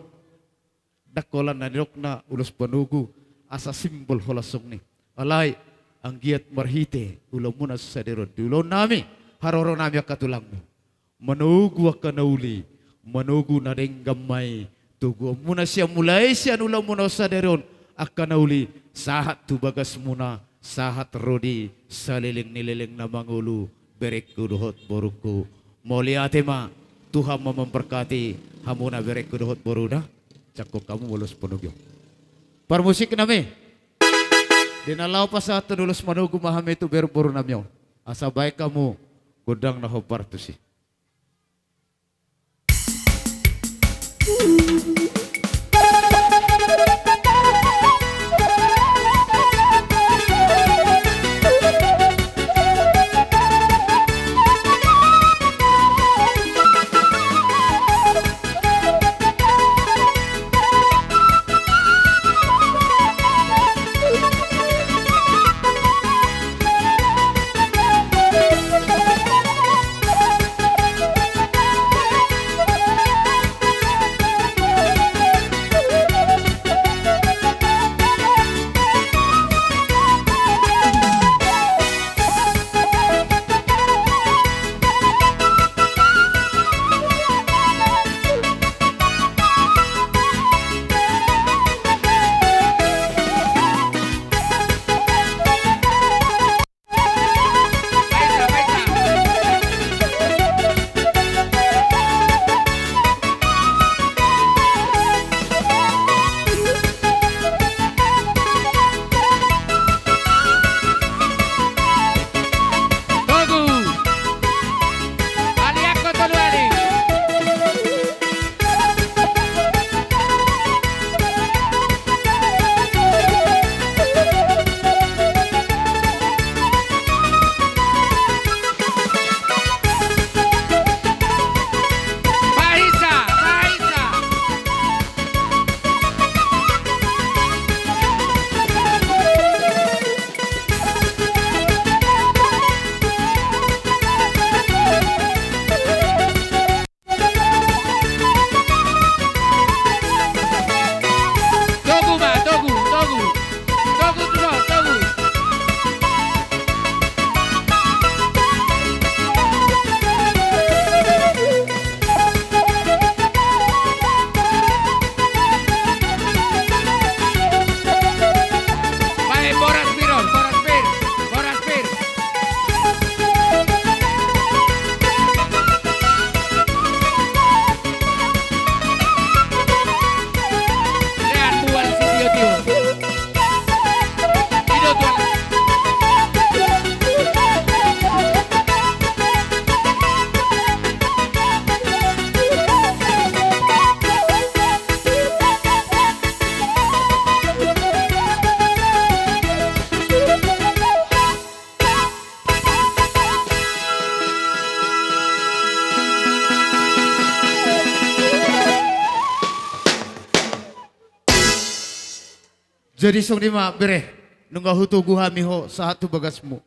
Dakolan na nilok na ulos panugu. Asa simbol holasong ni. Alay, ang giat marhite. Ulo muna sa saderon. Dulo nami. Haroro nami akatulang mo. Manugu akanauli. Manugu na rin gamay. Tugu muna siya mulay siya. Ulo muna sa saderon. Akanauli. Sahat tubagas muna. Sahat rodi. Saliling nililing na mangulo. Berek kuduhot boruku. Moli ate ma. Tuhan memberkati hamuna berek kudohot boruda cakok kamu mulus penugyo par musik nami dinalau pasat dulus manugu mahame tu ber boru namyo asa baik kamu godang na hobar tu si Jadi song lima bere nunggu hutu guhami ho satu bagasmu.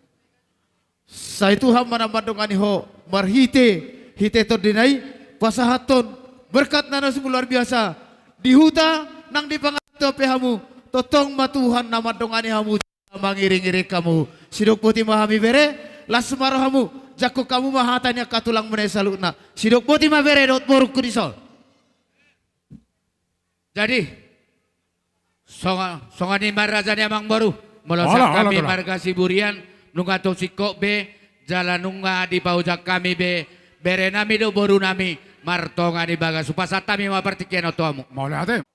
Sa itu ham mana mandongani ho marhite hite tordinai pasahaton berkat nana sungguh luar biasa. Di huta nang di pangato pehamu totong matuhan nama dongani hamu mangiri-ngiri kamu. Sidok putih mahami bere las hamu jago kamu mahatanya katulang menesa luna. Sidok putih mah bere dot boruk kunisol. Jadi songani marajani amang baru melosak kami marga Siburian nunga tosiko be jalan nunga di paujak kami be bere nami do boru nami martonga di baga supasatami mapartikian otoamu. Mau lihat